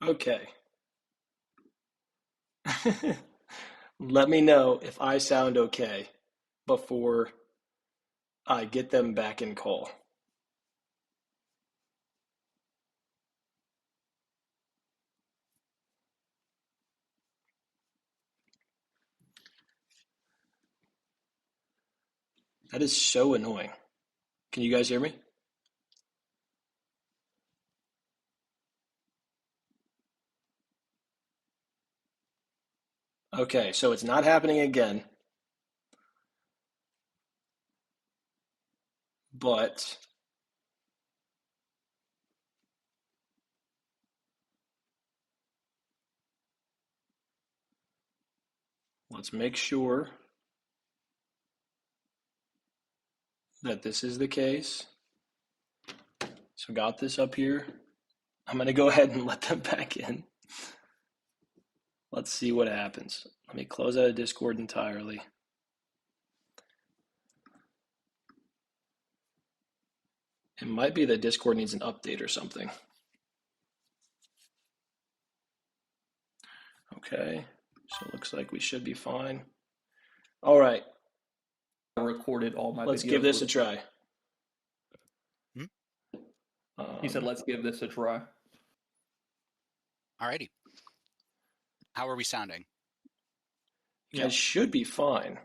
Okay. Let me know if I sound okay before I get them back in call. That is so annoying. Can you guys hear me? Okay, so it's not happening again, but let's make sure that this is the case. So got this up here. I'm going to go ahead and let them back in. Let's see what happens. Let me close out of Discord entirely. It might be that Discord needs an update or something. Okay, so it looks like we should be fine. All right, I recorded all my let's videos. give this a try. He said, let's give this a try. Alrighty. How are we sounding? You guys should be fine.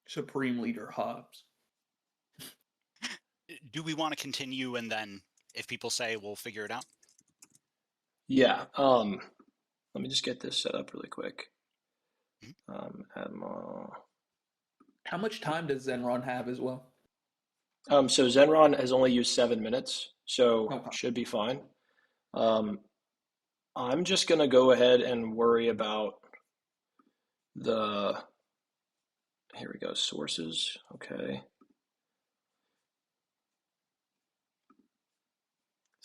Supreme Leader Hobbs. Do we want to continue and then if people say we'll figure it out? Yeah. Let me just get this set up really quick. How much time does Zenron have as well? So Zenron has only used 7 minutes, so Okay. should be fine. I'm just gonna go ahead and worry about the. Here we go. Sources. Okay.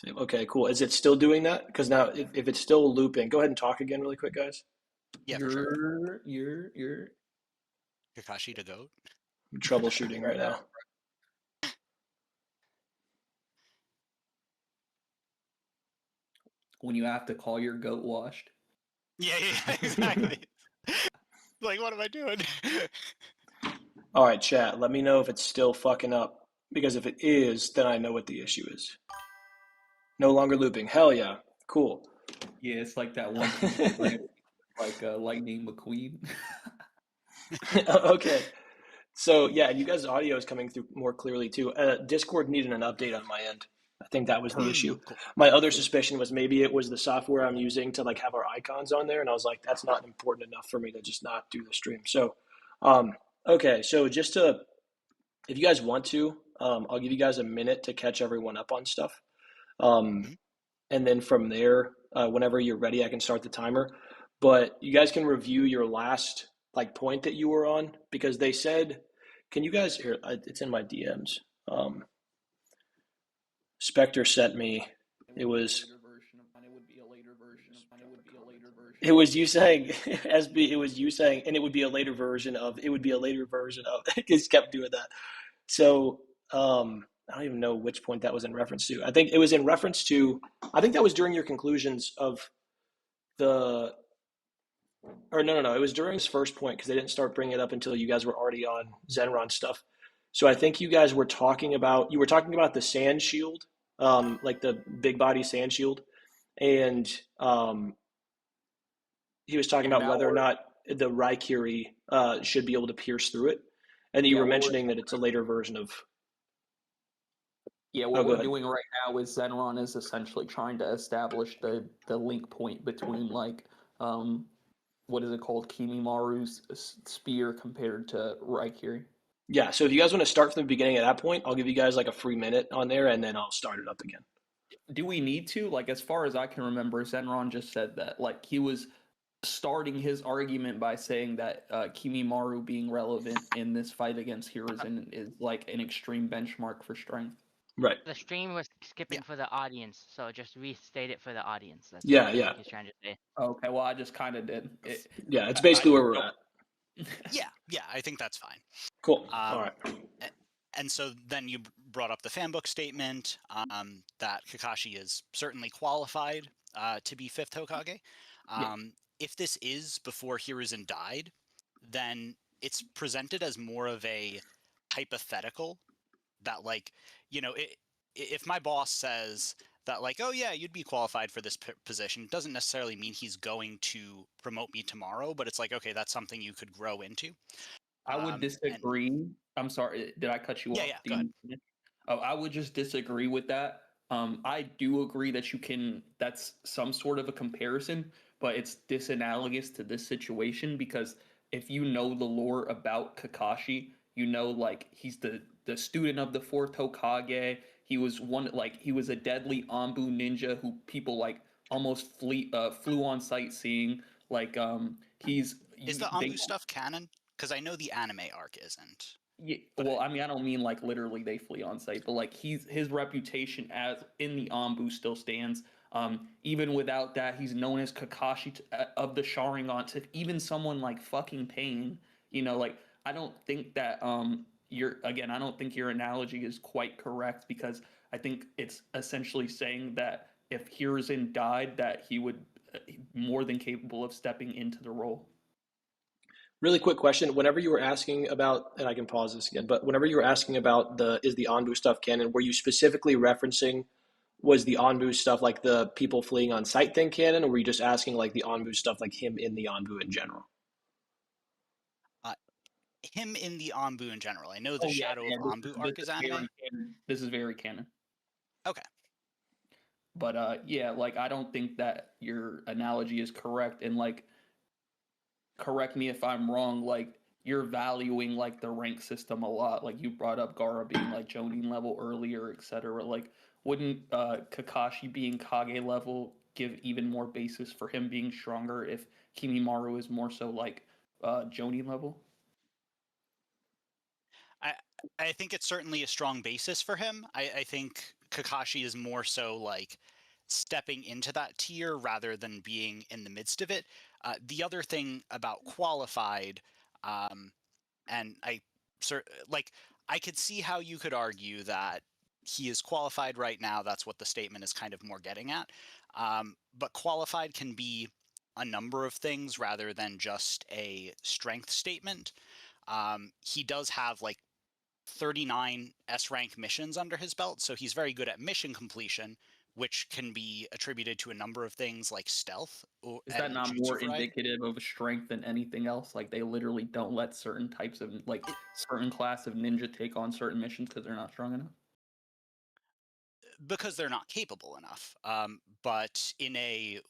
Okay, cool. Is it still doing that? Because now, if it's still looping, go ahead and talk again really quick, guys. Yeah, for sure. You're Kakashi to goat. I'm troubleshooting right now. when you have to call your goat washed. Yeah, exactly. Like, what am I doing? All right, chat. Let me know if it's still fucking up. Because if it is, then I know what the issue is. No longer looping. Hell yeah. Cool. Yeah, it's like that one like Lightning McQueen. Okay. So yeah, you guys' audio is coming through more clearly too. Discord needed an update on my end. I think that was the issue. Cool. My other suspicion was maybe it was the software I'm using to like have our icons on there, and I was like, that's not important enough for me to just not do the stream. So, okay, so just to, if you guys want to, I'll give you guys a minute to catch everyone up on stuff, and then from there, whenever you're ready, I can start the timer. But you guys can review your last like point that you were on because they said, can you guys here? It's in my DMs. Spectre sent me. It was you saying SB. It was you saying, and it would be a later version of. It would be a later version of. It just kept doing that. So I don't even know which point that was in reference to. I think it was in reference to. I think that was during your conclusions of the. Or no. It was during his first point because they didn't start bringing it up until you guys were already on Zenron stuff. So I think you guys were talking about the sand shield, like the big body sand shield, and he was talking about whether or not the Raikiri should be able to pierce through it, and you were mentioning that it's a later version of. Yeah, what we're doing right now is Zenron is essentially trying to establish the link point between like what is it called, Kimimaru's spear compared to Raikiri. Yeah, so if you guys want to start from the beginning at that point, I'll give you guys like a free minute on there, and then I'll start it up again. Do we need to? Like, as far as I can remember, Zenron just said that like he was starting his argument by saying that Kimimaru being relevant in this fight against Hiruzen is like an extreme benchmark for strength. Right. The stream was skipping for the audience, so just restate it for the audience. That's yeah. what he's trying to say. Okay, well, I just kind of did. It's basically where we're at. Yeah, I think that's fine. Cool. All right. And so then you brought up the fanbook statement that Kakashi is certainly qualified to be 5th Hokage. Yeah. If this is before Hiruzen died, then it's presented as more of a hypothetical that, like, if my boss says that, like, oh yeah, you'd be qualified for this position, doesn't necessarily mean he's going to promote me tomorrow, but it's like, okay, that's something you could grow into. I would And disagree. I'm sorry, did I cut you yeah, off? yeah, Do go you ahead. need to finish? Oh, I would just disagree with that. I do agree that that's some sort of a comparison, but it's disanalogous to this situation because if you know the lore about Kakashi, you know, like, he's the student of the 4th Hokage. He was a deadly Anbu ninja who people like almost flew on sightseeing. Like, Is the they Anbu stuff canon? Because I know the anime arc isn't. yeah, But well, I mean, I don't mean like literally they flee on site, but like his reputation as in the Anbu still stands. Even without that, he's known as Kakashi of the Sharingan. To even someone like fucking Pain, like I don't think that I don't think your analogy is quite correct because I think it's essentially saying that if Hiruzen died, that he would more than capable of stepping into the role. Really quick question. Whenever you were asking about, and I can pause this again, but whenever you were asking about is the Anbu stuff canon, were you specifically referencing was the Anbu stuff like the people fleeing on site thing canon, or were you just asking like the Anbu stuff like him in the Anbu in general? uh, him in the Anbu in general. I know the Oh yeah, Shadow of yeah. Anbu arc is anime. Very canon. This is very canon. Okay. But yeah, like I don't think that your analogy is correct. And like, correct me if I'm wrong. Like you're valuing like the rank system a lot. Like you brought up Gara being like Jonin level earlier, etc. Like, wouldn't Kakashi being Kage level give even more basis for him being stronger if Kimimaru is more so like Jonin level? I I think it's certainly a strong basis for him. I think Kakashi is more so like stepping into that tier rather than being in the midst of it. The other thing about qualified, um, and like, I could see how you could argue that he is qualified right now. That's what the statement is kind of more getting at. But qualified can be a number of things rather than just a strength statement. He does have like 39 S rank missions under his belt, so he's very good at mission completion, which can be attributed to a number of things like stealth Is that and not jutsu more variety. indicative of strength than anything else? Like they literally don't let certain types of like It, certain class of ninja take on certain missions because they're not strong enough. because they're not capable enough. But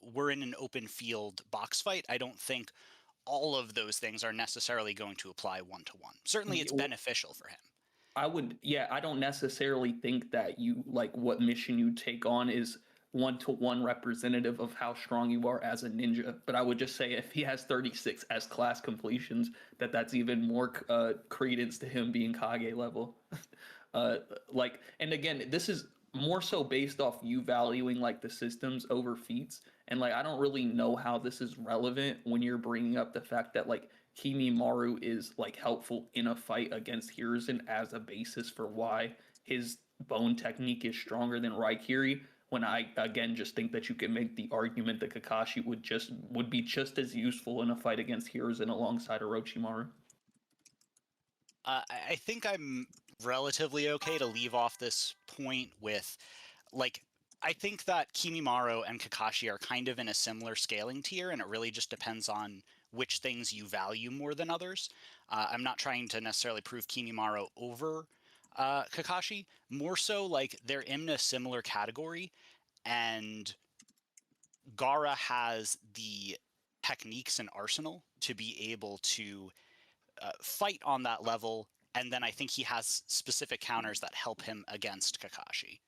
we're in an open field box fight. I don't think all of those things are necessarily going to apply one to one. Certainly, Yeah, it's well, beneficial for him. yeah, I don't necessarily think that you like what mission you take on is one-to-one representative of how strong you are as a ninja. But I would just say if he has 36 S class completions, that's even more credence to him being Kage level. uh, like, and again, this is more so based off you valuing like the systems over feats. And like, I don't really know how this is relevant when you're bringing up the fact that like Maru is like helpful in a fight against Hiruzen as a basis for why his bone technique is stronger than Raikiri. When I again just think that you can make the argument that Kakashi would be just as useful in a fight against Hiruzen alongside Orochimaru. I think I'm relatively okay to leave off this point with, like, I think that Kimimaro and Kakashi are kind of in a similar scaling tier, and it really just depends on which things you value more than others. I'm not trying to necessarily prove Kimimaro over Kakashi, more so like they're in a similar category, and Gara has the techniques and arsenal to be able to fight on that level, and then I think he has specific counters that help him against Kakashi.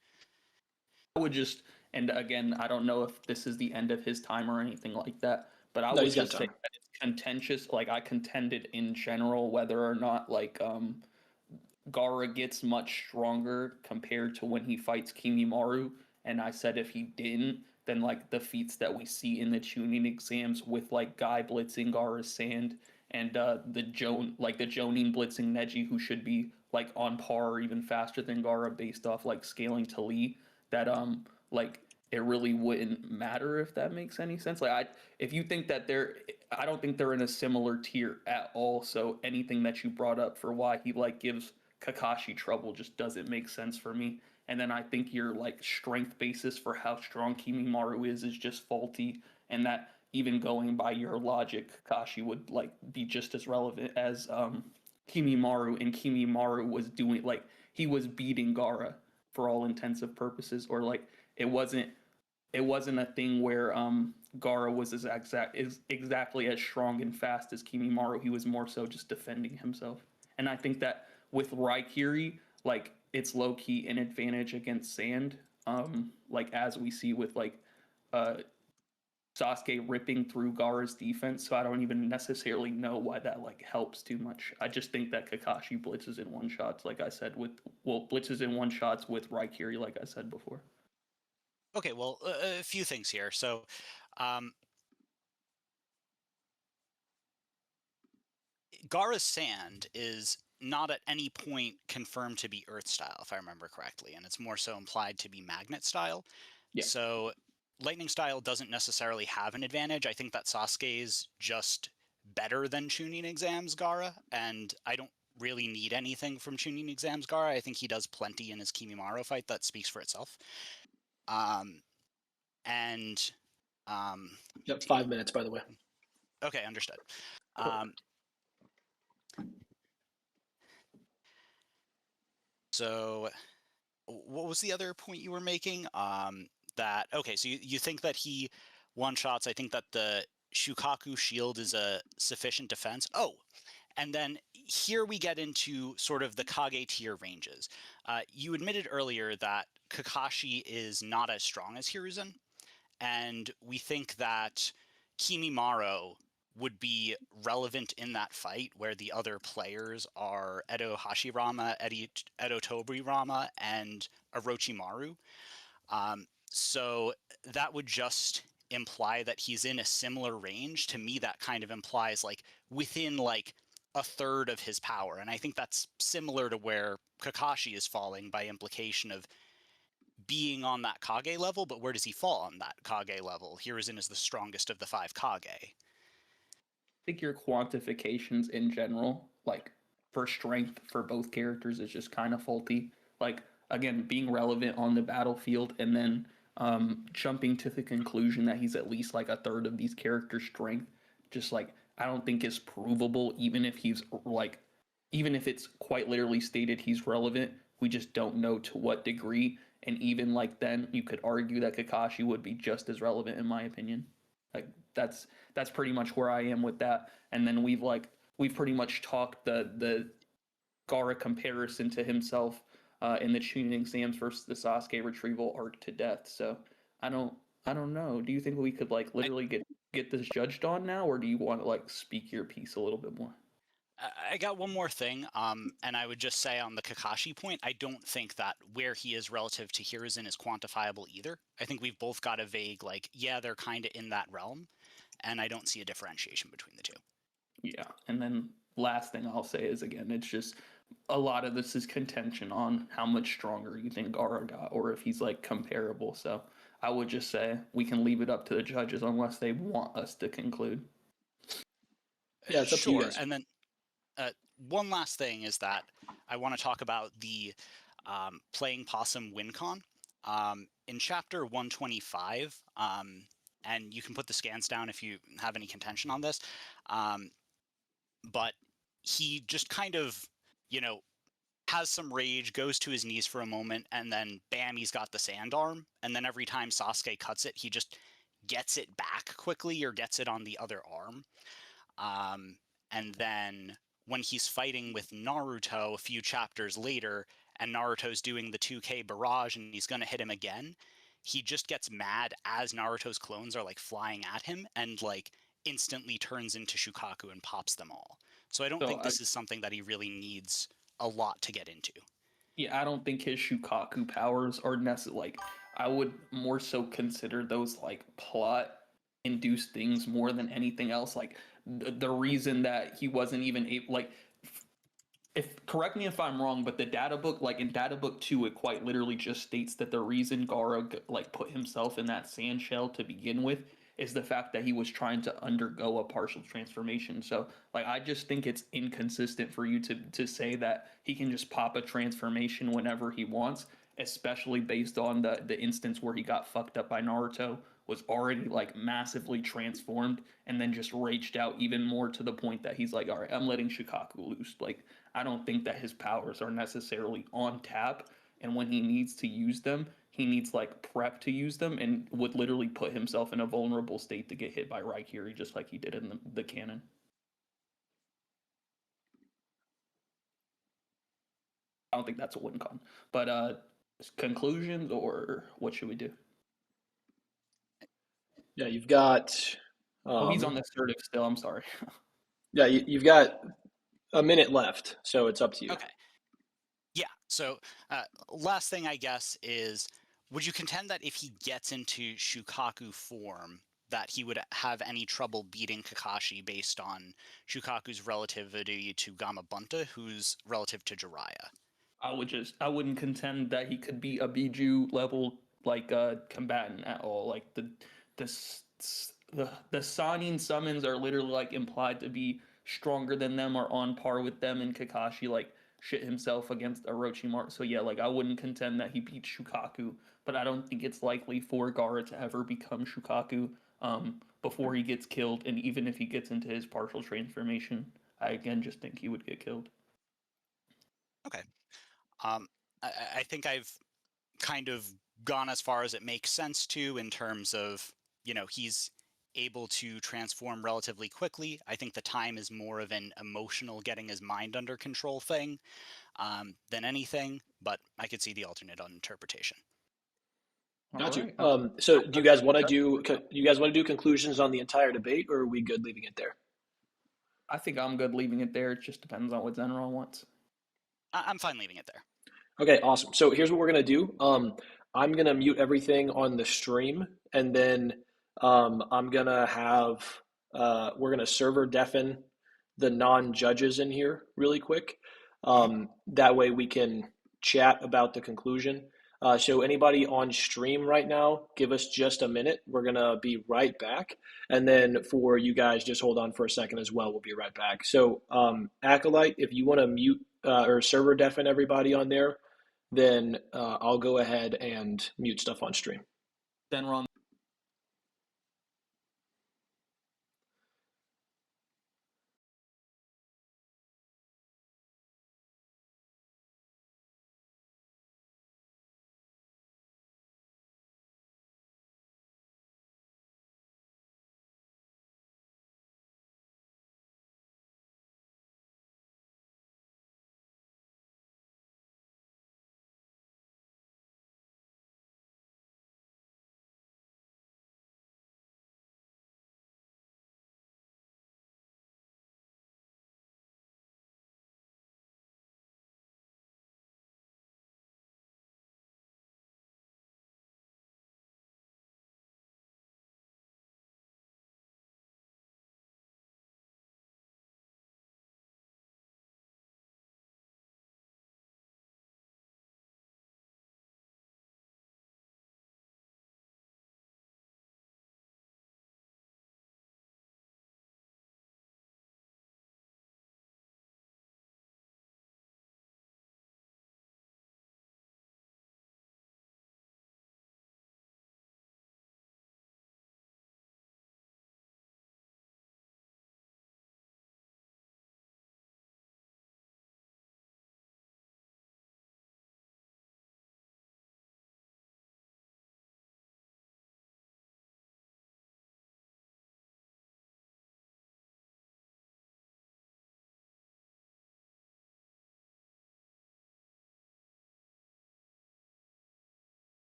I would just, and again, I don't know if this is the end of his time or anything like that, but I No, would he's got just say time. that it's contentious. Like I contended in general whether or not like Gara gets much stronger compared to when he fights Kimimaru. And I said if he didn't, then like the feats that we see in the tuning exams with like Guy blitzing Gara's sand and the Jonin blitzing Neji, who should be like on par or even faster than Gaara based off like scaling to Lee, that like it really wouldn't matter, if that makes any sense. Like if you think that I don't think they're in a similar tier at all. So anything that you brought up for why he like gives Kakashi trouble just doesn't make sense for me. And then I think your like strength basis for how strong Kimimaro is just faulty, and that even going by your logic, Kakashi would like be just as relevant as Kimimaro, and Kimimaro was doing like he was beating Gaara for all intensive purposes, or like it wasn't a thing where Gaara was exactly as strong and fast as Kimimaro. He was more so just defending himself. And I think that with Raikiri, like it's low key an advantage against Sand. Like as we see with like uh Sasuke ripping through Gaara's defense, so I don't even necessarily know why that like helps too much. I just think that Kakashi blitzes in one shots, like I said, blitzes in one shots with Raikiri, like I said before. Okay, well, a few things here. So, Gaara's Sand is not at any point confirmed to be Earth style, if I remember correctly, and it's more so implied to be Magnet style. Yeah. So, Lightning style doesn't necessarily have an advantage. I think that Sasuke's just better than Chunin exams Gaara, and I don't really need anything from Chunin exams Gaara. I think he does plenty in his Kimimaro fight that speaks for itself. And Yep, 5 minutes, by the way. okay, understood. Cool. So what was the other point you were making? That okay, so you think that he one shots. I think that the Shukaku shield is a sufficient defense. Oh, and then here we get into sort of the Kage tier ranges. You admitted earlier that Kakashi is not as strong as Hiruzen, and we think that Kimimaro would be relevant in that fight where the other players are Edo Hashirama, Edo Tobirama, and Orochimaru. So that would just imply that he's in a similar range. To me, that kind of implies like within like a third of his power. And I think that's similar to where Kakashi is falling by implication of being on that Kage level, but where does he fall on that Kage level? Hiruzen is the strongest of the 5 Kage. Think your quantifications in general, like for strength for both characters, is just kind of faulty. Like again, being relevant on the battlefield and then jumping to the conclusion that he's at least like a third of these characters' strength, just like I don't think is provable. Even if he's like, even if it's quite literally stated he's relevant, we just don't know to what degree. And even like then, you could argue that Kakashi would be just as relevant, in my opinion. Like that's pretty much where I am with that. And then we've pretty much talked the Gaara comparison to himself in the Chunin exams versus the Sasuke retrieval arc to death. So I don't know. Do you think we could like literally get this judged on now, or do you want to like speak your piece a little bit more? I got one more thing, and I would just say on the Kakashi point, I don't think that where he is relative to Hiruzen is quantifiable either. I think we've both got a vague, like, yeah, they're kind of in that realm, and I don't see a differentiation between the two. Yeah, and then last thing I'll say is again, it's just a lot of this is contention on how much stronger you think Gaara got, or if he's like comparable. So I would just say we can leave it up to the judges unless they want us to conclude. Yeah, it's up to you Sure, guys. and then one last thing is that I want to talk about the playing possum WinCon. In chapter 125, and you can put the scans down if you have any contention on this, but he just kind of, you know, has some rage, goes to his knees for a moment, and then bam, he's got the sand arm. And then every time Sasuke cuts it, he just gets it back quickly or gets it on the other arm. And then when he's fighting with Naruto a few chapters later, and Naruto's doing the 2K barrage and he's going to hit him again, he just gets mad as Naruto's clones are like flying at him and like instantly turns into Shukaku and pops them all. So I don't So think I, this is something that he really needs a lot to get into. yeah, I don't think his Shukaku powers are necessary. Like, I would more so consider those like plot induced things more than anything else. Like, the reason that he wasn't even able, like, if correct me if I'm wrong, but the data book, like in data book 2, it quite literally just states that the reason Gara like put himself in that sand shell to begin with is the fact that he was trying to undergo a partial transformation. So like I just think it's inconsistent for you to say that he can just pop a transformation whenever he wants, especially based on the instance where he got fucked up by Naruto, was already like massively transformed and then just raged out even more to the point that he's like, all right, I'm letting Shikaku loose. Like I don't think that his powers are necessarily on tap. And when he needs to use them, he needs like prep to use them and would literally put himself in a vulnerable state to get hit by Raikiri just like he did in the canon. I don't think that's a win con. But conclusions or what should we do? Yeah, you've got. Oh, he's on the assertive still. I'm sorry. Yeah, you've got a minute left, so it's up to you. Okay. Yeah. So last thing I guess is, would you contend that if he gets into Shukaku form, that he would have any trouble beating Kakashi based on Shukaku's relativity to Gamabunta, who's relative to Jiraiya? I wouldn't contend that he could be a Biju level like combatant at all. Like the the Sanin summons are literally like implied to be stronger than them or on par with them, and Kakashi like shit himself against Orochimaru. So yeah, like I wouldn't contend that he beats Shukaku, but I don't think it's likely for Gaara to ever become Shukaku before he gets killed, and even if he gets into his partial transformation, I again just think he would get killed. Okay. Um, I think I've kind of gone as far as it makes sense to, in terms of, he's able to transform relatively quickly. I think the time is more of an emotional getting his mind under control thing than anything, but I could see the alternate interpretation. Got you. All So do you guys want to do conclusions on the entire debate, or are we good leaving it there? I think I'm good leaving it there. It just depends on what Zenron wants. I'm fine leaving it there. Okay, awesome. So here's what we're gonna do. I'm gonna mute everything on the stream, and then I'm gonna have we're gonna server deafen the non-judges in here really quick. That way we can chat about the conclusion. So anybody on stream right now, give us just a minute. We're gonna be right back, and then for you guys, just hold on for a second as well. We'll be right back. So Acolyte, if you want to mute or server deafen everybody on there, then I'll go ahead and mute stuff on stream. Zenron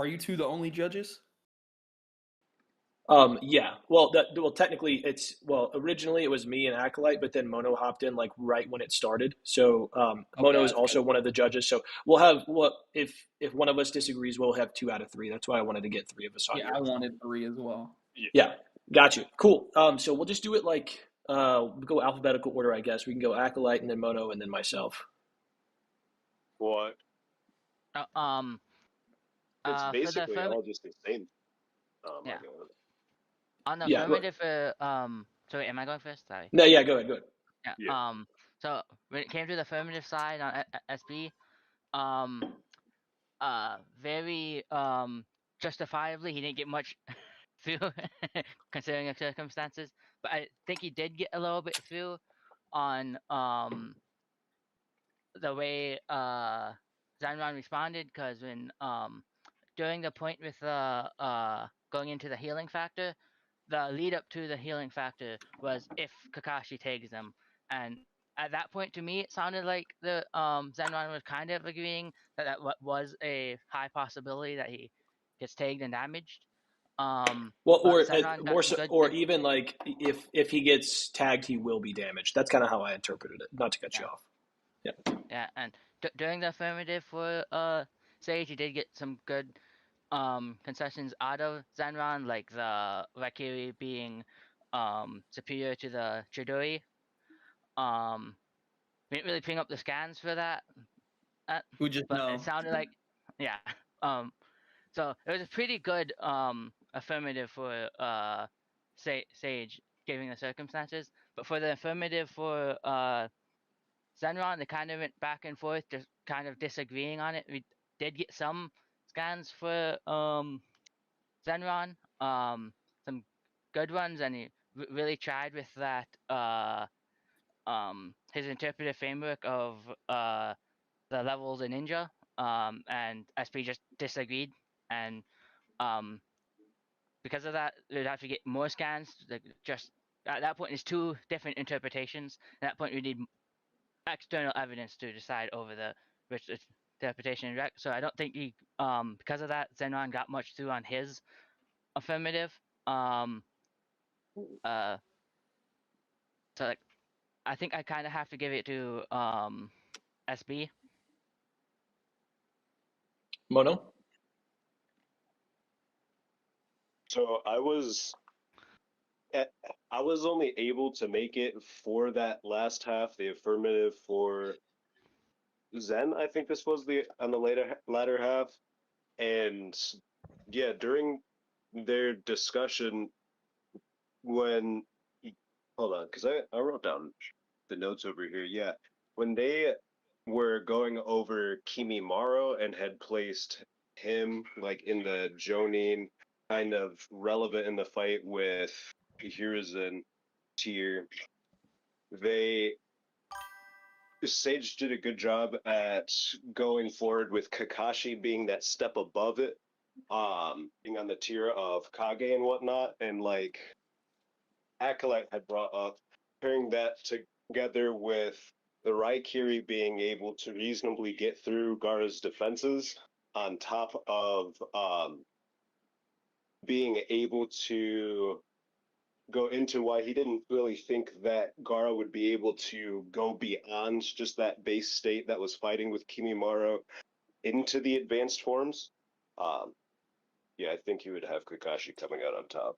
Are you two the only judges? Yeah. Well, technically, originally it was me and Acolyte, but then Mono hopped in like right when it started. So Mono Okay, is I see. also one of the judges. So we'll have what if one of us disagrees, we'll have 2 out of 3. That's why I wanted to get 3 of us on Yeah, here. I wanted 3 as well. Yeah. Yeah, got you. Cool. So we'll just do it like we'll go alphabetical order, I guess. We can go Acolyte and then Mono and then myself. What? Uh, um. It's For the basically all just the same. I yeah, go. on the Yeah. affirmative. Sorry, am I going first? Sorry. No. Yeah. Go ahead. Go ahead. Yeah. Yeah. So when it came to the affirmative side on SB, um, very justifiably, he didn't get much through, considering the circumstances. But I think he did get a little bit through on the way Zanron responded, because when during the point with going into the healing factor, the lead up to the healing factor was if Kakashi tags them, and at that point to me it sounded like the Zenron was kind of agreeing that was a high possibility that he gets tagged and damaged. Well, But or Zenron got more some so, good, or good even like if he gets tagged, he will be damaged. That's kind of how I interpreted it. Not to cut you yeah, off. Yeah. yeah, and during the affirmative for Sage, he did get some good concessions out of Zenron, like the Valkyrie being superior to the Chidori. We didn't really bring up the scans for that, We just but it know. sounded like yeah. Um, so it was a pretty good affirmative for Sage, given the circumstances. But for the affirmative for Zenron, they kind of went back and forth, just kind of disagreeing on it. We did get some scans for Zenron, some good ones, and he really tried with that his interpretive framework of the levels in Ninja, and SP just disagreed, and um, because of that, we'd have to get more scans. Like, just at that point, it's 2 different interpretations. At that point, we need external evidence to decide over the which interpretation. So I don't think he, because of that, Zenron got much through on his affirmative. Um, uh, so like, I think I kind of have to give it to SB. Mono. So I was only able to make it for that last half, the affirmative for Zen. I think this was the on the latter half, and yeah, during their discussion when hold on, because I wrote down the notes over here. Yeah, when they were going over Kimimaro and had placed him like in the Jonin, kind of relevant in the fight with Hiruzen tier, they Sage did a good job at going forward with Kakashi being that step above it, being on the tier of Kage and whatnot, and like Acolyte had brought up, pairing that together with the Raikiri being able to reasonably get through Gaara's defenses, on top of being able to go into why he didn't really think that Gaara would be able to go beyond just that base state that was fighting with Kimimaro into the advanced forms. Um, yeah, I think he would have Kakashi coming out on top.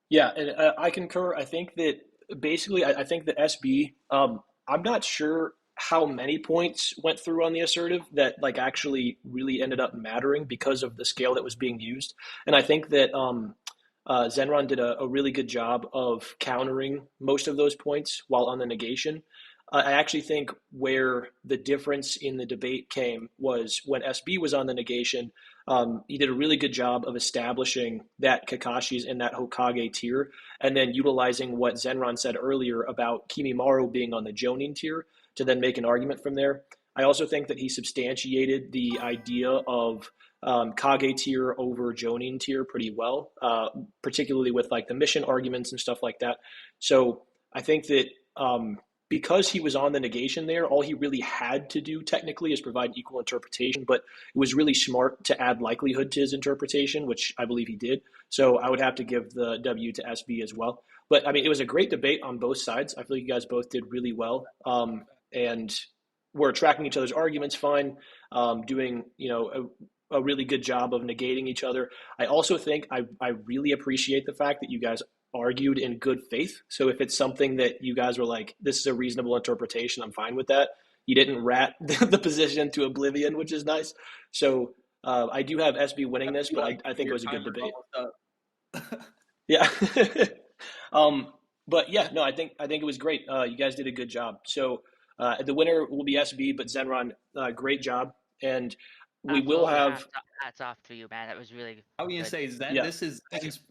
Yeah, and I concur. I think that basically, I think that SB. I'm not sure how many points went through on the assertive that like actually really ended up mattering because of the scale that was being used, and I think that Zenron did a really good job of countering most of those points while on the negation. I actually think where the difference in the debate came was when SB was on the negation. He did a really good job of establishing that Kakashi's in that Hokage tier, and then utilizing what Zenron said earlier about Kimimaro being on the Jonin tier to then make an argument from there. I also think that he substantiated the idea of Kage tier over Jonin tier pretty well, particularly with like the mission arguments and stuff like that. So I think that because he was on the negation there, all he really had to do technically is provide equal interpretation, but it was really smart to add likelihood to his interpretation, which I believe he did. So I would have to give the W to SB as well. But I mean, it was a great debate on both sides. I feel like you guys both did really well. And we're tracking each other's arguments fine, doing, a really good job of negating each other. I also think I really appreciate the fact that you guys argued in good faith. So if it's something that you guys were like, this is a reasonable interpretation, I'm fine with that. You didn't rat the position to oblivion, which is nice. So I do have SB winning this, but I think it was a good debate. Yeah. But yeah, no, I think it was great. You guys did a good job. So the winner will be SB, but Zenron, great job. And we will have hats off to you, man. That was really. I was gonna say Zen. Yeah. This is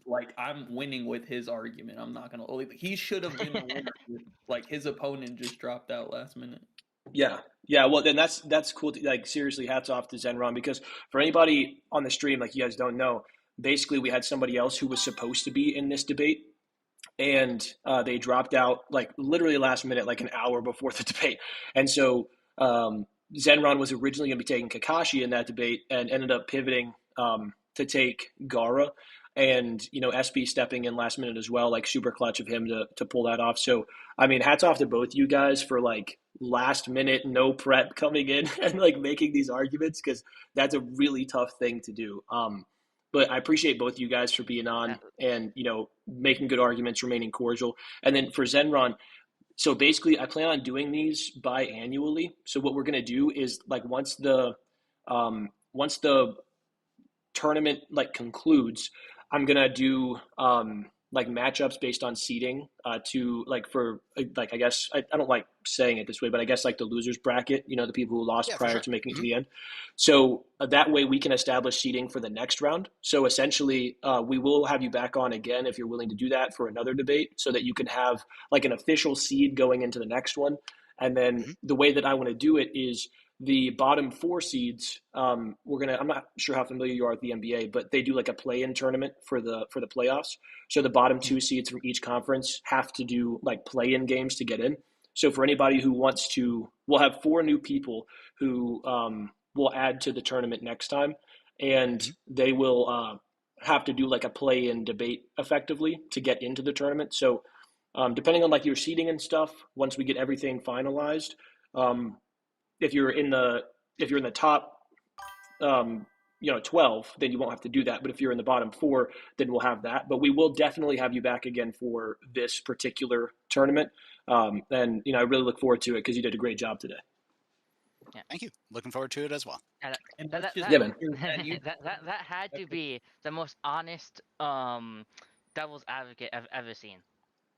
like I'm winning with his argument. I'm not gonna. He should have been the winner. Like his opponent just dropped out last minute. Yeah. Well, then that's cool. Like seriously, hats off to Zenron, because for anybody on the stream, like you guys don't know, basically we had somebody else who was supposed to be in this debate, and they dropped out like literally last minute, like an hour before the debate, and so. Zenron was originally going to be taking Kakashi in that debate and ended up pivoting to take Gara, and SB stepping in last minute as well, like super clutch of him to pull that off. So I mean, hats off to both you guys for like last minute no prep coming in and like making these arguments, because that's a really tough thing to do. But I appreciate both you guys for being on and making good arguments, remaining cordial, and then for Zenron. So basically, I plan on doing these biannually. So what we're going to do is like once the tournament like concludes, I'm going to do like matchups based on seeding to like for like I guess I don't like saying it this way, but I guess like the losers bracket, the people who lost prior to making it to the end. So that way we can establish seeding for the next round. So essentially, we will have you back on again if you're willing to do that for another debate, so that you can have like an official seed going into the next one. And then the way that I want to do it is the bottom 4 seeds. I'm not sure how familiar you are with the NBA, but they do like a play-in tournament for the playoffs. So the bottom 2 seeds from each conference have to do like play-in games to get in. So for anybody who wants to, we'll have 4 new people who will add to the tournament next time, and they will have to do like a play-in debate effectively to get into the tournament. So depending on like your seeding and stuff, once we get everything finalized, if you're in the top 12, then you won't have to do that. But if you're in the bottom 4, then we'll have that. But we will definitely have you back again for this particular tournament. And I really look forward to it because you did a great job today. Yeah, thank you. Looking forward to it as well. And that had to be the most honest devil's advocate I've ever seen.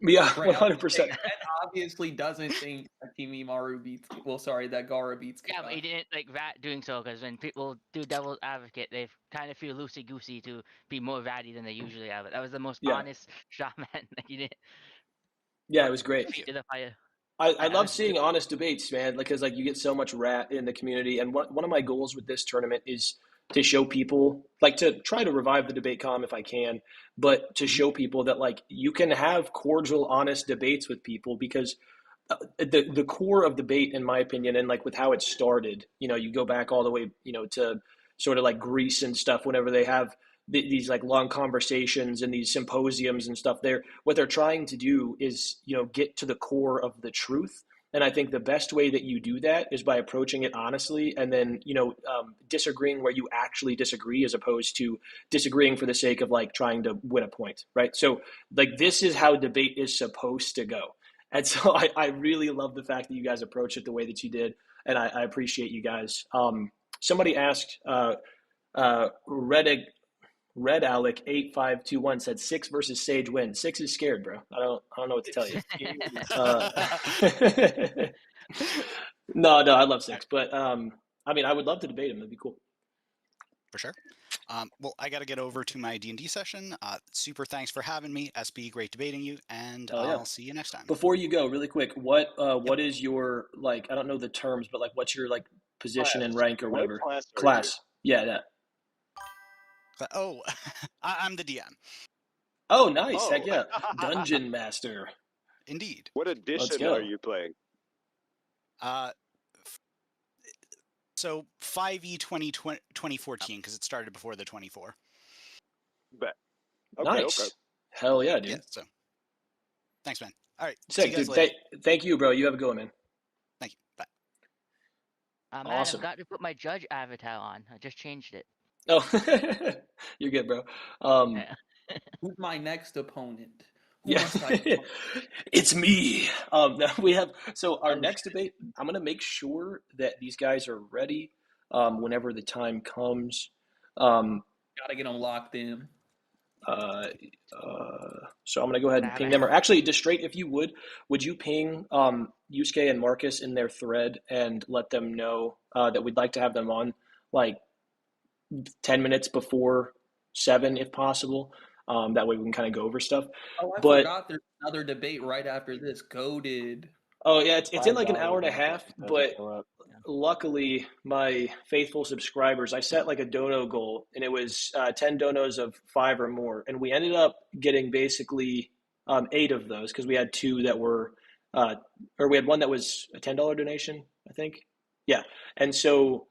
Yeah, 100%. Ed obviously doesn't think that Kimimaro beats. Well, sorry, that Gara beats. Yeah, but he didn't like rat doing so, because when people do devil's advocate, they kind of feel loosey goosey to be more ratty than they usually have. That was the most honest shot, man. Like you didn't. Yeah, it was great. I love seeing good. honest debates, man, because like you get so much rat in the community. And one of my goals with this tournament is to show people, like to try to revive the debate com if I can, but to show people that like you can have cordial, honest debates with people, because the core of debate, in my opinion, and like with how it started, you go back all the way, to sort of like Greece and stuff, whenever they have these like long conversations and these symposiums and stuff there, what they're trying to do is, get to the core of the truth. And I think the best way that you do that is by approaching it honestly, and then, disagreeing where you actually disagree, as opposed to disagreeing for the sake of like trying to win a point, right? So like this is how debate is supposed to go. And so I really love the fact that you guys approach it the way that you did. And I appreciate you guys. Somebody asked, Red Alec 8521 said 6 versus Sage win. 6 is scared, bro. I don't know what to tell you. No, I love 6, but I mean, I would love to debate him. That'd be cool. For sure. Well, I got to get over to my D&D session. Super thanks for having me. SB, great debating you, and I'll see you next time. Before you go, really quick, what is your, like, I don't know the terms, but like what's your like position and rank or whatever? Class. Yeah, that. Oh, I'm the DM. Oh, nice. Heck yeah. Dungeon Master. Indeed. What edition are you playing? So 5e 2014 because it started before the 24. Bet. Okay, Nice. okay. Hell yeah, dude. Yeah. So thanks, man. All right. See Sick, you guys dude. later. Thank you, bro. You have a good one, man. Thank you. Bye. Man, I Awesome. forgot to put my judge avatar on. I just changed it. Oh, you're good, bro. Yeah. Who's my next opponent? Who Yeah, must I? it's me. No, we have so our next debate. I'm gonna make sure that these guys are ready whenever the time comes. Gotta get them locked in. Uh, so I'm gonna go ahead and ping them. Or actually, just straight, if you would you ping Yusuke and Marcus in their thread and let them know that we'd like to have them on like 10 minutes before 7 if possible. That way we can kind of go over stuff. Oh, I But forgot there's another debate right after this. Goated. oh yeah, it's in like an $5 hour and a and half. it doesn't But show up. luckily, my faithful subscribers, I set like a dono goal, and it was 10 donos of 5 or more, and we ended up getting basically 8 of those because we had 2 that were, or we had one that was a $10 donation, I think. Yeah, and so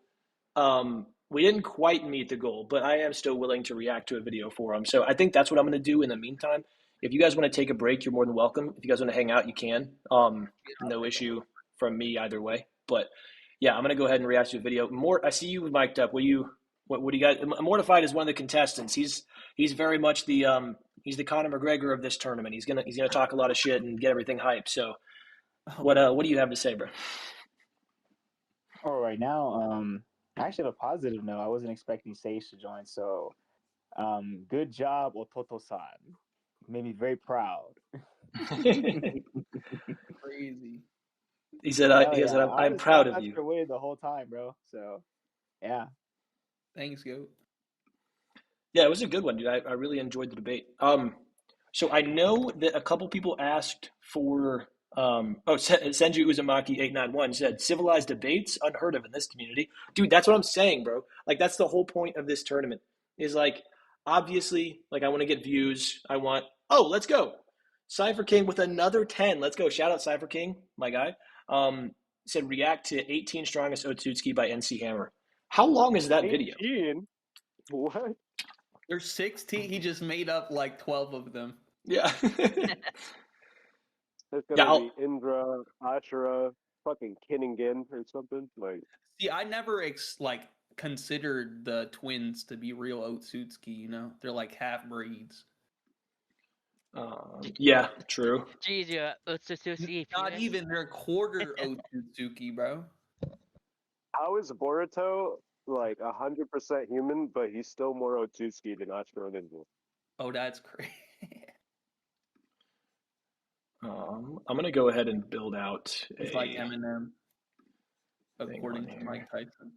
we didn't quite meet the goal, but I am still willing to react to a video for them. So I think that's what I'm going to do in the meantime. If you guys want to take a break, you're more than welcome. If you guys want to hang out, you can. No issue from me either way. But yeah, I'm going to go ahead and react to a video. More, I see you mic'd up. What do you guys? Mortified is one of the contestants. He's very much the he's the Conor McGregor of this tournament. He's gonna talk a lot of shit and get everything hyped. So what do you have to say, bro? Oh, right now, I actually have a positive note. I wasn't expecting Sage to join, so good job, Ototo-san. Made me very proud. Crazy. He said, Hell he yeah. said, I I'm was proud going of you. after Wade the whole time, bro. So, yeah. Thanks, Goat. Yeah, it was a good one, dude. I really enjoyed the debate. So I know that a couple people asked for Senju Uzumaki 891 said civilized debates unheard of in this community. Dude, that's what I'm saying, bro. Like that's the whole point of this tournament. Is like obviously like I want to get views. Let's go. Cypher King with another 10. Let's go. Shout out Cypher King, my guy. Said react to 18 strongest Otsutsuki by NC Hammer. How long is that video? 18? What? There's 16. He just made up like 12 of them. Yeah. There's Yeah, gonna be Indra, Ashura, fucking Kinningen or something. Like, See, I never considered the twins to be real Otsutsuki, you know? They're like half breeds. yeah, true. Jeez, you're Otsutsuki. Not even they're quarter Otsutsuki, bro. how is Boruto like 100% human, but he's still more Otsutsuki than Ashura and Indra? Oh, that's crazy. I'm gonna go ahead and build out It's like Eminem, according to here. Mike Tyson.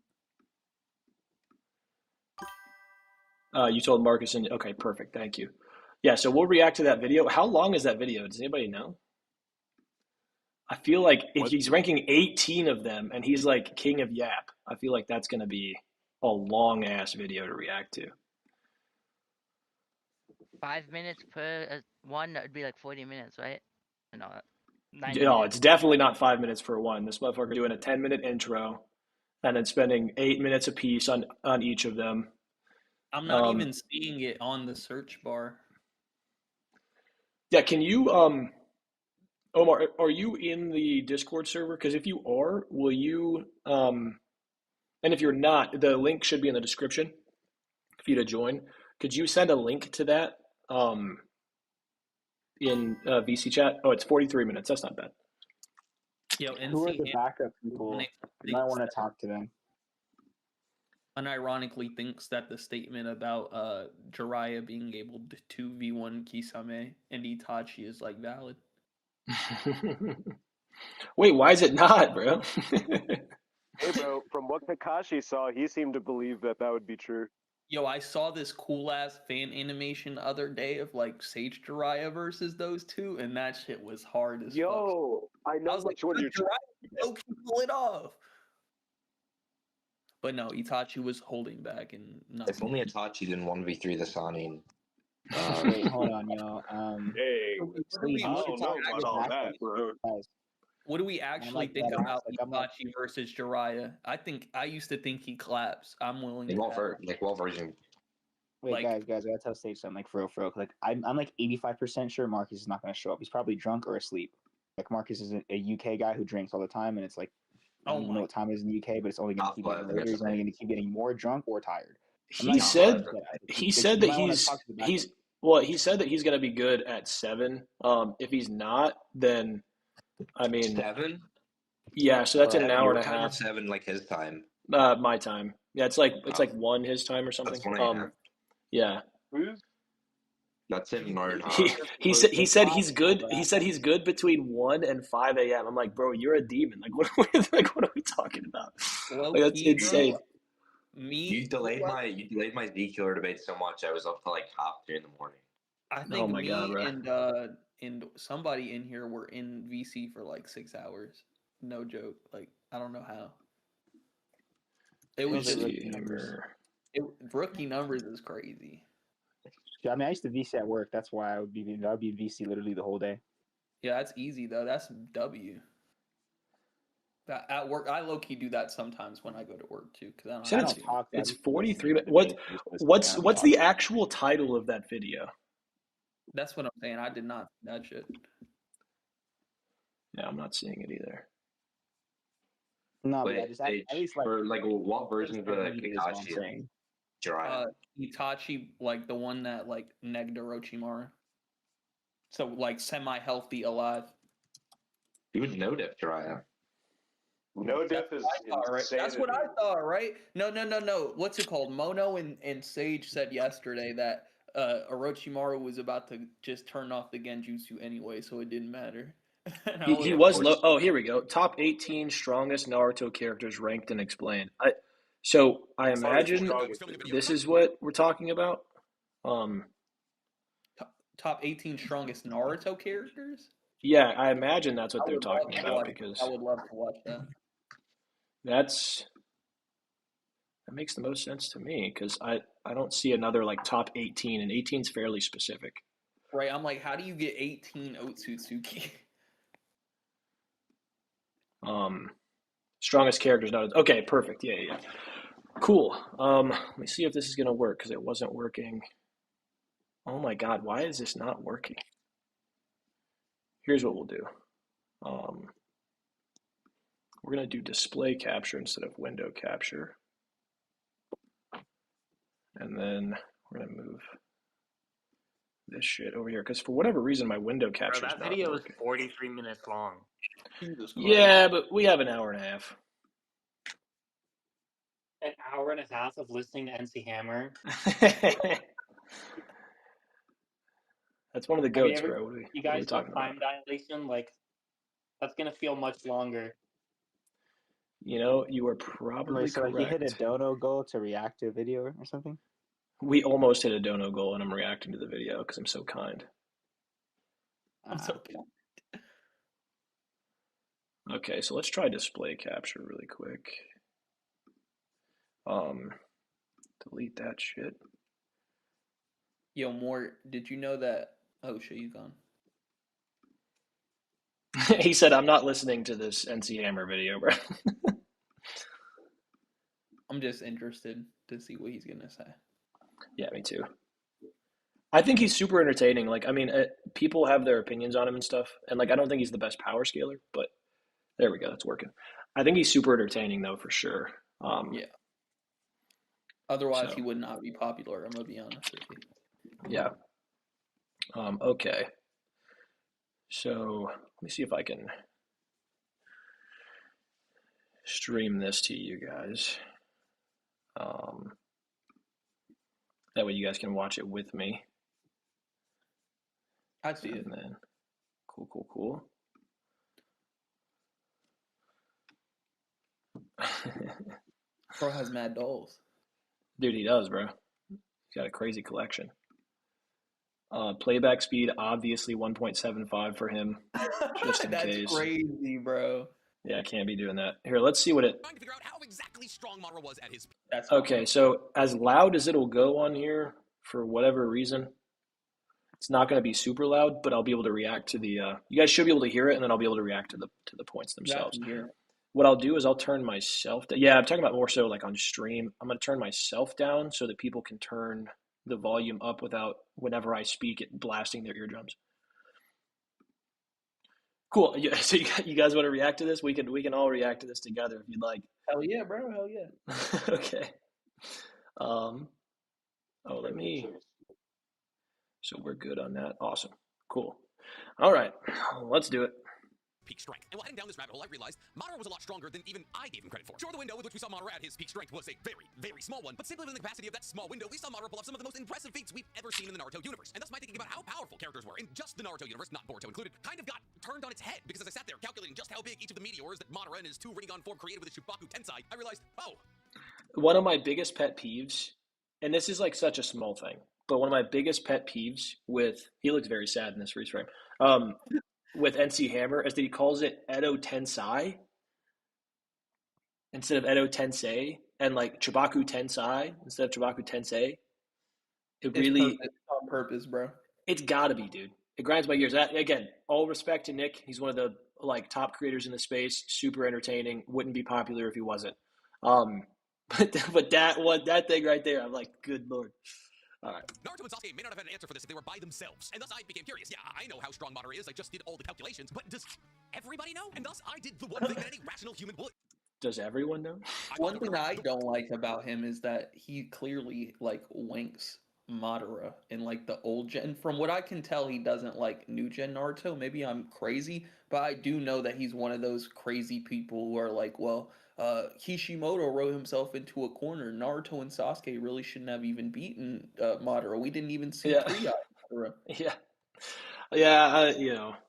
You told Marcus, and okay, perfect, thank you. Yeah, so we'll react to that video. How long is that video? Does anybody know? I feel like if he's ranking 18 of them and he's like king of Yap, I feel like that's gonna be a long ass video to react to. 5 minutes per one. That would be like 40 minutes, right? No, 9 No, minutes. it's definitely not 5 minutes for one. This motherfucker doing a 10-minute intro and then spending 8 minutes apiece on each of them. I'm not even seeing it on the search bar. Yeah, can you Omar, are you in the Discord server? Because if you are, will you and if you're not, the link should be in the description for you to join. Could you send a link to that in VC chat? Oh, it's 43 minutes. That's not bad. Yo, Who are the backup people? You might want to talk to them. Unironically thinks that the statement about Jiraiya being able to 2v1 Kisame and Itachi is like valid. Wait, why is it not, bro? Hey, bro, from what Kakashi saw, he seemed to believe that would be true. Yo, I saw this cool ass fan animation the other day of like Sage Jiraiya versus those two, and that shit was hard as fuck. Yo, I know which one you're Jiraiya can pull it off. But no, Itachi was holding back and nothing. If only Itachi didn't 1v3 the Sanin. Wait, hold on, yo. Hey, Steve, I don't know about all that, bro. Guys, What do we actually like think that ass, about like, I'm like- Itachi versus Jiraiya? I used to think he claps. I'm willing Like to bet. what version? Wait, Like- guys, I gotta tell Sage something, like for real. Like I'm like 85% sure Marcus is not gonna show up. He's probably drunk or asleep. Like Marcus is a UK guy who drinks all the time, and it's like I don't even know what time it is in the UK, but it's only gonna Top keep five, getting I later. guess, He's I only think. gonna keep getting more drunk or tired. I'm He not said even sure, but he you said might that wanna talk to the back he's end. well, he said that he's going to be good at 7. If he's not, then I mean, 7? yeah. So that's in an Right. hour Your and a time or half. 7 like his time? My time. Yeah, it's like Oh. 1 his time or something. That's 1.5. Yeah. That's him an hour and a He half. he said he's good. He said he's good between 1 and 5 a.m. I'm like, bro, you're a demon. Like, what are we talking about? Low Like, that's key, insane. bro, me, You delayed my Z-Killer debate so much I was up till like 2:30 in the morning. I Oh think my God, me bro. and somebody in here were in VC for like 6 hours. No joke. Like I don't know how. It was Those are just rookie numbers. rookie numbers is crazy. Yeah, I mean, I used to VC at work. That's why I would be in VC literally the whole day. Yeah, that's easy though. That's W. That at work, I low key do that sometimes when I go to work too, because I Said don't it's have to. Talk that. It's 43 minutes. Debate, What's the actual title of that video? That's what I'm saying. I did not that shit. Yeah, I'm not seeing it either. No, but Wait, yeah, just at least like for like what version of the Media is what I'm Kakashi saying. Jiraiya? Itachi, like the one that like negged Orochimaru. So like semi-healthy, alive. He was no diff Jiraiya. No diff is Right? That's what I insanity. thought, right? No. What's it called? Mono and Sage said yesterday that Orochimaru was about to just turn off the Genjutsu anyway, so it didn't matter. He was low. Oh, here we go. Top 18 strongest Naruto characters ranked and explained. So I imagine this is what we're talking about. Top 18 strongest Naruto characters? Yeah, I imagine that's what I they're would love talking to about watch- because I would love to watch that. that makes the most sense to me because I don't see another like top 18, and 18 is fairly specific. Right, I'm like, how do you get 18 Otsutsuki? Strongest characters not okay, perfect. Yeah. Cool. Let me see if this is gonna work because it wasn't working. Oh my God, why is this not working? Here's what we'll do. We're gonna do display capture instead of window capture. And then we're gonna move this shit over here because for whatever reason my window capture is That not video working. is 43 minutes long. Yeah, but we have an hour and a half. An hour and a half of listening to NC Hammer. That's one of the Have you goats, ever- bro. What are You we guys know talking about? time dilation? Like, that's gonna feel much longer. You know, you are probably Wait, so like you hit a correct. dono goal to react to a video or something? We almost hit a dono goal, and I'm reacting to the video because I'm so kind. I'm so Okay, so let's try display capture really quick. Delete that shit. Yo, Mort, did you know that? Oh shit, you gone. He said, I'm not listening to this NC Hammer video, bro. I'm just interested to see what he's gonna say. Yeah, me too. I think he's super entertaining. Like, I mean, people have their opinions on him and stuff, and like, I don't think he's the best power scaler, but there we go, that's working. I think he's super entertaining though, for sure. Yeah. Otherwise, so- he would not be popular. I'm gonna be honest with you. Yeah. Okay. So let me see if I can stream this to you guys. That way you guys can watch it with me. I see it. And then, cool. Bro has mad dolls. Dude, he does, bro. He's got a crazy collection. Playback speed, obviously 1.75 for him, just in That's case. crazy, bro. Yeah, I can't be doing that. Here, let's see what it... Trying to figure out how exactly strong Madara was at his... That's Okay, so as loud as it'll go on here, for whatever reason, It's not going to be super loud, but I'll be able to react to the. You guys should be able to hear it, and then I'll be able to react to the points Yeah, I themselves. can hear it. What I'll do is I'll turn myself. Yeah, I'm talking about more so like on stream. I'm going to turn myself down so that people can turn the volume up without whenever I speak it blasting their eardrums. Cool. Yeah, so you guys want to react to this? We can all react to this together if you'd like. Hell yeah, bro. Hell yeah. Okay. Let me. So we're good on that. Awesome. Cool. All right. Let's do it. Peak strength. And while heading down this rabbit hole, I realized Madara was a lot stronger than even I gave him credit for. Sure, the window with which we saw Madara at his peak strength was a very, very small one, but simply within the capacity of that small window, we saw Madara pull off some of the most impressive feats we've ever seen in the Naruto universe. And thus my thinking about how powerful characters were in just the Naruto universe, not Boruto included, kind of got turned on its head, because as I sat there calculating just how big each of the meteors that Madara and his 2 Rinnegan form created with his Shubaku Tensai, I realized, oh. One of my biggest pet peeves, and this is like such a small thing, but one of my biggest pet peeves with, he looks very sad in this freeze frame, with NC Hammer is that he calls it Edo Tensai instead of Edo Tensei, and like Chibaku Tensai instead of Chibaku Tensei. It really, it's on purpose, bro. It's gotta be, dude. It grinds my gears. That, again, all respect to Nick. He's one of the like top creators in the space. Super entertaining. Wouldn't be popular if he wasn't. But that thing right there, I'm like, good lord. All right. Naruto and Sasuke may not have had an answer for this if they were by themselves, and thus I became curious. Yeah, I know how strong Madara is, I just did all the calculations, but does everybody know? And thus I did the one thing that any rational human would. Does everyone know? One thing I don't like about him is that he clearly like winks Madara in like the old gen. From what I can tell, he doesn't like new gen Naruto. Maybe I'm crazy, but I do know that he's one of those crazy people who are like, well, Kishimoto wrote himself into a corner. Naruto and Sasuke really shouldn't have even beaten Madara. We didn't even see Madara. Yeah. Yeah,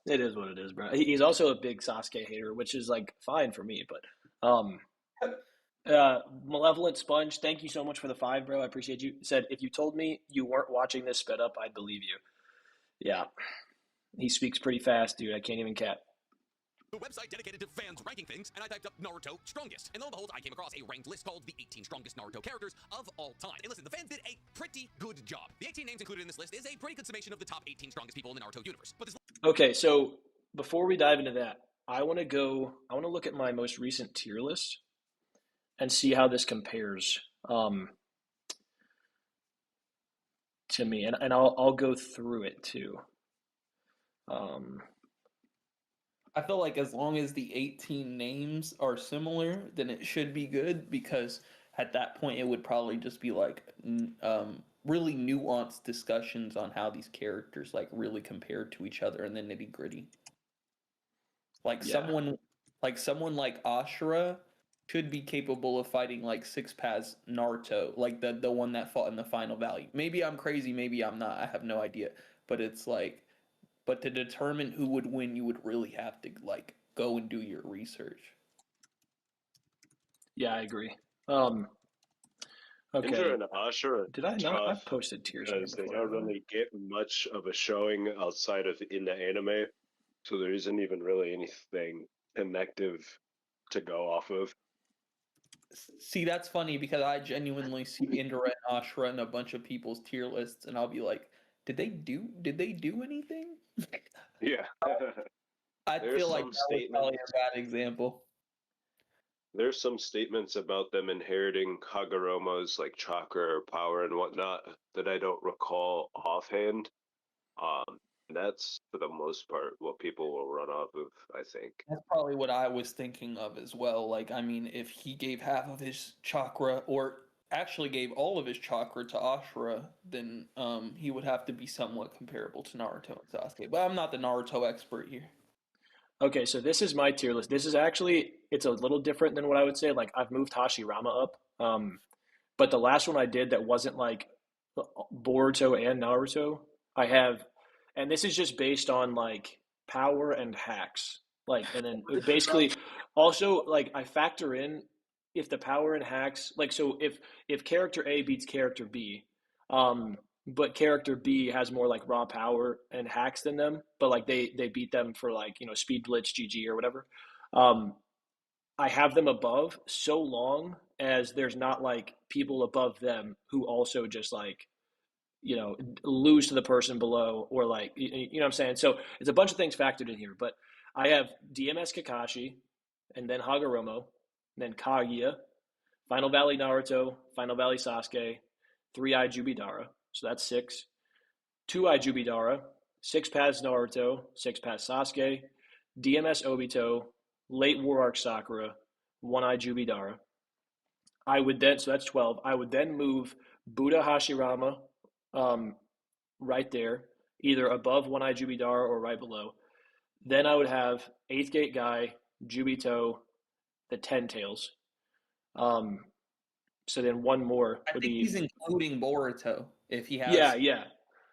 it is what it is, bro. He's also a big Sasuke hater, which is like fine for me, but Malevolent Sponge, thank you so much for the 5, bro. I appreciate you. Said if you told me you weren't watching this sped up, I'd believe you. Yeah. He speaks pretty fast, dude. I can't even cap. The website dedicated to fans ranking things, and I typed up Naruto strongest. And lo and behold, I came across a ranked list called the 18 strongest Naruto characters of all time. And listen, the fans did a pretty good job. The 18 names included in this list is a pretty good summation of the top 18 strongest people in the Naruto universe. But this... Okay, so before we dive into that, I want to look at my most recent tier list and see how this compares to me, and I'll go through it too. I feel like as long as the 18 names are similar, then it should be good, because at that point it would probably just be like really nuanced discussions on how these characters like really compare to each other in the nitty gritty. Like someone like Ashura should be capable of fighting like Six-Path's Naruto, like the one that fought in the final valley. Maybe I'm crazy, maybe I'm not. I have no idea, but it's like. But to determine who would win, you would really have to like go and do your research. Yeah, I agree. Okay. Indra and Ashura Did I not? I've posted tiers because they don't really get much of a showing outside of in the anime, so there isn't even really anything connective to go off of. See, that's funny because I genuinely see Indra and Ashura in a bunch of people's tier lists, and I'll be like, did they do anything? Yeah. I feel like that was probably a bad example. There's some statements about them inheriting Kaguramo's like chakra or power and whatnot that I don't recall offhand. That's for the most part what people will run off of, I think. That's probably what I was thinking of as well. Like, I mean, if he gave half of his chakra, or actually gave all of his chakra to Ashura, then he would have to be somewhat comparable to Naruto and Sasuke. But I'm not the Naruto expert here. Okay, so this is my tier list. This is actually, it's a little different than what I would say. Like, I've moved Hashirama up, but the last one I did that wasn't like Boruto and Naruto, I have, and this is just based on like power and hacks. Like, and then basically also like I factor in if the power and hacks, like, so if character A beats character B, but character B has more like raw power and hacks than them, but like they beat them for like, speed blitz GG or whatever. I have them above so long as there's not like people above them who also just like, lose to the person below, or like, you know what I'm saying? So it's a bunch of things factored in here, but I have DMS Kakashi, and then Hagoromo, and then Kaguya, Final Valley Naruto, Final Valley Sasuke, 3-Eye Jubidara, so that's 6. 2-Eye Jubidara, 6 Paths Naruto, 6 Paths Sasuke, DMS Obito, Late War Arc Sakura, 1-Eye Jubidara. So that's 12. I would then move Buddha Hashirama right there, either above 1-Eye Jubidara or right below. Then I would have 8th Gate Guy, Jubito, the Ten Tails. So then one more I would think be. he's including Boruto if he has Yeah.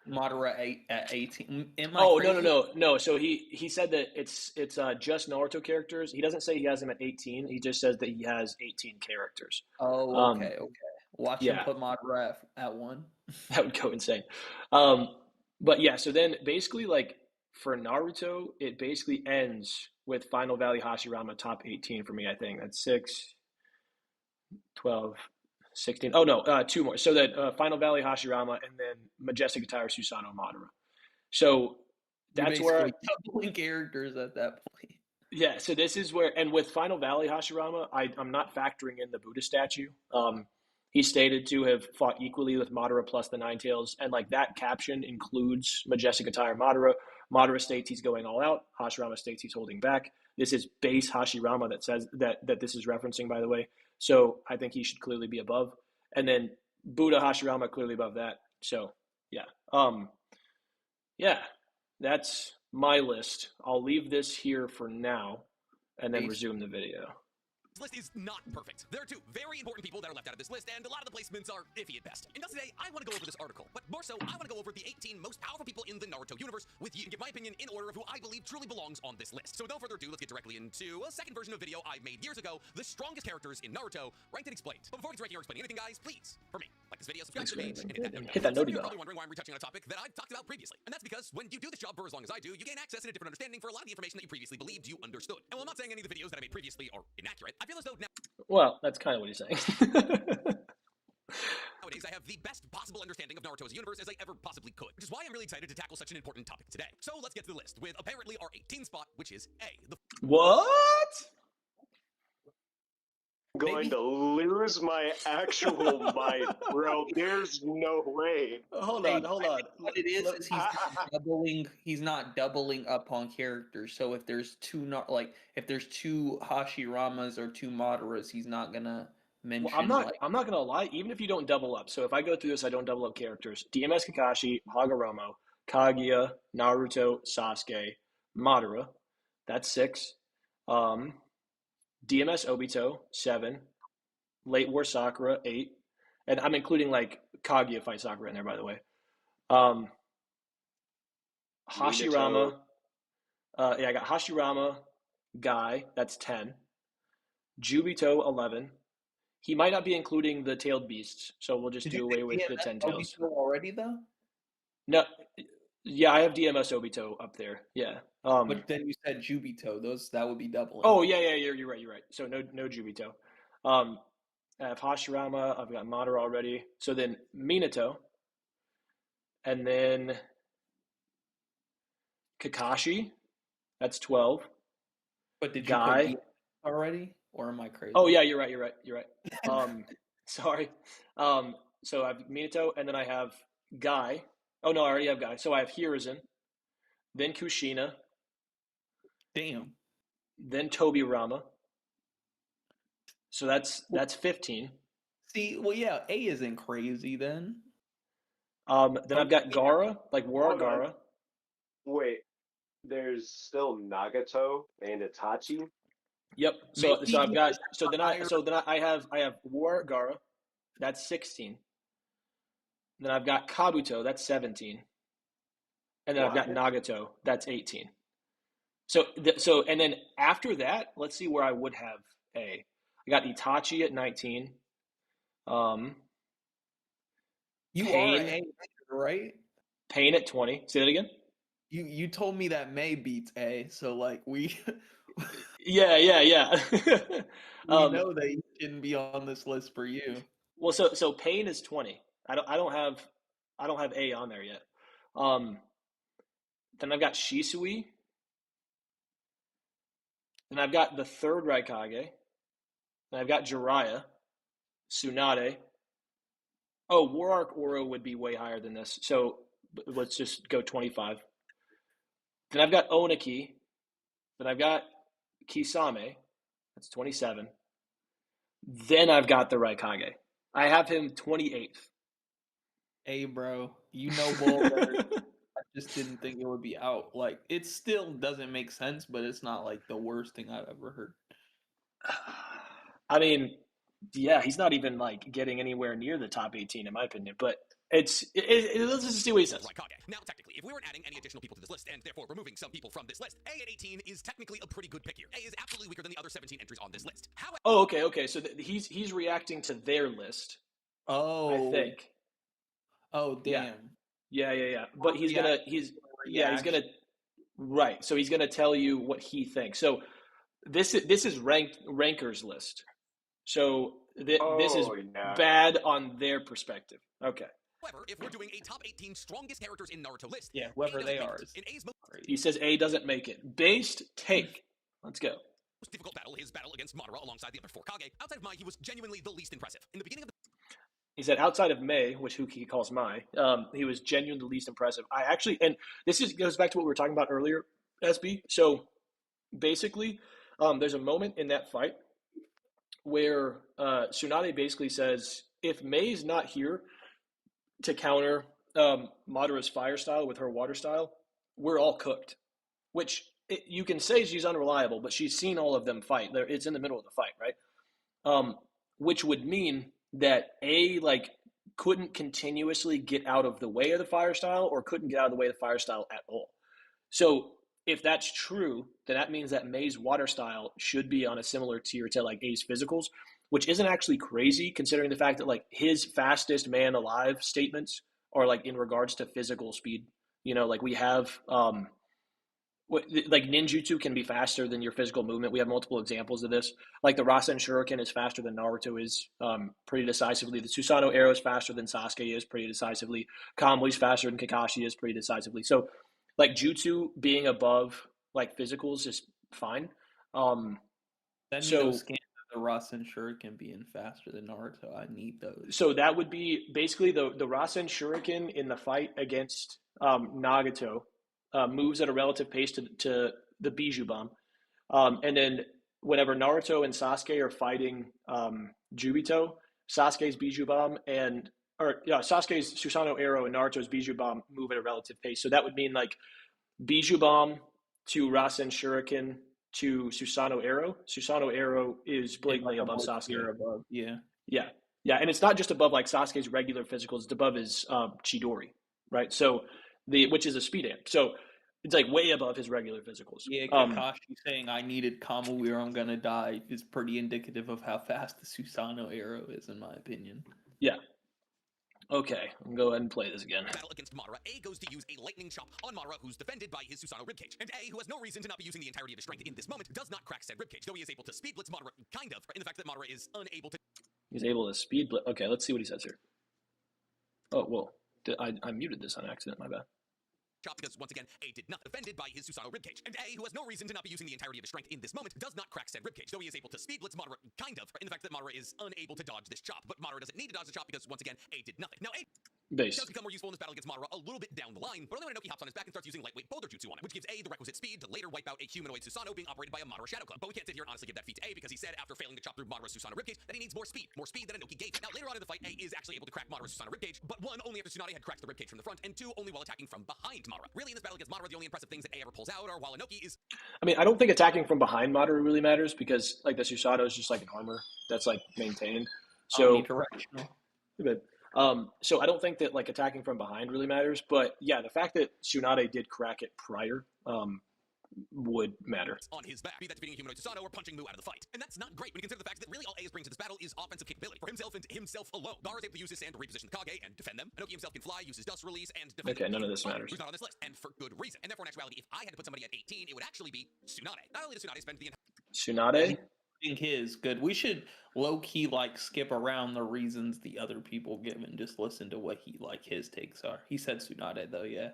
Madara at 18. Am I Oh, crazy? no. So he said that it's just Naruto characters. He doesn't say he has them at 18. He just says that he has 18 characters. Oh, okay. Watch him Yeah. put Madara at 1. That would go insane. But yeah, so then basically, like, for Naruto, it basically ends with Final Valley Hashirama top 18 for me, I think. That's 6, 12, 16. Oh, no, 2 more. So that Final Valley Hashirama, and then Majestic Attire Susanoo Madara. So that's where. Doubling characters at that point. Yeah, so this is where, and with Final Valley Hashirama, I'm not factoring in the Buddha statue. He's stated to have fought equally with Madara plus the Nine Tails, and like that caption includes Majestic Attire Madara. Madara states he's going all out. Hashirama states he's holding back. This is base Hashirama that says that this is referencing, by the way. So I think he should clearly be above, and then Buddha Hashirama clearly above that. So yeah, that's my list. I'll leave this here for now, and then resume the video. This list is not perfect. There are 2 very important people that are left out of this list, and a lot of the placements are iffy at best. And thus today, I want to go over this article, but more so, I want to go over the 18 most powerful people in the Naruto universe with you and give my opinion in order of who I believe truly belongs on this list. So without further ado, let's get directly into a second version of a video I made years ago, the strongest characters in Naruto, ranked and explained. But before we get right here explaining anything, guys, please, for me, like this video, subscribe to the page, and hit that notification bell. You're probably wondering why I'm retouching on a topic that I've talked about previously. And that's because when you do this job for as long as I do, you gain access and a different understanding for a lot of the information that you previously believed you understood. And while I'm not saying any of the videos that I made previously are inaccurate, I feel as though now. Well, that's kind of what he's saying. Nowadays, I have the best possible understanding of Naruto's universe as I ever possibly could, which is why I'm really excited to tackle such an important topic today. So let's get to the list with apparently our 18th spot, which is A. What? Going to lose my actual mind, bro. There's no way. Hold on. What it is he's not doubling up on characters. So if there's 2 if there's 2 Hashiramas or 2 Madaras, he's not gonna mention. Well, I'm not gonna lie. Even if you don't double up, so if I go through this, I don't double up characters. DMS Kakashi, Hagoromo, Kaguya, Naruto, Sasuke, Madara. That's 6. DMS Obito, 7. Late War Sakura, 8. And I'm including like Kaguya fight Sakura in there, by the way. Hashirama. I got Hashirama, Guy, that's 10. Jubito, 11. He might not be including the tailed beasts, so we'll just do away with the 10 tails. Obito already though? No, yeah, I have DMS Obito up there. Yeah. But then you said Jubito. That would be doubling. Oh yeah, you're right. So no Jubito. I have Hashirama. I've got Madara already. So then Minato, and then Kakashi. That's 12. But did you Guy put already, or am I crazy? Oh yeah, you're right. Sorry. So I have Minato, and then I have Guy. Oh no, I already have Guy. So I have Hiruzen, then Kushina. Damn. Then Tobirama. So that's 15. See, well, yeah, A isn't crazy then. Then I've got Gaara, like War Gaara. Wait, there's still Nagato and Itachi. Yep. So I've got I have War Gaara. That's 16. Then I've got Kabuto. That's 17. And then I've got Nagato. That's 18. So and then after that, let's see where I would have A. I got Itachi at 19. You Pain, are A, right? Pain at 20. Say that again. You told me that May beats A, so like we. Yeah. We know that he shouldn't be on this list for you. Well, so Pain is 20. I don't have I don't have A on there yet. Then I've got Shisui. Then I've got the third Raikage. Then I've got Jiraiya, Tsunade. Oh, War Arc Oro would be way higher than this. So let's just go 25. Then I've got Oniki. Then I've got Kisame. That's 27. Then I've got the Raikage. I have him 28th. Hey, bro, you know ball better. I just didn't think it would be out. Like, it still doesn't make sense, but it's not like the worst thing I've ever heard. I mean, yeah, he's not even like getting anywhere near the top 18 in my opinion. But let's just see what he says. Raikage. Now, technically, if we weren't adding any additional people to this list, and therefore removing some people from this list, A at 18 is technically a pretty good pick here. A is absolutely weaker than the other 17 entries on this list. However, Oh, okay. So he's reacting to their list. Oh, I think. Oh, damn. Yeah. But he's gonna right. So he's gonna tell you what he thinks. So this is rankers list. So this is bad on their perspective. Okay. However, if we're doing a top 18 strongest characters in Naruto list, yeah, whoever they are, in A's he says A doesn't make it. Based take. Let's go. most difficult battle, his battle against Madara alongside the other 4 Kage. Outside of Mai, he was genuinely the least impressive. In the beginning of the He said outside of May, which who he calls Mai, he was genuinely the least impressive. I actually, and goes back to what we were talking about earlier, SB. So basically, there's a moment in that fight where Tsunade basically says, if May's not here to counter Madara's fire style with her water style, we're all cooked. Which you can say she's unreliable, but she's seen all of them fight. It's in the middle of the fight, right? Which would mean that A couldn't continuously get out of the way of the fire style or couldn't get out of the way of the fire style at all. So if that's true, then that means that May's water style should be on a similar tier to like A's physicals, which isn't actually crazy considering the fact that like his fastest man alive statements are like in regards to physical speed. You know, like we have like ninjutsu can be faster than your physical movement. We have multiple examples of this. Like the Rasen Shuriken is faster than Naruto is pretty decisively. The Susanoo arrow is faster than Sasuke is pretty decisively. Kamui's faster than Kakashi is pretty decisively. So like jutsu being above like physicals is fine. Send me those scans of the Rasen Shuriken being faster than Naruto. I need those. So that would be basically the Rasen Shuriken in the fight against Nagato. Moves at a relative pace to the Bijou Bomb. And then whenever Naruto and Sasuke are fighting Jubito, Sasuke's Bijou Bomb Sasuke's Susanoo arrow and Naruto's Bijou Bomb move at a relative pace. So that would mean like Bijou Bomb to Rasen Shuriken to Susanoo arrow. Susanoo arrow is blatantly above Sasuke. Above. Yeah. And it's not just above like Sasuke's regular physicals, it's above his Chidori, right? So which is a speed amp. So it's like way above his regular physicals. Yeah, Kakashi saying I needed Kamui or I'm gonna die is pretty indicative of how fast the Susanoo arrow is, in my opinion. Yeah. Okay, I'll go ahead and play this again. Battle against Madara, A goes to use a lightning chop on Madara, who's defended by his Susanoo ribcage. And A, who has no reason to not be using the entirety of his strength in this moment, does not crack said ribcage, though he is able to speed blitz Madara, kind of, in the fact that Madara is unable to... He's able to speed blitz. Okay, let's see what he says here. Oh, whoa. I muted this on accident, my bad. Chop because, once again, A did not offended by his Susanoo ribcage. And A, who has no reason to not be using the entirety of his strength in this moment, does not crack said ribcage, though he is able to speed blitz Madara, kind of, in the fact that Madara is unable to dodge this chop. But Madara doesn't need to dodge the chop because, once again, A did nothing. Now, A does become more useful in this battle against Madara a little bit down the line, but only when Inoki hops on his back and starts using lightweight boulder jutsu on it, which gives A the requisite speed to later wipe out a humanoid Susanoo being operated by a Madara Shadow Clone. But we can't sit here and honestly give that feat to A because he said after failing to chop through Madara's Susanoo ribcage that he needs more speed than Inoki gave. Now, later on in the fight, A is actually able to crack Madara's Susanoo ribcage, but 1, only after Tsunade had cracked the ribcage from the front, and 2, only while attacking from behind Madara. Really, in this battle against Madara, the only impressive things that A ever pulls out are while Inoki is... I mean, I don't think attacking from behind Madara really matters because, like, the Susanoo is just like an armor that's, like, maintained. So, so I don't think that, like, attacking from behind really matters. But, yeah, the fact that Tsunade did crack it prior would matter. On his back, be that defeating a humanoid Susanoo or punching Mu out of the fight. And that's not great when you consider the fact that really all A is bringing to this battle is offensive capability. For himself and himself alone. Gaara is able to use his sand to reposition the Kage and defend them. Inoki himself can fly, use his dust release, and defend them. None of this matters. Who's not on this list, and for good reason. And therefore, in actuality, if I had to put somebody at 18, it would actually be Tsunade. Not only does Tsunade spend the entire... Tsunade? think his good. We should low key like skip around the reasons the other people give and just listen to what his takes are. He said Tsunade though, yeah.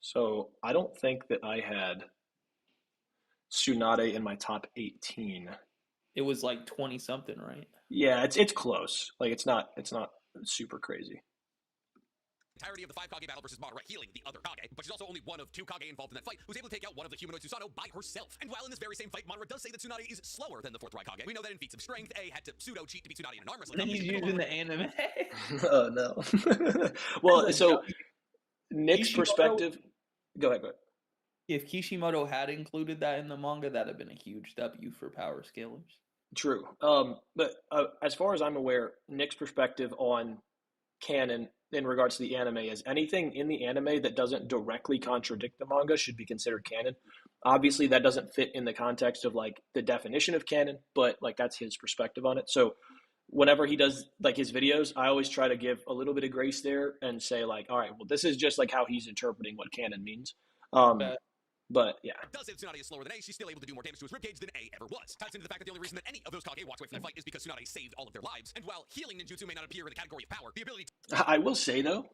So I don't think that I had Tsunade in my top 18. It was like 20 something, right? Yeah, it's close. Like it's not super crazy. Entirety of the 5 Kage battle versus Madara healing the other Kage, but she's also only one of 2 Kage involved in that fight who's able to take out one of the humanoid Susanoo by herself. And while in this very same fight, Madara does say that Tsunade is slower than the 4th Kage, we know that in feats of strength, A had to pseudo cheat to beat Tsunade in an arm wrestling. And he's using the anime. Oh no. Well, so Nick's perspective. Go ahead. If Kishimoto had included that in the manga, that'd have been a huge W for power scalers. True. But as far as I'm aware, Nick's perspective on canon in regards to the anime is anything in the anime that doesn't directly contradict the manga should be considered canon. Obviously, that doesn't fit in the context of like the definition of canon, but like that's his perspective on it. So whenever he does like his videos, I always try to give a little bit of grace there and say like, all right, well, this is just like how he's interpreting what canon means. But yeah. Does say Tsunade is slower than A, she's still able to do more damage to his ribcage than A ever was. Ties into the fact that the only reason that any of those Kage walked away from that fight is because Tsunade saved all of their lives. And while healing ninjutsu may not appear in the category of power, the ability I will say though,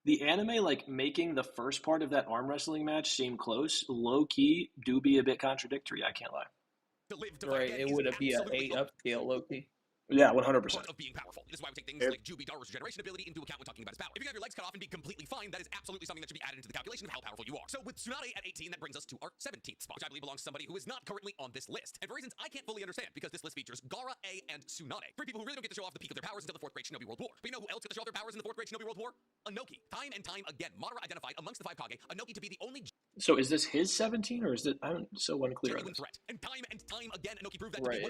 the anime like making the first part of that arm wrestling match seem close, low key do be a bit contradictory. I can't lie. to live to Right, fight it again would is be an absolutely A upscale, Loki. Yeah, 100%. part of being powerful. It is why we take things like Jubi Daru's regeneration ability into account when talking about his power. If you can have your legs cut off and be completely fine, that is absolutely something that should be added into the calculation of how powerful you are. So with Tsunade at 18, that brings us to our 17th spot, which I believe belongs to somebody who is not currently on this list. And for reasons I can't fully understand, because this list features Gaara, A, and Tsunade. 3 people who really don't get to show off the peak of their powers until the 4th Great Shinobi World War. But you know who else got to show off their powers in the 4th Great Shinobi World War? Anoki. Time and time again, Madara identified amongst the 5 Kage, Anoki to be the only So is this his 17 or is it? I'm so unclear. genuine threat. And time again, Anoki proved that to be 100%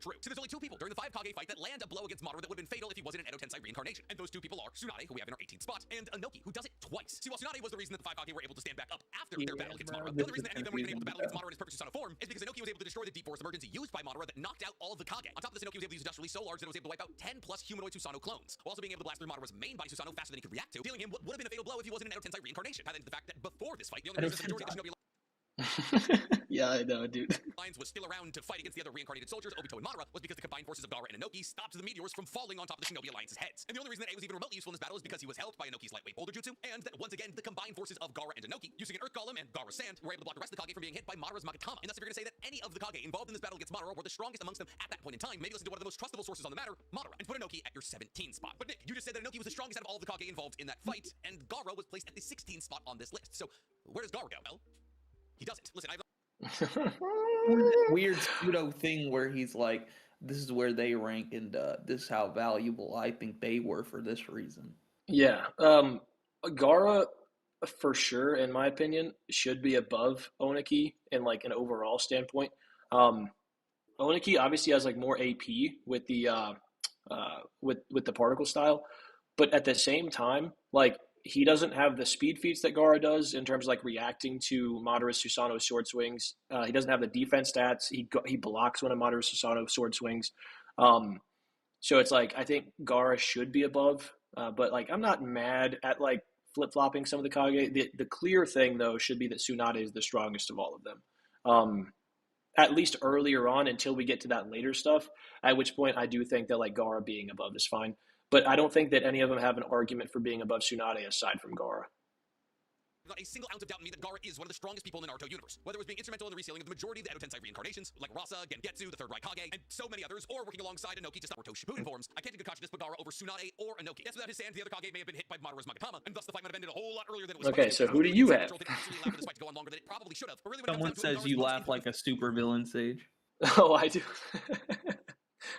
true. So there's only 2 people during the 5 Kage fight that land a blow against Madara that would have been fatal if he wasn't an Edo Tensei reincarnation. And those 2 people are Tsunade, who we have in our 18th spot, and Anoki, who does it twice. See, while Tsunade was the reason that the 5 Kage were able to stand back up after their battle against Madara, the only reason that any of them were even able to battle against Madara in his perfect Susanoo form is because Anoki was able to destroy the deep force emergency used by Madara that knocked out all of the Kage. On top of this, Anoki was able to use Dust Release so large that it was able to wipe out 10 plus humanoid Susanoo clones, while also being able to blast through Madara's main body Susanoo faster than he could react to, dealing him what would have been a fatal blow if he wasn't an Edo Tensei reincarnation. Tied into the fact that before this fight, the only reason the majority of the Shinobi Yeah, I know, dude. lines was still around to fight against the other reincarnated soldiers, Obito and Madara, was because the combined forces of Gaara and Anoki stopped the meteors from falling on top of the Shinobi Alliance's heads. And the only reason that A was even remotely useful in this battle is because he was helped by Anoki's lightweight boulder jutsu, and that once again, the combined forces of Gaara and Anoki, using an Earth Golem and Gaara's Sand, were able to block the rest of the Kage from being hit by Madara's Magatama. And thus, if you're going to say that any of the Kage involved in this battle against Madara were the strongest amongst them at that point in time, maybe listen to one of the most trustable sources on the matter, Madara, and put Anoki at your 17th spot. But Nick, you just said that Anoki was the strongest out of all of the Kage involved in that fight, and Gaara was placed at the 16th spot on this list. So, where does Gaara go? Well, he doesn't. Listen, I've weird pseudo thing where he's like, this is where they rank and this is how valuable I think they were for this reason. Yeah. Gaara, for sure, in my opinion, should be above Oniki in like an overall standpoint. Oniki obviously has like more AP with the with the particle style, but at the same time, like he doesn't have the speed feats that Gaara does in terms of like reacting to Madara's Susanoo sword swings. He doesn't have the defense stats. He blocks one of Madara's Susanoo sword swings. So it's like I think Gaara should be above, but like I'm not mad at like flip flopping some of the Kage. The clear thing though should be that Tsunade is the strongest of all of them. At least earlier on until we get to that later stuff, at which point I do think that like Gaara being above is fine. But I don't think that any of them have an argument for being above Tsunade aside from Gaara. not a single ounce of doubt in me that Gaara is one of the strongest people in the Naruto universe. Whether it was being instrumental in the resealing of the majority of the Edo Tensei reincarnations, like Rasa, Gengetsu, the Third Raikage, and so many others, or working alongside Inoki to stop Naruto Shippuden forms, I can't take Kakashi put Gaara over Tsunade or Inoki. Yes, without his sands, the other Kage may have been hit by Madara's Magatama, and thus the fight might have ended a whole lot earlier than it was Okay, so who do you have? Someone says you laugh like a super villain, Sage. Oh, I do.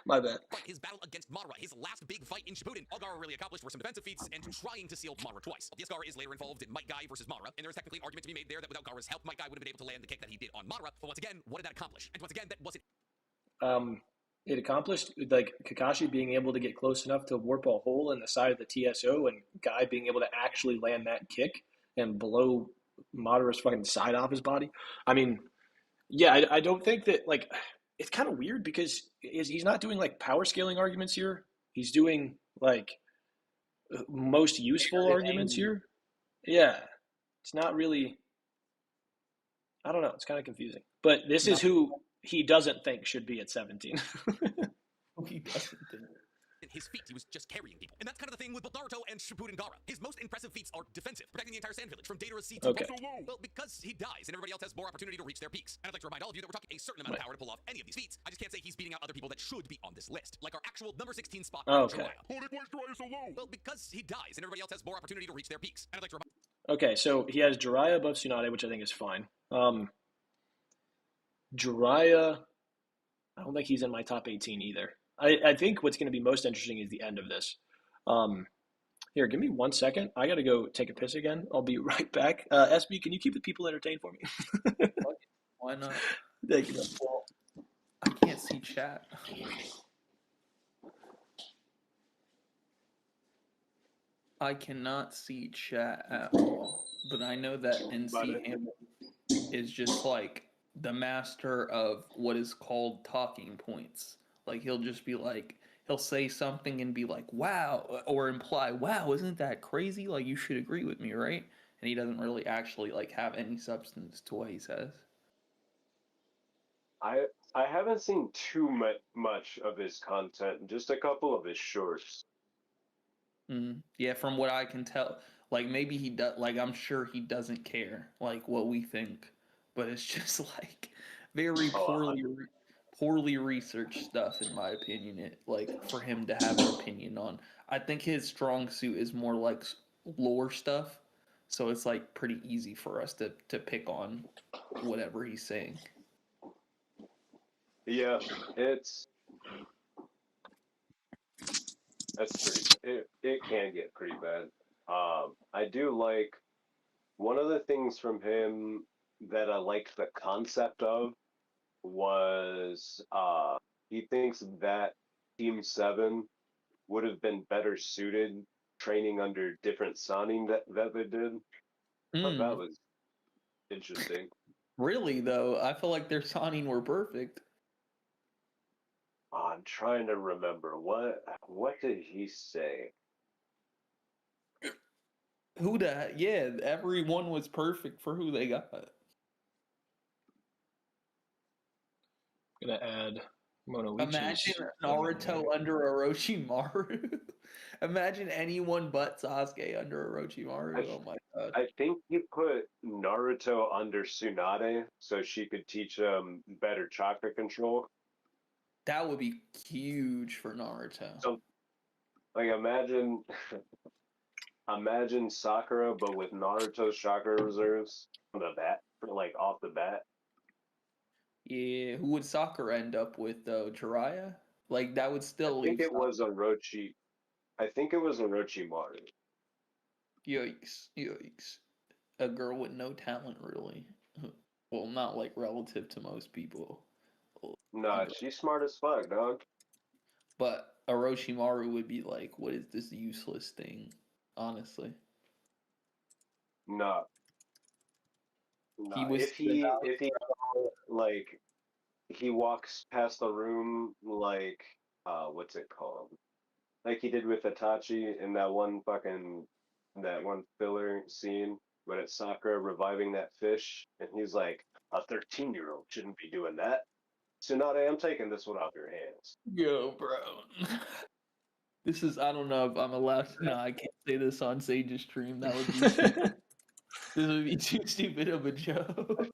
My bad. His battle against Madara, his last big fight in Shippuden, all Gaara really accomplished were some defensive feats and trying to seal Madara twice. Yes, Gaara is later involved in Might Guy versus Madara, and there's technically an argument to be made there that without Gaara's help, Might Guy would have been able to land the kick that he did on Madara. But once again, what did that accomplish? And once again, that wasn't. It accomplished like Kakashi being able to get close enough to warp a hole in the side of the TSO, and Guy being able to actually land that kick and blow Madara's fucking side off his body. I mean, yeah, I don't think that like. It's kind of weird because he's not doing like power scaling arguments here. He's doing like most useful arguments here. Yeah. It's not really, I don't know. It's kind of confusing. But this is No. who he doesn't think should be at 17. He doesn't think. His feet, he was just carrying people. And that's kind of the thing with both Naruto and Shippuden Gaara. His most impressive feats are defensive, protecting the entire sand village from Datara's sea to Okay. Well, because he dies and everybody else has more opportunity to reach their peaks. And I'd like to remind all of you that we're talking a certain amount of power to pull off any of these feats. I just can't say he's beating out other people that should be on this list, like our actual number 16 spot, Okay. Jiraiya. Why is Jiraiya so low? Well, because he dies and everybody else has more opportunity to reach their peaks. And I'd like to remind Okay, so he has Jiraiya above Tsunade, which I think is fine. Jiraiya, I don't think he's in my top 18 either. I think what's going to be most interesting is the end of this. Here, give me 1 second. I got to go take a piss again. I'll be right back. SB, can you keep the people entertained for me? Why not? Thank you. Well, I can't see chat. I cannot see chat at all, but I know that NC Hamilton is just like the master of what is called talking points. Like he'll just be like, he'll say something and be like, wow, or imply, wow, isn't that crazy? Like you should agree with me, right? And he doesn't really actually like have any substance to what he says. I haven't seen too much of his content, just a couple of his shorts. Yeah, from what I can tell, like maybe he does. Like I'm sure he doesn't care, like what we think, but it's just like very poorly researched stuff, in my opinion. It like for him to have an opinion on. I think his strong suit is more like lore stuff, so it's like pretty easy for us to pick on whatever he's saying. Yeah, that's pretty. It can get pretty bad. I do like one of the things from him that I liked the concept of was he thinks that Team 7 would have been better suited training under different signing that they did. But that was interesting. Really though, I feel like their signing were perfect. I'm trying to remember what did he say? Who the yeah, everyone was perfect for who they got. Gonna add Imagine Naruto under Orochimaru. Imagine anyone but Sasuke under Orochimaru. Oh my god. I think he put Naruto under Tsunade so she could teach him better chakra control. That would be huge for Naruto. So, like, imagine Sakura, but with Naruto's chakra reserves from the bat, like off the bat. Yeah, who would Sakura end up with though? Jiraiya? Like that would still leave. I think it was Orochimaru. Yikes. A girl with no talent, really. Well, not like relative to most people. Nah, she's smart as fuck, dog. But Orochimaru would be like, what is this useless thing? Honestly. Nah. If he walks past the room like what's it called? Like he did with Itachi in that one filler scene when it's Sakura reviving that fish and he's like, a 13-year-old shouldn't be doing that. Tsunade, I'm taking this one off your hands. Yo, bro. This is, I don't know if I'm allowed to, no, I can't say this on Sage's stream. That would be this would be too stupid of a joke.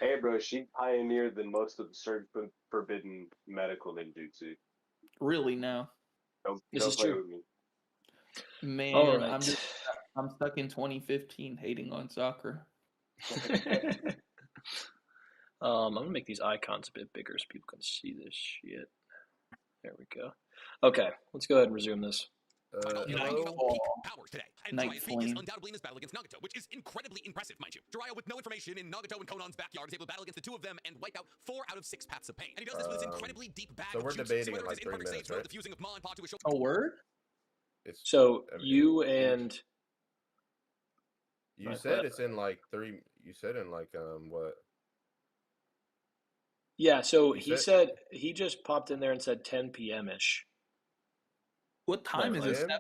Hey, bro, she pioneered the most absurd forbidden medical ninjutsu. Really now? This is true. With me. Man, right. I'm stuck in 2015 hating on soccer. I'm gonna make these icons a bit bigger so people can see this shit. There we go. Okay, let's go ahead and resume this. Peak powers today. And Jiraiya's peak is undoubtedly in his battle against Nagato, which is incredibly impressive, mind you. Jiraiya, with no information in Nagato and Konan's backyard, is able to battle against the two of them and wipe out 4 out of 6 paths of pain. And he does this with his incredibly deep bag of juices. Debating whether in like 3 minutes, right? the fusing of Ma and Pa to a show. A word? So you said it's in like 3. You said in like what? Yeah, so he said he just popped in there and said 10 p.m. ish. What time is it? 7?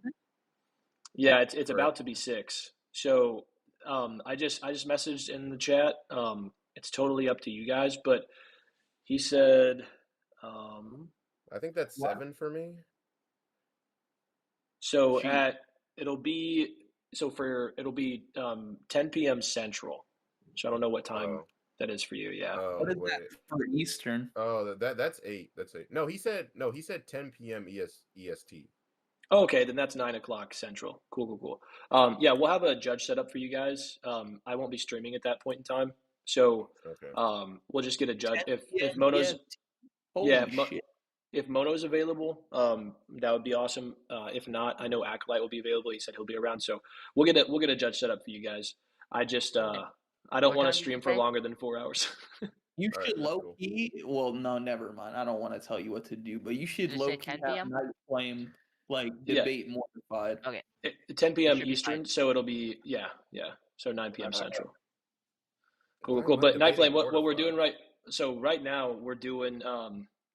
Yeah, it's about to be 6. So I just messaged in the chat. it's totally up to you guys. But he said, I think that's 7 for me. so Shoot. it'll be 10 p.m. Central. So I don't know what time Oh, that is for you. Yeah. What is wait. that for Eastern? Oh, that's 8. That's 8. No, he said 10 p.m. EST. Oh, okay, then that's 9 o'clock Central. Cool. Yeah, we'll have a judge set up for you guys. I won't be streaming at that point in time, so Okay. we'll just get a judge. 10 If p.m. Mono's EST. Holy yeah, shit. if Mono's available, that would be awesome. If not, I know Acolyte will be available. He said he'll be around, so we'll get a judge set up for you guys. I just I don't What want to time did you stream for say? longer than 4 hours. You All right, should that's low cool. key. Well, no, never mind. I don't want to tell you what to do, but you should Did you low say key 10 have p.m.? Night Flame like Yeah, debate mortified. Okay, 10 it p.m. should be fine. Eastern, so it'll be so 9 p.m. Alright. Central. Why Cool. am I But Night Flame, debating what we're doing mortified? right now we're doing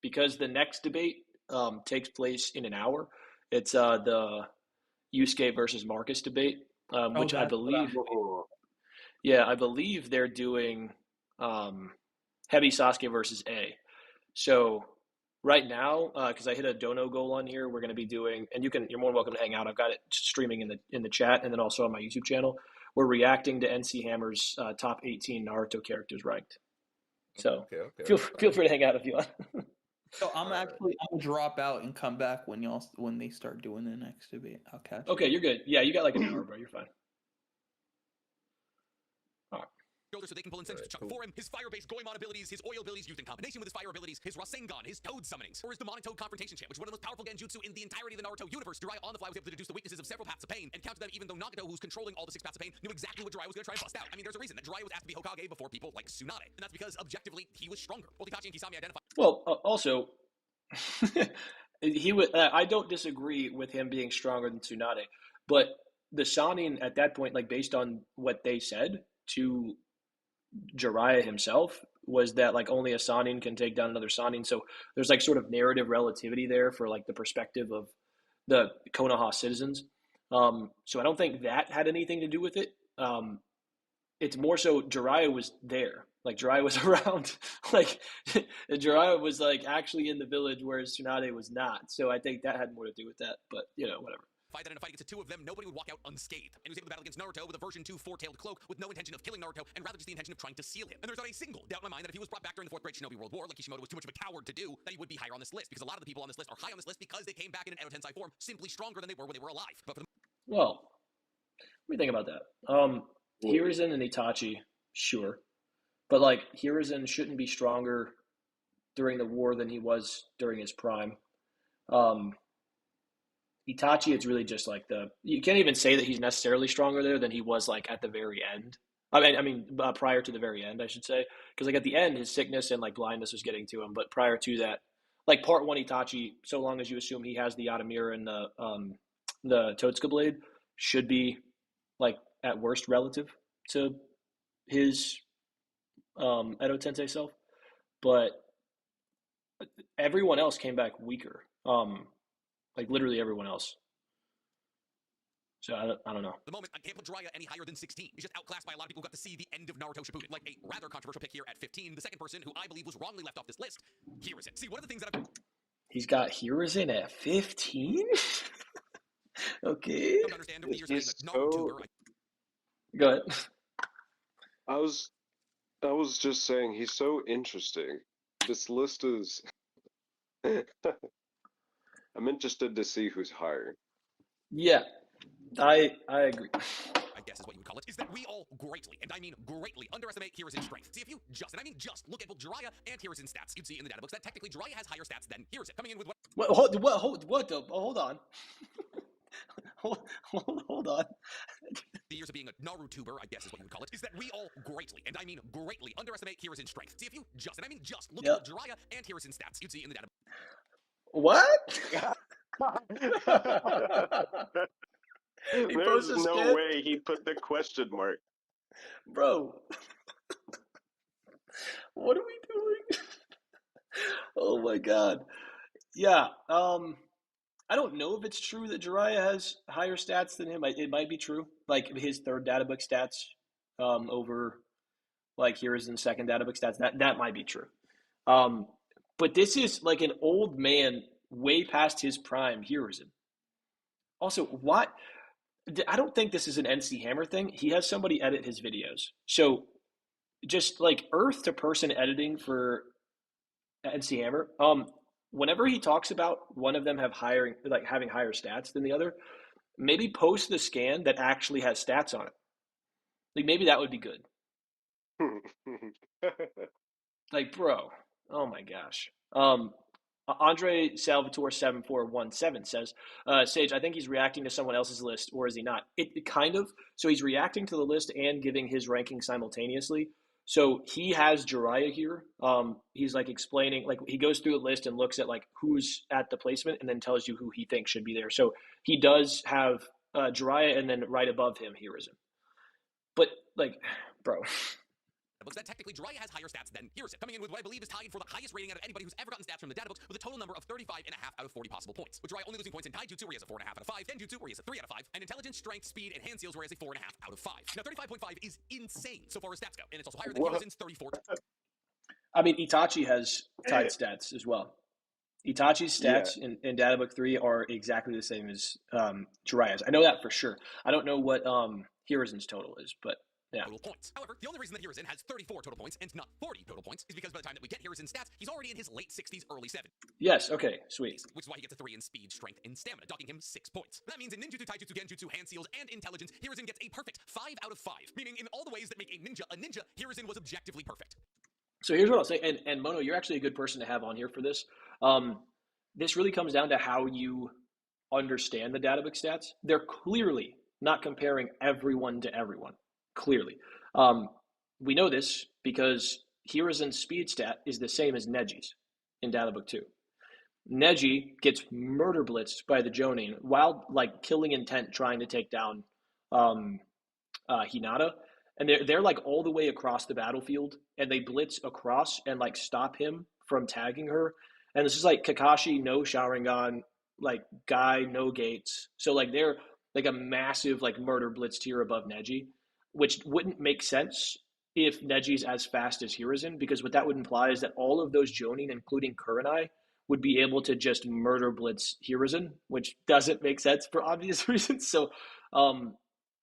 because the next debate takes place in an hour. It's the Yusuke versus Marcus debate, Oh, which I that's what I'm. believe, Oh, I believe they're doing Heavy Sasuke versus A. So right now, because I hit a dono goal on here, we're going to be doing, and you're more than welcome to hang out. I've got it streaming in the chat, and then also on my YouTube channel. We're reacting to NC Hammer's top 18 Naruto characters ranked. So Okay. feel That's feel fine. free to hang out if you want. So I'm All right. gonna drop out and come back when they start doing the next debate. I'll catch Okay, you. you're good. Yeah, you got like an hour, bro. You're fine. All right. Shoulder so they can pull incentives to chuck Cool. for him. His fire-based Goemon abilities, his oil abilities used in combination with his fire abilities, his Rasengan, his Toad summonings, or his demonic Toad confrontation chant, which is one of the most powerful genjutsu in the entirety of the Naruto universe. Jiraiya on the fly was able to deduce the weaknesses of several paths of pain and counter them, even though Nagato, who's controlling all the 6 paths of pain, knew exactly what Jiraiya was going to try and bust out. I mean, there's a reason that Jiraiya was asked to be Hokage before people like Tsunade, and that's because objectively he was stronger. Both Itachi and Kisame identified. Well, also, he would. I don't disagree with him being stronger than Tsunade, but the Shanin at that point, like based on what they said to Jiraiya himself, was that like only a Sanin can take down another Sanin. So there's like sort of narrative relativity there for like the perspective of the Konoha citizens. So I don't think that had anything to do with it. It's more so Jiraiya was there. Like Jiraiya was around. Like Jiraiya was like actually in the village, whereas Tsunade was not. So I think that had more to do with that. But whatever. That in a fight against the 2 of them, nobody would walk out unscathed. And he was able to battle against Naruto with a version 2 four-tailed cloak with no intention of killing Naruto, and rather just the intention of trying to seal him. And there's not a single doubt in my mind that if he was brought back during the 4th Great Shinobi World War, like Kishimoto was too much of a coward to do, that he would be higher on this list. Because a lot of the people on this list are high on this list because they came back in an Edo Tensei form, simply stronger than they were when they were alive. But for the Well, let me think about that. Hiruzen and Itachi, sure. But like Hiruzen shouldn't be stronger during the war than he was during his prime. Itachi, it's really just like you can't even say that he's necessarily stronger there than he was like at the very end. Prior to the very end, I should say, because like at the end, his sickness and like blindness was getting to him. But prior to that, like part 1 Itachi, so long as you assume he has the Atamira and the Totsuka blade, should be like at worst relative to his Edo Tensei self. But everyone else came back weaker. Like literally everyone else. So I don't know. The moment, I can't put Jiraiya any higher than 16. He's just outclassed by a lot of people who got to see the end of Naruto Shippuden. Like a rather controversial pick here at 15. The second person who I believe was wrongly left off this list. Here is it. See, one of the things that He's got Hiruzen at 15? Okay. don't understand over the years He's being a Naruto so- tuber. Go ahead. I was just saying he's so interesting. This list is. I'm interested to see who's higher. Yeah, I agree. I guess is what you would call it, is that we all greatly, and I mean greatly, underestimate Hiruzen's strength. See, if you just, and I mean just, look at both Jiraiya and Hiruzen's stats, you'd see in the data books that technically Jiraiya has higher stats than Hiruzen, coming in with what? Hold on. hold on. The years of being a Narutuber, I guess is what you would call it, is that we all greatly, and I mean greatly, underestimate Hiruzen's strength. See, if you just, and I mean just, look at both Jiraiya and Hiruzen's stats, you'd see in the data. What? There's no way he put the question mark. Bro. What are we doing? Oh my god. Yeah, I don't know if it's true that Jiraiya has higher stats than him. It might be true. Like his third data book stats over like Hiruzen second database stats. That might be true. But this is like an old man, way past his prime Hiruzen. Also, what? I don't think this is an NC Hammer thing. He has somebody edit his videos. So just like Earth to person editing for NC Hammer, whenever he talks about one of them having higher stats than the other, maybe post the scan that actually has stats on it. Like maybe that would be good. Like, bro, oh my gosh. Andre Salvatore 7417 says, Sage, I think he's reacting to someone else's list, or is he not? It kind of. So he's reacting to the list and giving his ranking simultaneously. So he has Jiraiya here. He's like explaining, like he goes through the list and looks at like who's at the placement and then tells you who he thinks should be there. So he does have Jiraiya and then right above him, Hiruzen. But like, bro, Looks that technically Jiraiya has higher stats than Hiruzen, coming in with what I believe is tied for the highest rating out of anybody who's ever gotten stats from the data books with a total number of 35.5 out of 40 possible points. With Jiraiya only losing points in Taijutsu where he has a 4.5 out of 5, Genjutsu where he has a 3 out of 5, and Intelligence, Strength, Speed, and Hand Seals where he has a 4.5 out of 5. Now 35.5 is insane so far as stats go, and it's also higher than Hiruzen's 34. I mean, Itachi has tied stats as well. Itachi's stats in Databook 3 are exactly the same as Jiraiya's. I know that for sure. I don't know what Hiruzen's total is, but yeah. Total points. However, the only reason that Hiruzen has 34 total points and not 40 total points is because by the time that we get Hiruzen's stats, he's already in his late 60s, early 70s. Yes, okay, sweet. Which is why he gets a 3 in speed, strength, and stamina, docking him 6 points. That means in ninjutsu, taijutsu, genjutsu, hand seals, and intelligence, Hiruzen gets a perfect 5 out of 5, meaning in all the ways that make a ninja, Hiruzen was objectively perfect. So here's what I'll say, and Mono, you're actually a good person to have on here for this. This really comes down to how you understand the Databook stats. They're clearly not comparing everyone to everyone. Clearly. We know this because Hiruzen's speed stat is the same as Neji's in Databook 2. Neji gets murder blitzed by the Jonin while like killing intent trying to take down Hinata. And they're like all the way across the battlefield and they blitz across and like stop him from tagging her. And this is like Kakashi, no Sharingan, like Guy, no gates. So like they're like a massive like murder blitz tier above Neji, which wouldn't make sense if Neji's as fast as Hiruzen, because what that would imply is that all of those Jonin, including Kurenai, would be able to just murder blitz Hiruzen, which doesn't make sense for obvious reasons. So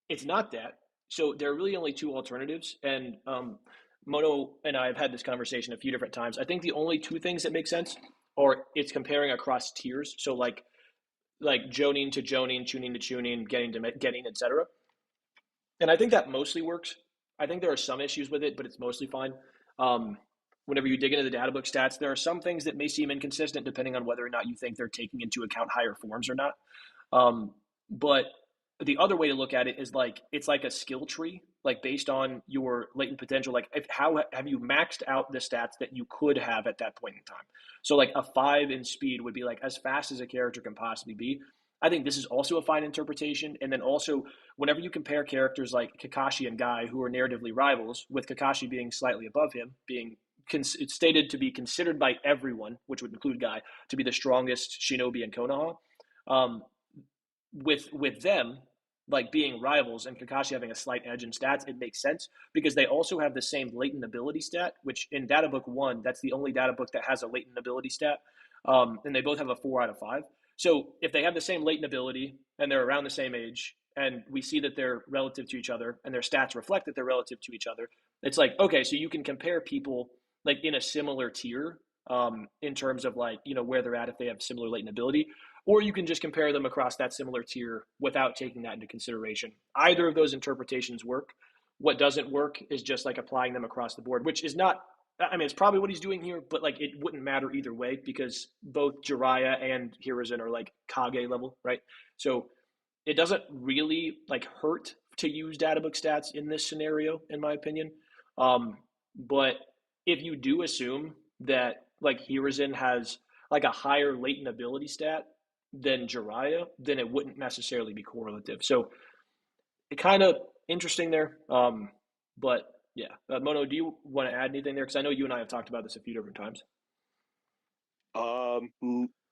it's not that. So there are really only two alternatives, and Mono and I have had this conversation a few different times. I think the only two things that make sense are it's comparing across tiers. So like Jonin to Jonin, Chunin to Chunin, getting to getting, etc. And I think that mostly works. I think there are some issues with it, but it's mostly fine. Whenever you dig into the databook stats, there are some things that may seem inconsistent depending on whether or not you think they're taking into account higher forms or not. But the other way to look at it is like it's like a skill tree, like based on your latent potential. Like how have you maxed out the stats that you could have at that point in time? So like a 5 in speed would be like as fast as a character can possibly be. I think this is also a fine interpretation. And then also, whenever you compare characters like Kakashi and Guy, who are narratively rivals, with Kakashi being slightly above him, being it's stated to be considered by everyone, which would include Guy, to be the strongest shinobi in Konoha. With them like being rivals and Kakashi having a slight edge in stats, it makes sense because they also have the same latent ability stat, which in Databook 1, that's the only data book that has a latent ability stat. And they both have a 4 out of 5. So if they have the same latent ability and they're around the same age and we see that they're relative to each other and their stats reflect that they're relative to each other, it's like, okay, so you can compare people like in a similar tier in terms of like, you know, where they're at if they have similar latent ability, or you can just compare them across that similar tier without taking that into consideration. Either of those interpretations work. What doesn't work is just like applying them across the board, which is not, I mean, it's probably what he's doing here, but like it wouldn't matter either way because both Jiraiya and Hiruzen are like Kage level, right? So it doesn't really like hurt to use databook stats in this scenario, in my opinion. But if you do assume that like Hiruzen has like a higher latent ability stat than Jiraiya, then it wouldn't necessarily be correlative. So it kind of interesting there. But yeah, Mono, do you want to add anything there? Because I know you and I have talked about this a few different times.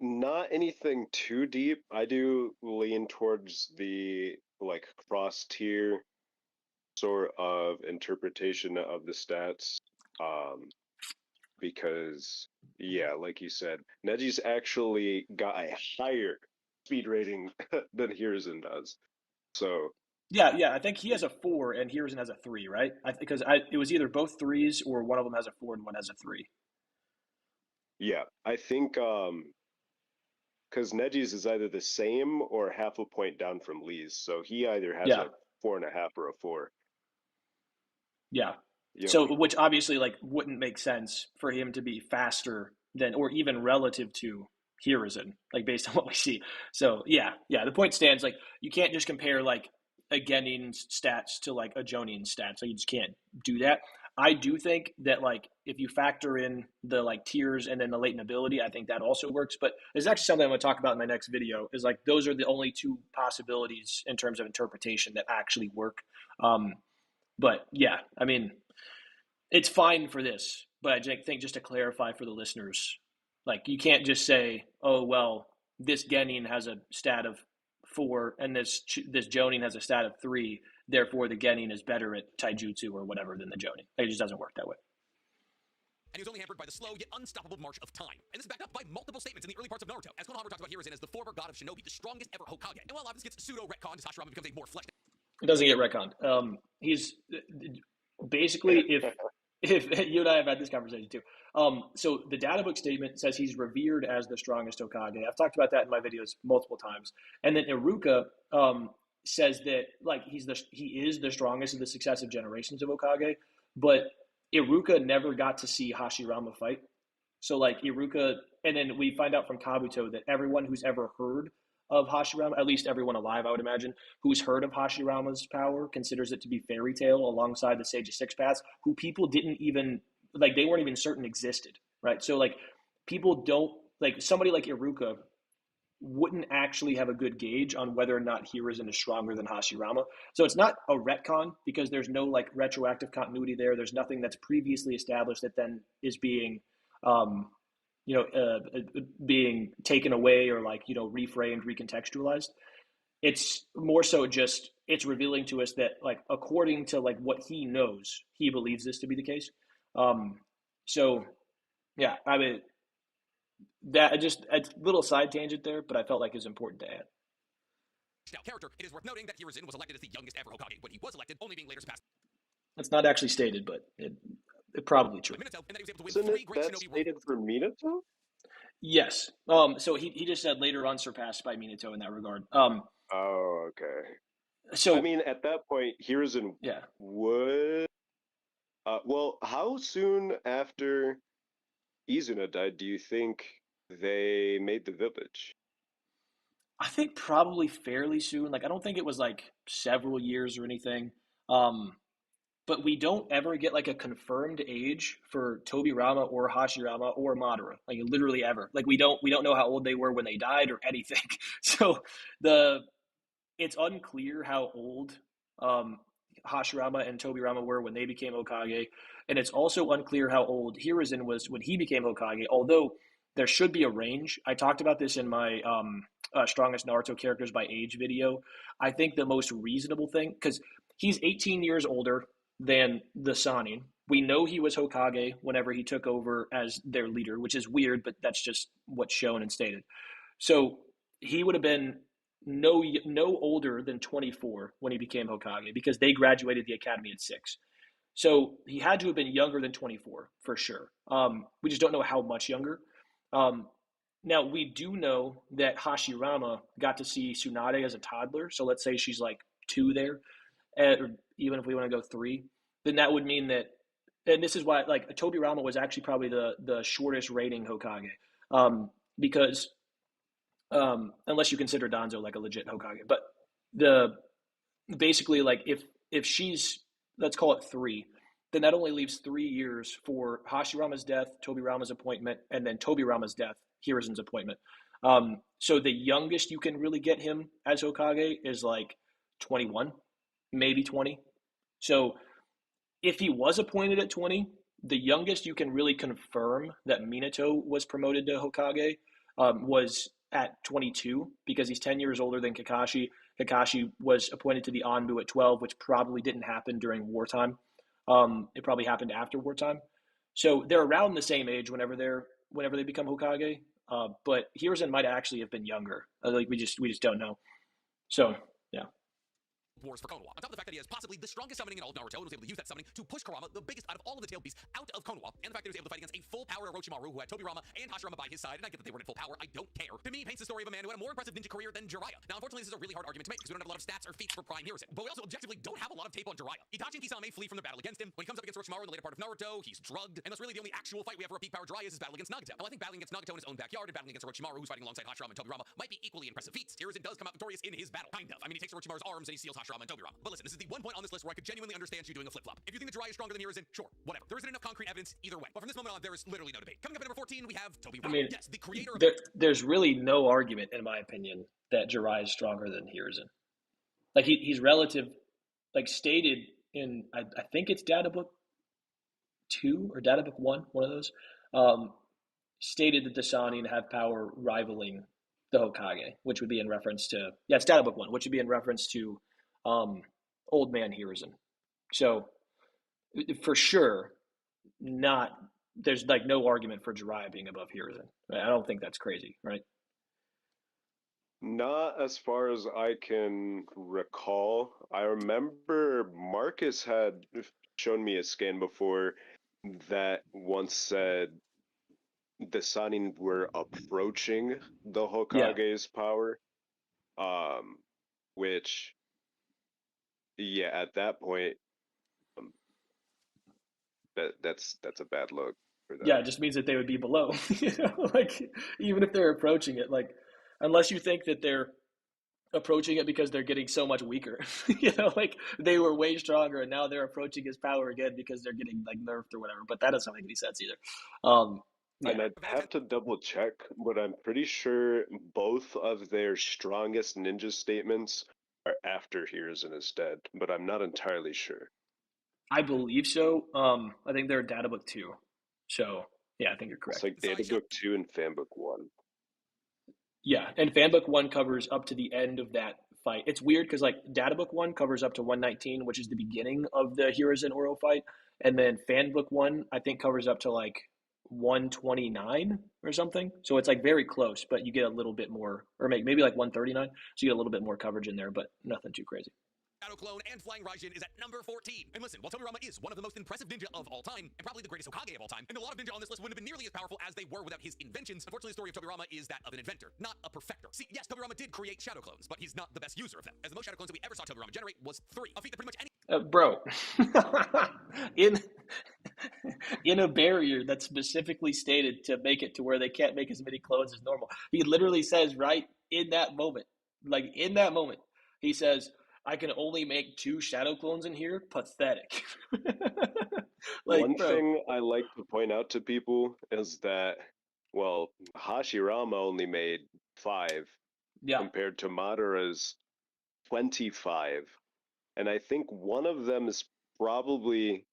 Not anything too deep. I do lean towards the like cross tier sort of interpretation of the stats. Because yeah, like you said, Neji's actually got a higher speed rating than Hiruzen does. So Yeah. I think he has a 4 and Hiruzen has a 3, right? Because it was either both 3s or one of them has a 4 and one has a 3. yeah, I think because Neji's is either the same or half a point down from Lee's, so he either has Yeah. a 4.5 or a 4. Yeah. Yep. So, which obviously like wouldn't make sense for him to be faster than, or even relative to Hiruzen, like based on what we see. So yeah, the point stands. Like you can't just compare like a Genin's stats to like a Jonin's stats. Like you just can't do that. I do think that like if you factor in the like tiers and then the latent ability, I think that also works. But there's actually something I'm going to talk about in my next video. Is like those are the only two possibilities in terms of interpretation that actually work. But yeah, I mean, it's fine for this, but I think just to clarify for the listeners, like you can't just say, "Oh well, this Genin has a stat of 4 and this Jonin has a stat of 3, therefore the Genin is better at taijutsu or whatever than the Jonin." It just doesn't work that way. And he was only hampered by the slow yet unstoppable march of time. And this is backed up by multiple statements in the early parts of Naruto, as Konohamaru talks about Hiruzen as the former god of shinobi, the strongest ever Hokage. And while a lot of this gets pseudo-retconned as Hashirama becomes a more fleshed It doesn't get retconned. He's basically if you and I have had this conversation too. So the data book statement says he's revered as the strongest Hokage. I've talked about that in my videos multiple times. And then Iruka says that like he is the strongest of the successive generations of Hokage, but Iruka never got to see Hashirama fight. So like Iruka, and then we find out from Kabuto that everyone who's ever heard of Hashirama, at least everyone alive, I would imagine, who's heard of Hashirama's power, considers it to be fairy tale alongside the Sage of Six Paths, who people didn't even like, they weren't even certain existed, right? So like people don't like somebody like Iruka wouldn't actually have a good gauge on whether or not Hiruzen is stronger than Hashirama. So it's not a retcon because there's no like retroactive continuity there. There's nothing that's previously established that then is being um, being taken away or like reframed, recontextualized. It's more so just it's revealing to us that like according to like what he knows, he believes this to be the case. So yeah, I mean that just a little side tangent there, but I felt like it's important to add. out character. It is worth noting that Hiruzen was elected as the youngest ever Hokage, but he was elected only being later surpassed. That's not actually stated, but it probably true. Minato, and that he was able to win Isn't 3 it great that shinobi stated for Minato? Yes. So he just said later on surpassed by Minato in that regard. Oh, okay. So I mean, at that point, Hiruzen yeah, would. Well, how soon after Izuna died do you think they made the village? I think probably fairly soon. Like I don't think it was like several years or anything. But we don't ever get like a confirmed age for Tobirama or Hashirama or Madara. Like literally ever. Like we don't know how old they were when they died or anything. So it's unclear how old Hashirama and Tobirama were when they became Hokage, and it's also unclear how old Hiruzen was when he became Hokage. Although there should be a range. I talked about this in my strongest Naruto characters by age video. I think the most reasonable thing, because he's 18 years older than the Sanin. We know he was Hokage whenever he took over as their leader, which is weird, but that's just what's shown and stated. So he would have been no older than 24 when he became Hokage because they graduated the academy at 6. So he had to have been younger than 24 for sure. We just don't know how much younger. Now we do know that Hashirama got to see Tsunade as a toddler. So let's say she's like 2 there, or even if we want to go 3, then that would mean that. And this is why, like, Tobirama was actually probably the shortest rating Hokage, because unless you consider Danzo like a legit Hokage. But the basically like if she's, let's call it 3, then that only leaves 3 years for Hashirama's death, Tobirama's appointment, and then Tobirama's death, Hiruzen's appointment. So the youngest you can really get him as Hokage is like 21, maybe 20. So if he was appointed at 20, the youngest you can really confirm that Minato was promoted to Hokage was at 22 because he's 10 years older than Kakashi. Kakashi was appointed to the Anbu at 12, which probably didn't happen during wartime. It probably happened after wartime. So they're around the same age whenever they become Hokage. But Hiruzen might actually have been younger. Like we just don't know. So yeah. Wars for Konoha. On top of the fact that he has possibly the strongest summoning in all of Naruto and was able to use that summoning to push Kurama, the biggest out of all of the tailed beasts, out of Konoha, and the fact that he was able to fight against a full power Orochimaru who had Tobirama and Hashirama by his side, and I get that they weren't in full power, I don't care. To me, it paints the story of a man who had a more impressive ninja career than Jiraiya. Now, unfortunately, this is a really hard argument to make because we don't have a lot of stats or feats for Prime Hiruzen, but we also objectively don't have a lot of tape on Jiraiya. Itachi and Kisame flee from the battle against him. When he comes up against Orochimaru in the later part of Naruto, he's drugged, and that's really the only actual fight we have for a peak power Jiraiya is his battle against Nagato. Now, I think battling against Nagato in his own backyard and battling against Orochimaru, who's fighting alongside Hashirama and Tobirama, might be equally impressive feats. Hiruzen does come out victorious in his battle. Kind of. I mean, he takes Orochimaru's arms and he seals Hashirama and Tobirama. But listen, this is the one point on this list where I could genuinely understand you doing a flip-flop. If you think that Jiraiya is stronger than Hiruzen, sure, whatever. There isn't enough concrete evidence either way. But from this moment on, there is literally no debate. Coming up at number 14, we have Tobirama. I mean, yes, the creator of there's really no argument, in my opinion, that Jiraiya is stronger than Hiruzen. Like he's relative, like stated in I think it's Data Book 2 or Data Book 1, one of those, stated that the Sannin have power rivaling the Hokage, which would be in reference to it's Data Book 1, which would be in reference to Old Man Hiruzen. So for sure, there's like no argument for Jiraiya being above Hiruzen. I don't think that's crazy, right? Not as far as I can recall. I remember Marcus had shown me a scan before that once said the Sannin were approaching the Hokage's power. Which, at that point, that's a bad look for them. Yeah, it just means that they would be below. Like even if they're approaching it, like unless you think that they're approaching it because they're getting so much weaker. Like they were way stronger and now they're approaching his power again because they're getting like nerfed or whatever. But that doesn't make any sense either. And I'd have to double check, but I'm pretty sure both of their strongest ninja statements are after Hiruzen is dead, but I'm not entirely sure. I believe so. I think they're Data Book 2. So yeah, I think you're correct. It's like Data Book 2 and Fan Book 1. Yeah, and Fan Book 1 covers up to the end of that fight. It's weird because like Data Book 1 covers up to 119, which is the beginning of the Hiruzen Oro fight, and then Fan Book 1 I think covers up to like 129 or something. So it's like very close, but you get a little bit more, or maybe like 139. So you get a little bit more coverage in there, but nothing too crazy. Shadow Clone and Flying Raijin is at number 14. And listen, while Tobirama is one of the most impressive ninja of all time, and probably the greatest Hokage of all time, and a lot of ninja on this list wouldn't have been nearly as powerful as they were without his inventions, unfortunately the story of Tobirama is that of an inventor, not a perfecter. See, yes, Tobirama did create Shadow Clones, but he's not the best user of them, as the most Shadow Clones that we ever saw Tobirama generate was 3, a feat that pretty much any bro, in a barrier that's specifically stated to make it to where they can't make as many clones as normal. He literally says right in that moment, he says, I can only make 2 shadow clones in here. Pathetic. One thing I like to point out to people is that, well, Hashirama only made 5 compared to Madara's 25. And I think one of them is probably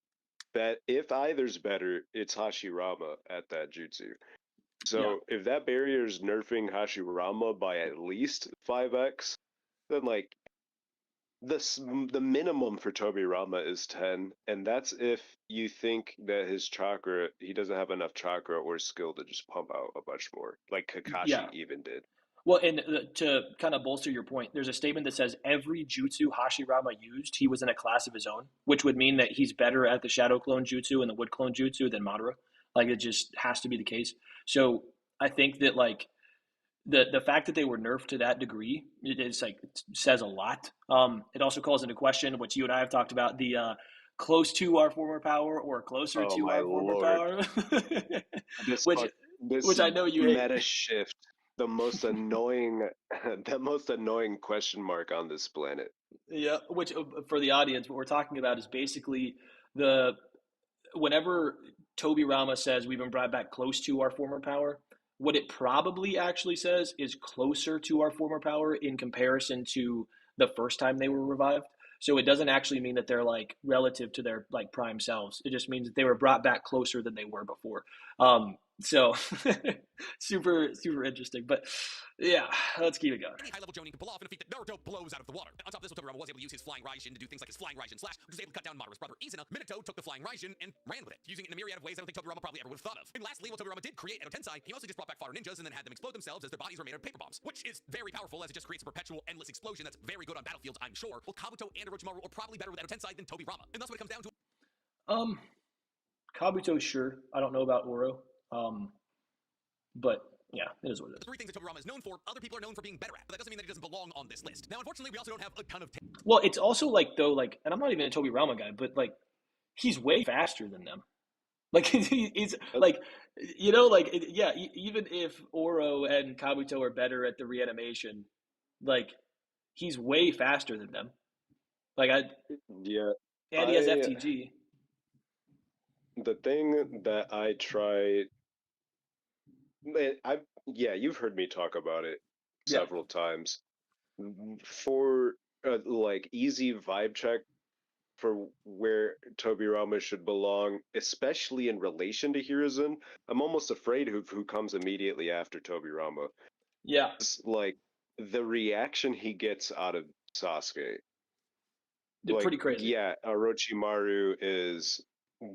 that if either's better, it's Hashirama at that jutsu. So if that barrier is nerfing Hashirama by at least 5x, then like the minimum for Tobirama is 10, and that's if you think that his chakra, he doesn't have enough chakra or skill to just pump out a bunch more, like Kakashi even did. Well, and to kind of bolster your point, there's a statement that says every jutsu Hashirama used, he was in a class of his own, which would mean that he's better at the Shadow Clone Jutsu and the Wood Clone Jutsu than Madara. Like, it just has to be the case. So I think that, like, the fact that they were nerfed to that degree, it says a lot. It also calls into question, which you and I have talked about, the close to our former power or closer to our former power. which I know you hate. Meta shift. The most annoying question mark on this planet. Yeah, which for the audience, what we're talking about is basically whenever Tobirama says we've been brought back close to our former power, what it probably actually says is closer to our former power in comparison to the first time they were revived. So it doesn't actually mean that they're like relative to their like prime selves. It just means that they were brought back closer than they were before. So super interesting. But yeah, let's keep it going. Any high-level Jonin can pull off in a feet that Naruto blows out of the water. On top of this, Tobirama was able to use his flying Raijin to do things like his flying Raijin slash, which was able to cut down Madara's brother Izuna. Minato took the flying Raijin and ran with it, using it in a myriad of ways I don't think Tobirama probably ever would have thought of. And lastly, while Tobirama did create Edo Tensei, he also just brought back fodder ninjas and then had them explode themselves as their bodies were made of paper bombs, which is very powerful as it just creates a perpetual, endless explosion that's very good on battlefields, I'm sure. Well, Kabuto and Orochimaru are probably better with Edo Tensei than Tobirama, and that's what it comes down to. Kabuto, sure. I don't know about Oro. But yeah, it is what it is. The three things that Tobirama is known for, other people are known for being better at, but that doesn't mean that he doesn't belong on this list. Now, unfortunately, we also don't have a ton of. Well, it's also like though, like, and I'm not even a Tobirama guy, but like, he's way faster than them. Like he's like, you know, like yeah. Even if Oro and Kabuto are better at the reanimation, like he's way faster than them. Like Yeah. and he has FTG. The thing that I try, you've heard me talk about it several times. For like easy vibe check for where Tobirama should belong, especially in relation to Hiruzen, I'm almost afraid of who comes immediately after Tobirama. Yeah. It's like the reaction he gets out of Sasuke. They're Like, pretty crazy. yeah, Orochimaru is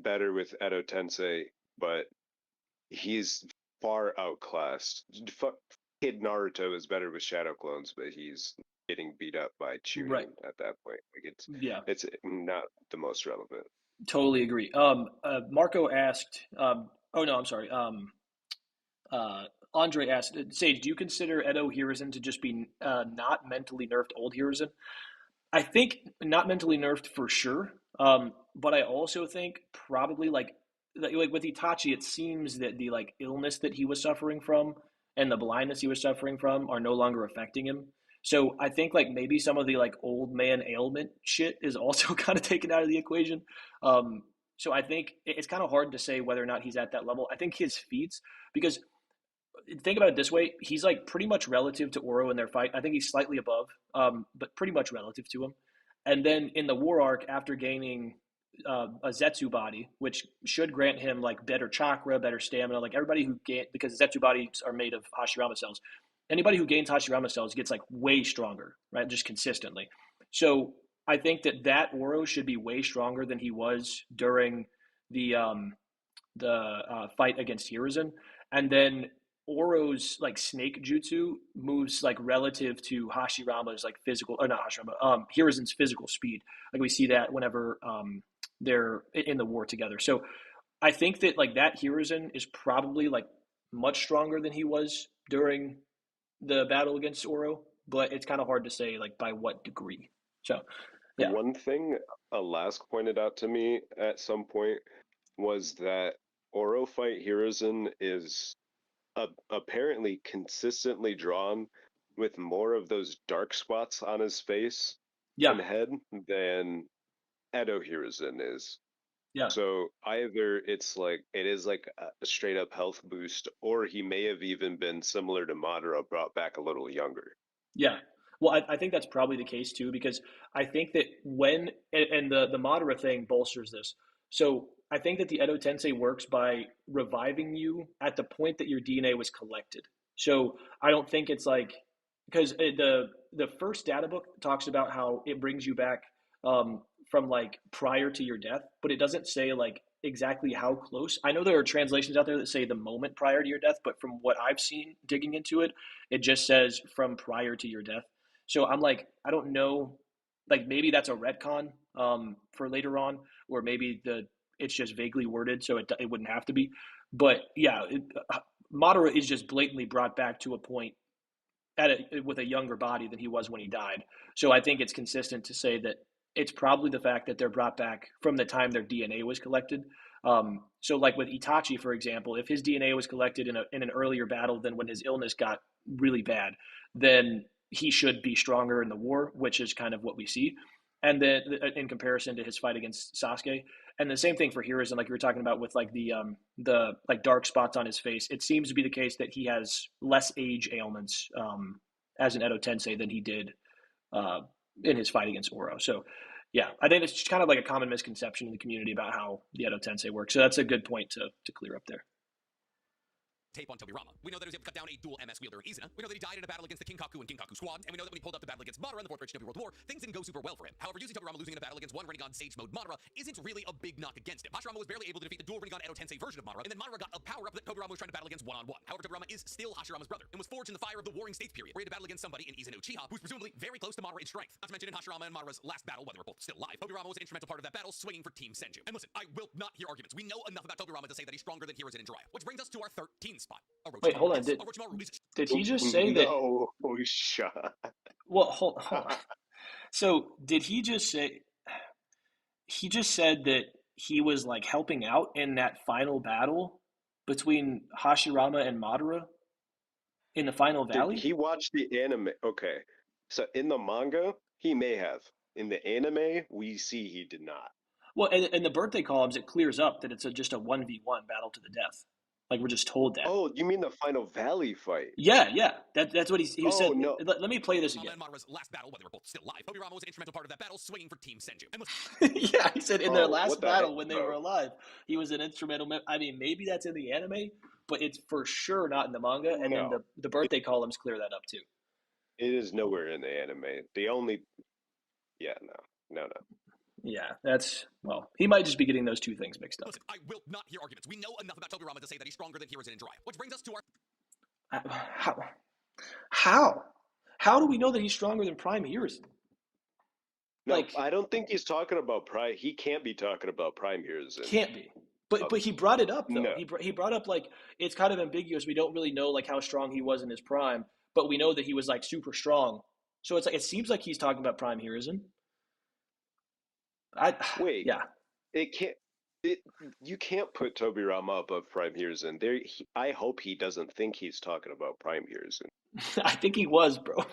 better with Edo Tensei, but he's far outclassed. Kid Naruto is better with Shadow Clones, but he's getting beat up by Chunin at that point. Like it's not the most relevant. Totally agree. Marco asked. Oh no, I'm sorry. Andre asked, Sage, do you consider Edo Hiruzen to just be not mentally nerfed old Hiruzen? I think not mentally nerfed for sure. But I also think probably like with Itachi, it seems that the like illness that he was suffering from and the blindness he was suffering from are no longer affecting him. So I think like maybe some of the like old man ailment shit is also kind of taken out of the equation. So I think it's kind of hard to say whether or not he's at that level. I think his feats, because think about it this way, he's like pretty much relative to Oro in their fight. I think he's slightly above, but pretty much relative to him. And then in the war arc, after gaining a Zetsu body, which should grant him like better chakra, better stamina, like everybody who gain, because Zetsu bodies are made of Hashirama cells. Anybody who gains Hashirama cells gets like way stronger, right? Just consistently. So I think that Oro should be way stronger than he was during the fight against Hiruzen. And then Oro's like snake jutsu moves like relative to Hashirama's like physical, or not Hashirama, Hiruzen's physical speed. Like we see that whenever they're in the war together. So I think that like that Hiruzen is probably like much stronger than he was during the battle against Oro, but it's kind of hard to say like by what degree. So yeah. One thing Alask pointed out to me at some point was that Oro fight Hiruzen is apparently consistently drawn with more of those dark spots on his face and head than Edo Hiruzen is. Yeah. So either it's like it is like a straight up health boost, or he may have even been similar to Madara, brought back a little younger. Yeah. Well, I think that's probably the case too, because I think that when and the Madara thing bolsters this. So I think that the Edo Tensei works by reviving you at the point that your DNA was collected. So I don't think it's like, because the first data book talks about how it brings you back from like prior to your death, but it doesn't say like exactly how close. I know there are translations out there that say the moment prior to your death, but from what I've seen digging into it, it just says from prior to your death. So I'm like, I don't know, like maybe that's a retcon for later on, or maybe it's just vaguely worded, so it wouldn't have to be. But yeah, Madara is just blatantly brought back to a point with a younger body than he was when he died. So I think it's consistent to say that it's probably the fact that they're brought back from the time their DNA was collected. So like with Itachi, for example, if his DNA was collected in an earlier battle than when his illness got really bad, then he should be stronger in the war, which is kind of what we see. And then in comparison to his fight against Sasuke, and the same thing for Hiruzen, like you were talking about with like the like dark spots on his face, it seems to be the case that he has less age ailments as an Edo Tensei than he did in his fight against Oro. So yeah, I think it's just kind of like a common misconception in the community about how the Edo Tensei works. So that's a good point to clear up there. tape on Tobirama. We know that he was able to cut down a dual MS wielder in Izuna. We know that he died in a battle against the Kinkaku and Kinkaku squad, and we know that when he pulled up the battle against Madara in the 4th Great Shinobi World War, things didn't go super well for him. However, using Tobirama losing in a battle against one Rinnegan Sage Mode Madara isn't really a big knock against him. Hashirama was barely able to defeat the dual Rinnegan Edo Tensei version of Madara, and then Madara got a power-up that Tobirama was trying to battle against one-on-one. However, Tobirama is still Hashirama's brother, and was forged in the fire of the Warring States period, where he had to battle against somebody in Izano Chiha, who's presumably very close to Madara in strength. Not to mention in Hashirama and Madara's last battle, when they were both still alive, Tobirama was an instrumental part of that battle, swinging for Team Senju. And listen, I will not hear arguments. We know enough about Tobirama to say that he's stronger than Hiruzen and Jiraiya. Which brings us to our 13th spot. Wait, hold on. Did he just say that? No, shut. Well, hold on. So did he just say? He just said that he was like helping out in that final battle between Hashirama and Madara in the final valley. Did he watch the anime? Okay, so in the manga, he may have. In the anime, we see he did not. Well, in the birthday columns, it clears up that it's just a 1v1 battle to the death. Like, we're just told that. Oh, you mean the final valley fight? Yeah. That's what he said. No. Let me play this again. Madara's last battle, when they were both still alive, Tobirama was an instrumental part of that battle, swinging for Team Senju. Yeah, he said in their last battle heck, when they were alive, he was an instrumental. I mean, maybe that's in the anime, but it's for sure not in the manga. And then the birthday columns clear that up too. It is nowhere in the anime. The only, no. Yeah, well, he might just be getting those two things mixed up. Listen, I will not hear arguments. We know enough about Tobirama to say that he's stronger than Hiruzen and Jiraiya. Which brings us to our... How do we know that he's stronger than Prime Hiruzen? No, I don't think he's talking about Prime. He can't be talking about Prime Hiruzen. Can't be. But he brought it up, though. No. He brought up, like, it's kind of ambiguous. We don't really know, like, how strong he was in his prime, but we know that he was, like, super strong. So it's like, it seems like he's talking about Prime Hiruzen. Wait. Yeah. You can't put Tobirama above Prime Hiruzen. I hope he doesn't think he's talking about Prime Hiruzen. I think he was, bro.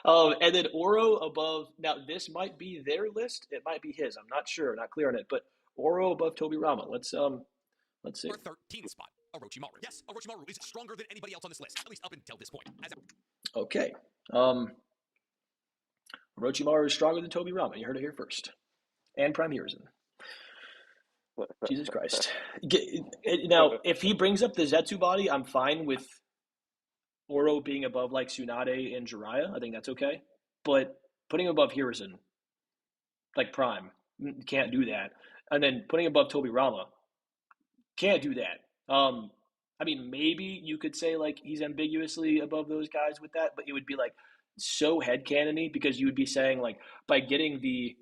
And then Oro above. Now, this might be their list. It might be his. I'm not sure. Not clear on it. But Oro above Tobirama. Let's see. Our 13th spot, Orochimaru. Yes, Orochimaru is stronger than anybody else on this list, at least up until this point. Okay. Orochimaru is stronger than Tobirama. You heard it here first. And Prime Hiruzen. Jesus Christ. Now, if he brings up the Zetsu body, I'm fine with Oro being above like Tsunade and Jiraiya. I think that's okay. But putting him above Hiruzen, like Prime, can't do that. And then putting him above Tobirama, can't do that. I mean, maybe you could say like he's ambiguously above those guys with that, but it would be like so headcanon-y because you would be saying like by getting the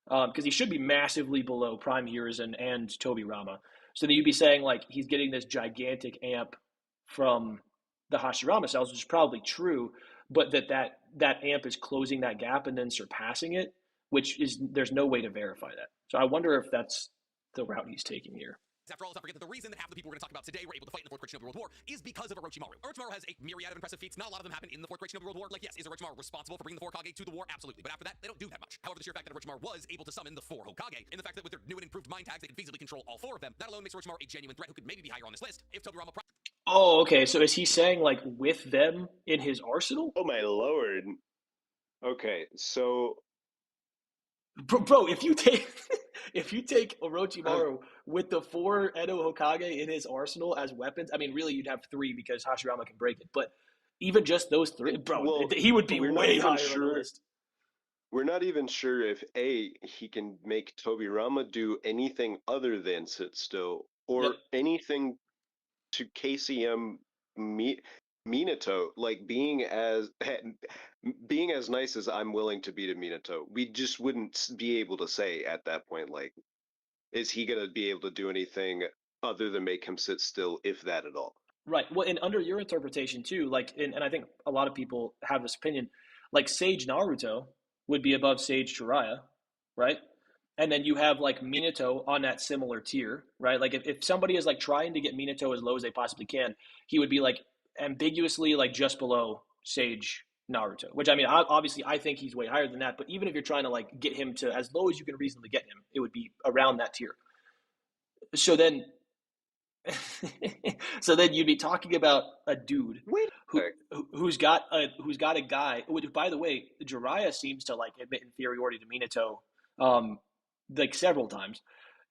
because he should be massively below Prime Hiruzen and Tobirama. So then you'd be saying like he's getting this gigantic amp from the Hashirama cells, which is probably true, but that amp is closing that gap and then surpassing it, which is there's no way to verify that. So I wonder if that's the route he's taking here. After all, let's not forget that the reason that half the people we're going to talk about today were able to fight in the 4th Great Shinobi World War is because of Orochimaru. Orochimaru has a myriad of impressive feats. Not a lot of them happen in the 4th Great Shinobi World War. Like, yes, is Orochimaru responsible for bringing the 4 Kage to the war? Absolutely. But after that, they don't do that much. However, the sheer fact that Orochimaru was able to summon the 4 Hokage, and the fact that with their new and improved mind tags, they can feasibly control all 4 of them, that alone makes Orochimaru a genuine threat who could maybe be higher on this list if Tobirama... Oh, okay. So is he saying like with them in his arsenal? Oh my lord. Okay, so... Bro, if you take Orochimaru with the 4 Edo Hokage in his arsenal as weapons, I mean, really, you'd have 3 because Hashirama can break it. But even just those 3, bro, he would be way higher on the list. We're not even sure if he can make Tobirama do anything other than sit still or anything to KCM Minato, like being as nice as I'm willing to be to Minato. We just wouldn't be able to say at that point, like, is he going to be able to do anything other than make him sit still, if that at all? Right. Well, and under your interpretation too, like, and I think a lot of people have this opinion, like Sage Naruto would be above Sage Jiraiya, right? And then you have like Minato on that similar tier, right? Like if somebody is like trying to get Minato as low as they possibly can, he would be like ambiguously like just below Sage Naruto, which I mean, obviously I think he's way higher than that, but even if you're trying to like get him to as low as you can reasonably get him, it would be around that tier. So then you'd be talking about a dude who's got a guy, which, by the way, Jiraiya seems to like admit inferiority to Minato like several times.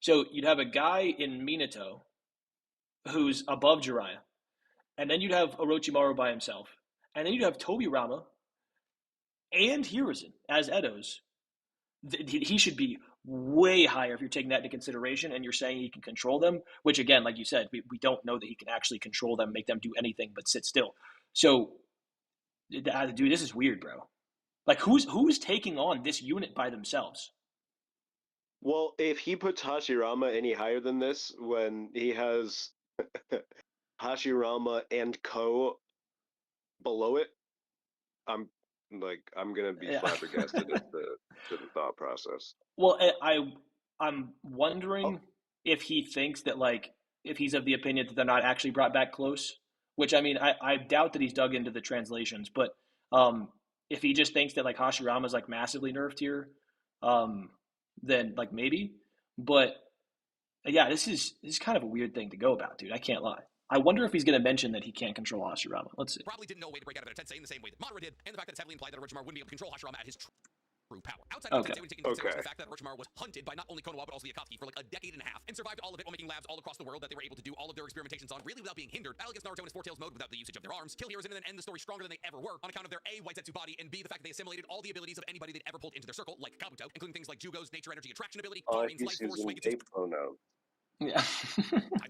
So you'd have a guy in Minato who's above Jiraiya. and then you'd have Orochimaru by himself, and then you'd have Tobirama and Hiruzen as Edos. He should be way higher if you're taking that into consideration and you're saying he can control them, which again, like you said, we don't know that he can actually control them, make them do anything but sit still. So, dude, this is weird, bro. Like, who's taking on this unit by themselves? Well, if he puts Hashirama any higher than this, when he has Hashirama and Ko below it, I'm gonna be flabbergasted at the thought process. Well, I'm wondering if he thinks that, like, if he's of the opinion that they're not actually brought back close, which I mean, I doubt that he's dug into the translations, but if he just thinks that like Hashirama's like massively nerfed here, then like maybe. But yeah, this is kind of a weird thing to go about, dude. I can't lie. I wonder if he's going to mention that he can't control Hashirama. Let's see. Probably didn't know a way to break out of Edo Tensei in the same way that Madara did, and the fact that it's heavily implied that Orochimaru wouldn't be able to control Hashirama at his true power. Outside of Tensei, we take into consideration the fact that Orochimaru was hunted by not only Konoha but also the Akatsuki for like a decade and a half, and survived all of it while making labs all across the world that they were able to do all of their experimentations on, really without being hindered. Battle against Naruto in his Four Tails mode without the usage of their arms, kill Hiruzen, and then end the story stronger than they ever were on account of their A, White Zetsu body, and B, the fact that they assimilated all the abilities of anybody they'd ever pulled into their circle, like Kabuto, including things like Jugo's nature energy attraction ability, Karin's life force, Suigetsu's pronoun. Yeah.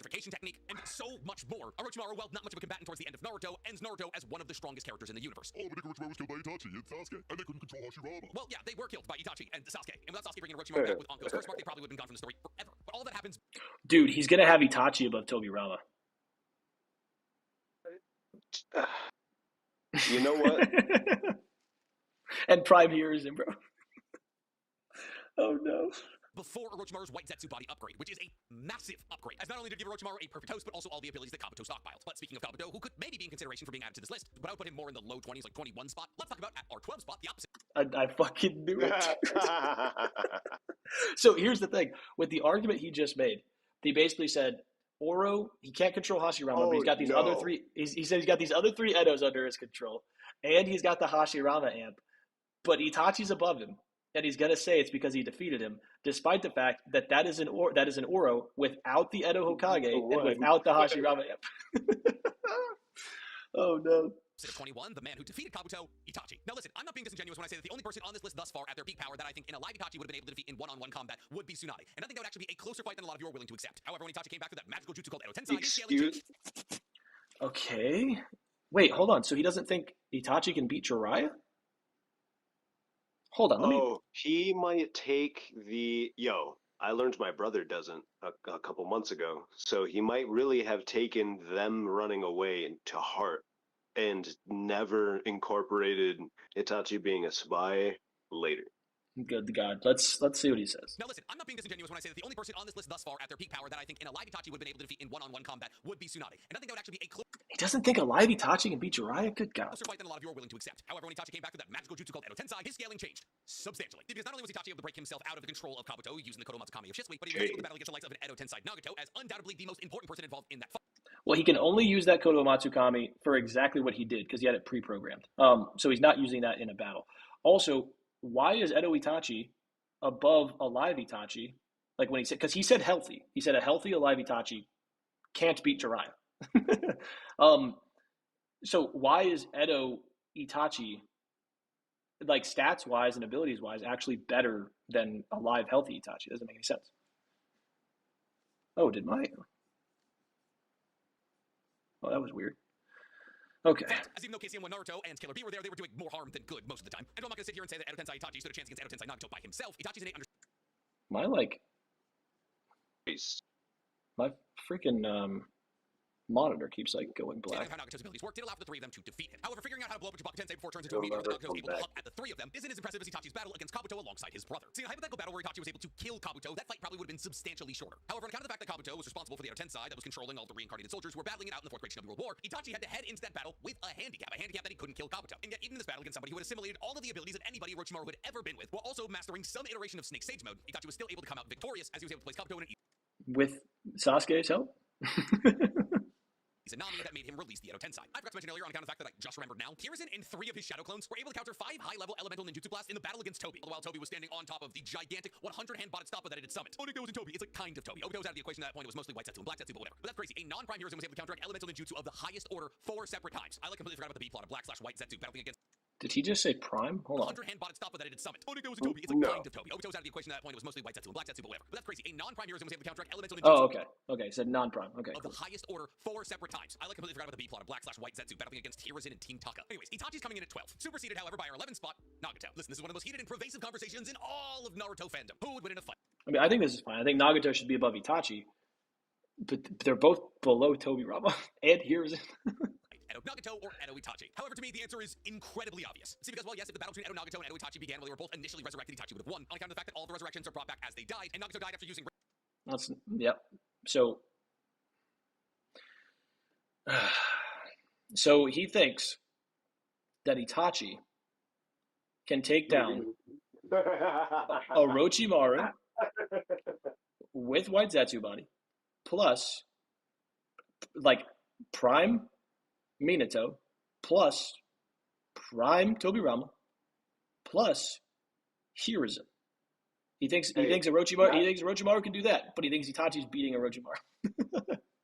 identification technique, and so much more. Orochimaru, while not much of a combatant towards the end of Naruto, ends Naruto as one of the strongest characters in the universe. Oh, but Orochimaru was killed by Itachi and Sasuke, and they couldn't control Hashirama. Well, yeah, they were killed by Itachi and Sasuke, and without Sasuke bringing Orochimaru back with Anko's first mark, they probably would have been gone from the story forever. But all that happens... Dude, he's going to have Itachi above Tobirama. You know what? And Prime Hiruzen, bro. Oh, no. Before Orochimaru's White Zetsu body upgrade, which is a massive upgrade, as not only to give Orochimaru a perfect host, but also all the abilities that Kabuto stockpiled. But speaking of Kabuto, who could maybe be in consideration for being added to this list, but I would put him more in the low 20s, like 21 spot. Let's talk about at our 12 spot, the opposite. I fucking knew it. So here's the thing. With the argument he just made, he basically said, Oro, he can't control Hashirama, but he's got these other three. He said he's got these other three Edos under his control, and he's got the Hashirama amp, but Itachi's above him. And he's gonna say it's because he defeated him, despite the fact that that is an Oro without the Edo Hokage and without the Hashirama amp. Oh no. 21, the man who defeated Kabuto, Itachi. Now listen, I'm not being disingenuous when I say that the only person on this list thus far at their peak power that I think in a live Itachi would have been able to defeat in one-on-one combat would be Tsunade. And I think that would actually be a closer fight than a lot of you are willing to accept. However, when Itachi came back with that magical jutsu called Edo Tensai, his scaling changed. Okay. Wait, hold on. So he doesn't think Itachi can beat Jiraiya? Hold on, let me... he might take the... I learned my brother doesn't a couple months ago, so he might really have taken them running away to heart and never incorporated Itachi being a spy later. Good God. Let's see what he says. Now listen, I'm not being disingenuous when I say that the only person on this list thus far at their peak power that I think in a live Itachi would have been able to defeat in one-on-one combat would be Tsunade. And I think that would actually be a closer He doesn't think alive Itachi can beat Jiraiya? Good God. fight than a lot of you are willing to accept. However, when Itachi came back with that magical jutsu called Edo Tensai, his scaling changed substantially. Because not only was Itachi able to break himself out of the control of Kabuto using the Kodomatsukami of Shisui, but he was able to battle against the likes of an Edo Tensai Nagato as undoubtedly the most important person involved in that fight. Well, he can only use that Kodomatsukami for exactly what he did, because he had it pre-programmed. So he's not using that in a battle. Also, why is Edo Itachi above alive Itachi? Like when he said, because he said healthy. He said a healthy alive Itachi can't beat Jiraiya. So why is Edo Itachi, like stats-wise and abilities-wise, actually better than a live healthy Itachi? It doesn't make any sense. Oh, did my... Oh, that was weird. Okay. As even though KCM1 Naruto and Killer B were there, they were doing more harm than good most of the time. And I'm not going to sit here and say that Edo Tensai Itachi stood a chance against Edo Tensai Nagato by himself. Itachi's innate My, like... Peace. My freaking monitor keeps, like, going black. How Nagato's abilities work did allow for the three of them to defeat him. However, figuring out how to blow up a Chibaku Tensei before it turns into a meteor that Nagato was able to hup at the three of them isn't as impressive as Itachi's battle against Kabuto alongside his brother. See, in a hypothetical battle where Itachi was able to kill Kabuto, that fight probably would have been substantially shorter. However, on account of the fact that Kabuto was responsible for the Edo Tensai that was controlling all the reincarnated soldiers who were battling it out in the Fourth Great Shinobi World War, Itachi had to head into that battle with a handicap that he couldn't kill Kabuto. And yet, even in this battle against somebody who had assimilated all of the abilities that anybody Orochimaru had ever been with, while also mastering some iteration of Snake Sage mode, Itachi was still able to come out victorious as he was able to place Kabuto in an With Sasuke's help? Tsunami that made him release the Edo Tensei. I forgot to mention earlier on account of the fact that I just remembered now, Hiruzen and 3 of his shadow clones were able to counter 5 high-level elemental ninjutsu blasts in the battle against Toby, while Toby was standing on top of the gigantic 100-hand botted stoppa that it had summoned. Obito was in Toby. It's a kind of Toby. Obito was out of the equation at that point. It was mostly White Setsu and Black Setsu, but whatever. But that's crazy. A non-prime Hiruzen was able to counter an elemental ninjutsu of the highest order 4 separate times. I completely forgot about the B-plot of Black/White Setsu battling against Did he just say prime? Hold on. 100-hand botted stoppa that it had summoned. Obito was in Toby. It's a kind of Toby. Obito was out of the equation at that point. It was mostly White Setsu and Black Setsu, but whatever. But that's crazy. A non-prime Hiruzen was able to counter an elemental ninjutsu. Oh, okay. Okay, said non-prime. Okay, of cool. the highest order 4 separate times. I completely forgot about the B-plot of Black/White Setsu battling against Hiruzen and Team Taka. Anyways, Itachi's coming in at 12. Superseded, however, by our 11th spot, Nagato. Listen, this is one of the most heated and pervasive conversations in all of Naruto fandom. Who would win in a fight? I mean, I think this is fine. I think Nagato should be above Itachi, but they're both below Tobirama and Hiruzen. Edo Nagato or Edo Itachi? However, to me, the answer is incredibly obvious. See, because, well, yes, if the battle between Edo Nagato and Edo Itachi began while they were both initially resurrected, Itachi would have won, on account of the fact that all the resurrections are brought back as they died, and Nagato died after using... That's, yep. So he thinks that Itachi can take down Orochimaru with White Zetsu body, plus, like, prime Minato, plus prime Tobirama, plus Hiruzen. He thinks Orochimaru can do that, but he thinks Itachi's beating Orochimaru.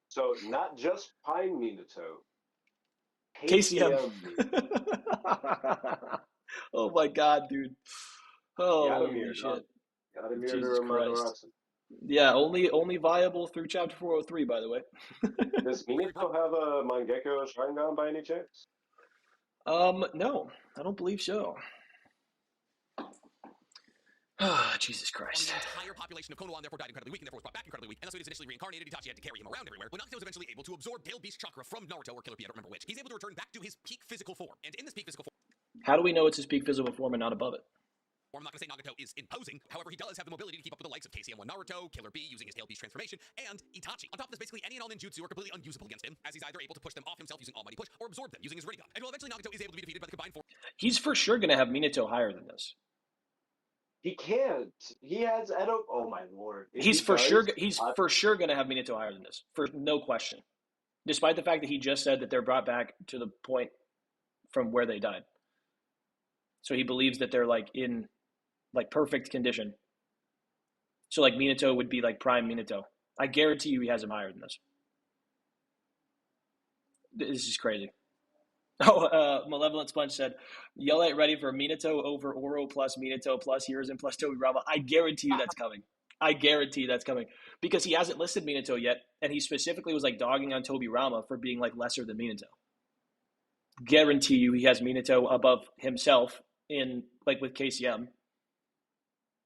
So not just Prime Minato. KCM. Oh my god, dude. Oh Yadamir, shit. Yadamir Jesus Christ. Matarazzo. Yeah, only viable through chapter 403, by the way. Does Minato have a Mangekyo Sharingan by any chance? No, I don't believe so. Jesus Christ. The entire population of Konoha therefore died incredibly weak and therefore was brought back incredibly weak. And that's why he was initially reincarnated. Itachi had to carry him around everywhere. When Nagato was eventually able to absorb Pale Beast Chakra from Naruto or Killer Bee, I don't remember which, he's able to return back to his peak physical form. And in this peak physical form... How do we know it's his peak physical form and not above it? I'm not going to say Nagato is imposing. However, he does have the mobility to keep up with the likes of KCM1 Naruto, Killer Bee using his Tail Beast transformation, and Itachi. On top of this, basically any and all ninjutsu are completely unusable against him, as he's either able to push them off himself using Almighty Push, or absorb them using his Rinnegan. And while eventually Nagato is able to be defeated by the combined force... He's for sure going to have Minato higher than this. He can't. He has Edo. Oh my lord. He's for sure going to have Minato higher than this, for no question. Despite the fact that he just said that they're brought back to the point from where they died. So he believes that they're like in like perfect condition. So like Minato would be like prime Minato. I guarantee you he has him higher than this. This is crazy. Oh, Malevolent Sponge said, Yellite ready for Minato over Oro plus Minato plus Hiruzen plus Tobirama. I guarantee you that's coming. I guarantee that's coming. Because he hasn't listed Minato yet, and he specifically was like dogging on Tobirama for being like lesser than Minato. Guarantee you he has Minato above himself in like with KCM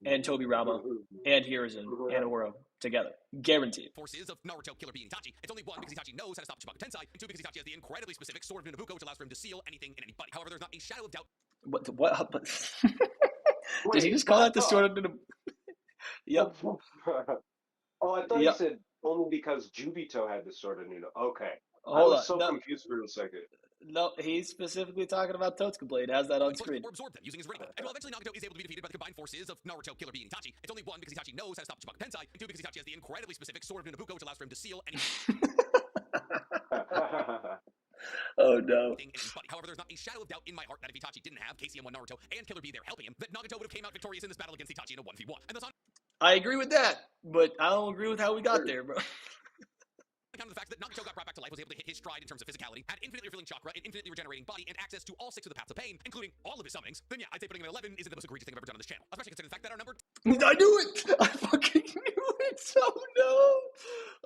and Tobirama and Hiruzen and Oro together. Guaranteed. Forces of Naruto, Killer Bee, and Itachi. It's only one because Itachi knows how to stop Chibaku Tensei, and two because Itachi has the incredibly specific Sword of Nabucco, which allows for him to seal anything and anybody. However, there's not a shadow of doubt. What? Did he just call that the Sword of Nabucco? Yep. Oh, I thought you said only because Jubito had the Sword of Nuno. Okay. Hold I was on. so confused for a second. No, he's specifically talking about Totsuka Blade. Has that on screen. Or absorb them using his Rinnegan. And while eventually Nagato is able to be defeated by the combined forces of Naruto, Killer Bee, and Itachi, it's only one because Itachi knows how to stop Chibaku Tensei, and two because Itachi has the incredibly specific Sword of Nabucco, which allows for him to seal any... Oh no. However, there's not a shadow of doubt in my heart that if Itachi didn't have KCM1 Naruto and Killer Bee there helping him, that Nagato would have came out victorious in this battle against Itachi in a 1v1. And that's on... I agree with that, but I don't agree with how we got there, bro. Account of the fact that Nagato got brought back to life, was able to hit his stride in terms of physicality, had infinitely refilling chakra, an infinitely regenerating body, and access to all 6 of the paths of pain, including all of his summonings, then yeah, I'd say putting him at 11 isn't the most egregious thing I've ever done on this channel. Especially considering the fact that our number... I knew it! I fucking knew it! Oh no!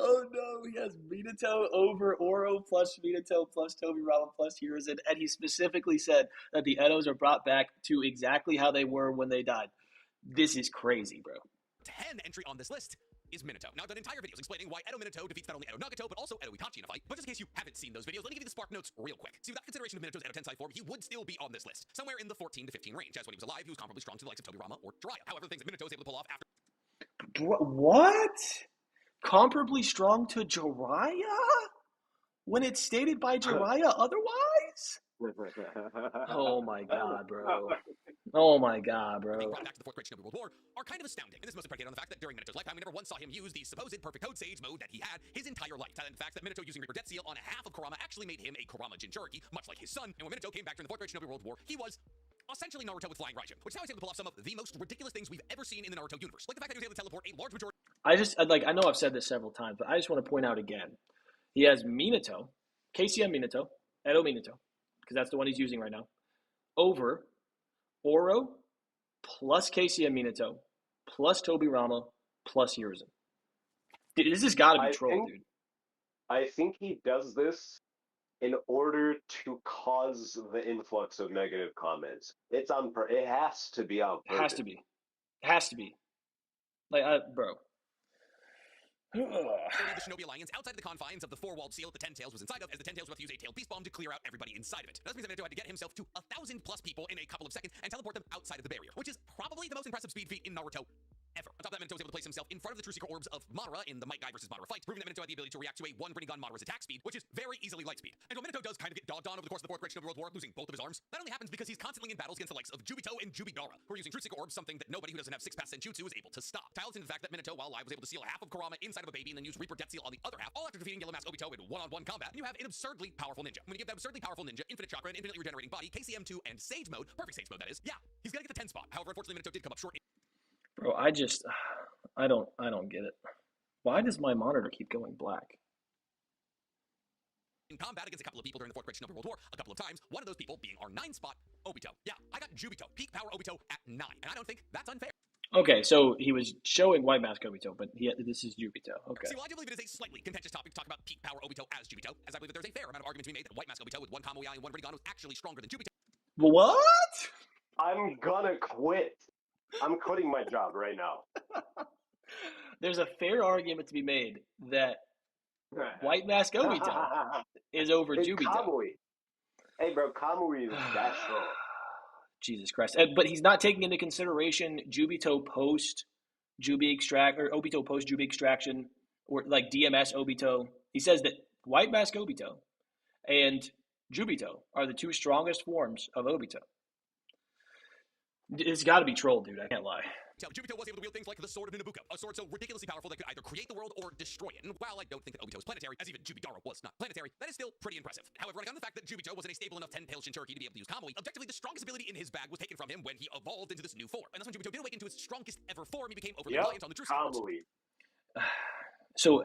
Oh no, he has Minato over Oro plus Minato plus Tobirama plus Hiruzen, and he specifically said that the Edos are brought back to exactly how they were when they died. This is crazy, bro. 10 entry on this list is Minato. Now, I've done entire videos explaining why Edo Minato defeats not only Edo Nagato, but also Edo Itachi in a fight. But just in case you haven't seen those videos, let me give you the spark notes real quick. See, without consideration of Minato's Edo Tensei form, he would still be on this list, somewhere in the 14 to 15 range, as when he was alive, he was comparably strong to the likes of Tobirama or Jiraiya. However, the things that Minato is able to pull off after... What? Comparably strong to Jiraiya? When it's stated by Jiraiya otherwise? Oh my god, bro. Oh my god, being bro. brought back to the fourth grade Shinobi World War are kind of astounding. And this is most predicated on the fact that during Minato's lifetime, we never once saw him use the supposed perfect code sage mode that he had his entire life. And the fact that Minato using Reaper Death Seal on a half of Kurama actually made him a Kurama Jinchuriki, much like his son. And when Minato came back during the fourth grade Shinobi World War, he was essentially Naruto with flying Raijin, which is how he's able to pull off some of the most ridiculous things we've ever seen in the Naruto universe. Like the fact that he was able to teleport a large majority. I know I've said this several times, but I just want to point out again. He has Minato, KCM Minato, Edo Minato, because that's the one he's using right now, over Oro plus KCM Minato plus Tobirama plus Hiruzen. This has got to be troll, dude. I think he does this in order to cause the influx of negative comments. It has to be on purpose. Has to be. Like, bro. The Shinobi Alliance outside of the confines of the four-walled seal that the Ten Tails was inside of, as the Ten Tails would have to use a tailed beast bomb to clear out everybody inside of it. That means that Minato had to get himself to 1,000+ people in a couple of seconds and teleport them outside of the barrier, which is probably the most impressive speed feat in Naruto ever. On top of that, Minato was able to place himself in front of the true secret orbs of Madara in the Might Guy versus Madara fight, proving that Minato had the ability to react to a one Rinnegan Madara's attack speed, which is very easily light speed. And while Minato does kind of get dogged on over the course of the fourth great Shinobi World War, losing both of his arms, that only happens because he's constantly in battles against the likes of Jubito and Jubidara, who are using true secret orbs, something that nobody who doesn't have 6-pass senjutsu is able to stop. Tiles into the fact that Minato, while alive, was able to seal half of Kurama inside of a baby and then use Reaper Death Seal on the other half, all after defeating Yellow Mask Obito in one-on-one combat. And you have an absurdly powerful ninja. When you give that absurdly powerful ninja infinite chakra and infinitely regenerating body, KCM2 and Sage Mode, perfect Sage Mode that is, yeah, he's gonna get the 10 spot. However, unfortunately, Minato did come up short. Bro, I don't get it. Why does my monitor keep going black? In combat against a couple of people during the fourth great Shinobi World War, a couple of times, one of those people being our 9 spot, Obito. Yeah, I got Jubito, peak power Obito at 9, and I don't think that's unfair. Okay, so he was showing White Mask Obito, but this is Jubito. Okay. See, well, I do believe it is a slightly contentious topic to talk about peak power Obito as Jubito, as I believe that there's a fair amount of argument to be made that White Mask Obito with 1 Kamui and 1 Rinnegan was actually stronger than Jubito. What? I'm gonna quit. I'm quitting my job right now. There's a fair argument to be made that White Mask Obito is over Jubito. Kamui. Hey, bro, Kamui is that strong. Jesus Christ. But he's not taking into consideration Jubito post Jubi extract or Obito post Jubi extraction or like DMS Obito. He says that White Mask Obito and Jubito are the 2 strongest forms of Obito. It's got to be trolled, dude. I can't lie. Jubito was able to wield things like the Sword of Nabucco, a sword so ridiculously powerful that could either create the world or destroy it. And while I don't think that Obito was planetary, as even Jubidara was not planetary, that is still pretty impressive. However, on the fact that Jubito wasn't a stable enough 10-tailed Shinchuriki to be able to use Kamui, objectively the strongest ability in his bag was taken from him when he evolved into this new form. And that's when Jubito did awaken to his strongest ever form, he became overly reliant on the true Kamui. So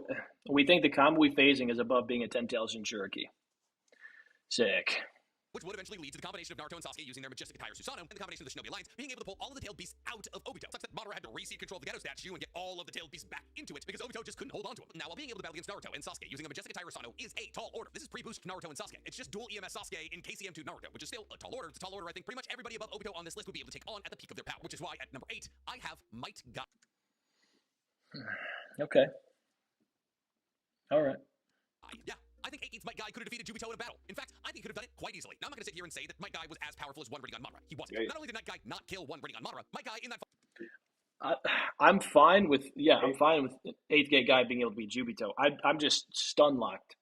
we think the Kamui phasing is above being a 10-tailed Shinchuriki. Sick. Which would eventually lead to the combination of Naruto and Sasuke using their majestic attire Susanoo, and the combination of the Shinobi Alliance being able to pull all of the tailed beasts out of Obito, such that Madara had to reseed control of the Geto statue and get all of the tailed beasts back into it, because Obito just couldn't hold on to him. Now, while being able to battle against Naruto and Sasuke using a majestic attire Susanoo is a tall order. This is pre-boost Naruto and Sasuke. It's just dual EMS Sasuke in KCM2 Naruto, which is still a tall order. It's a tall order I think pretty much everybody above Obito on this list would be able to take on at the peak of their power, which is why at number 8, I have Might Guy. Okay. All right. Yeah. I think 18th Might Guy could have defeated Jubito in a battle. In fact, I think he could have done it quite easily. Now, I'm not going to sit here and say that Might Guy was as powerful as 1 Rinnegan Madara. He wasn't. Not only did Might Guy not kill 1 Rinnegan Madara, Might Guy in that I'm fine with 8th Gate Guy being able to be Jubito. I'm just stun locked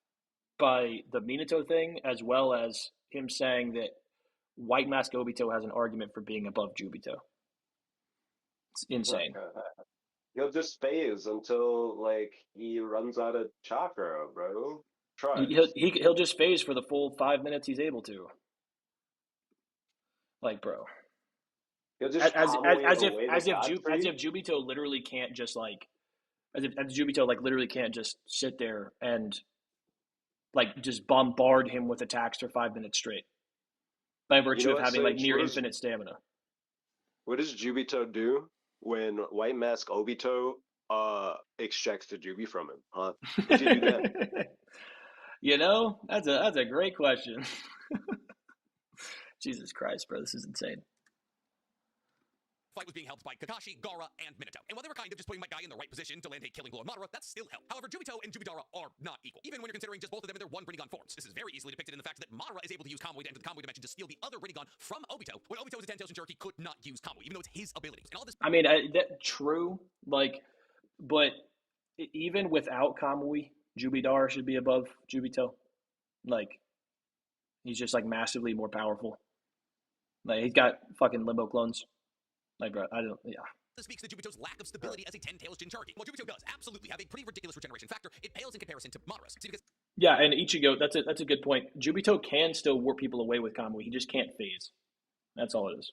by the Minato thing, as well as him saying that White Mask Obito has an argument for being above Jubito. It's insane. He'll just phase until like he runs out of chakra, bro. Try. He'll just phase for the full 5 minutes he's able to. Like, bro. He'll just as if Jubito literally can't just like, as Jubito like literally can't just sit there and like just bombard him with attacks for 5 minutes straight by virtue of having like near infinite stamina. What does Jubito do when White Mask Obito extracts the Jubi from him? Huh? Did you do that? You know, that's a great question. Jesus Christ, bro, this is insane. Fight was being helped by Kakashi, Gaara, and Minato. And while they were kind of just putting Might Guy in the right position to land a killing blow on Madara, that's still help. However, Jubito and Jubidara are not equal, even when you're considering just both of them in their 1 Rinnegan forms. This is very easily depicted in the fact that Madara is able to use Kamui to enter the Kamui dimension to steal the other Rinnegan from Obito, when Obito is a 10-tailed Shinchuriki could not use Kamui, even though it's his abilities. And all this. I mean, true, like, but even without Kamui, Jubidara should be above Jubito. Like, He's just like massively more powerful. Like he's got fucking limbo clones. Like bro, I don't. Yeah. This speaks to Jubito's lack of stability as a 10-tails Jinchuriki. While Jubito does absolutely have a pretty ridiculous regeneration factor, it pales in comparison to Madara's. See, because Yeah, and Ichigo, that's a good point. Jubito can still warp people away with Kamui. He just can't phase. That's all it is.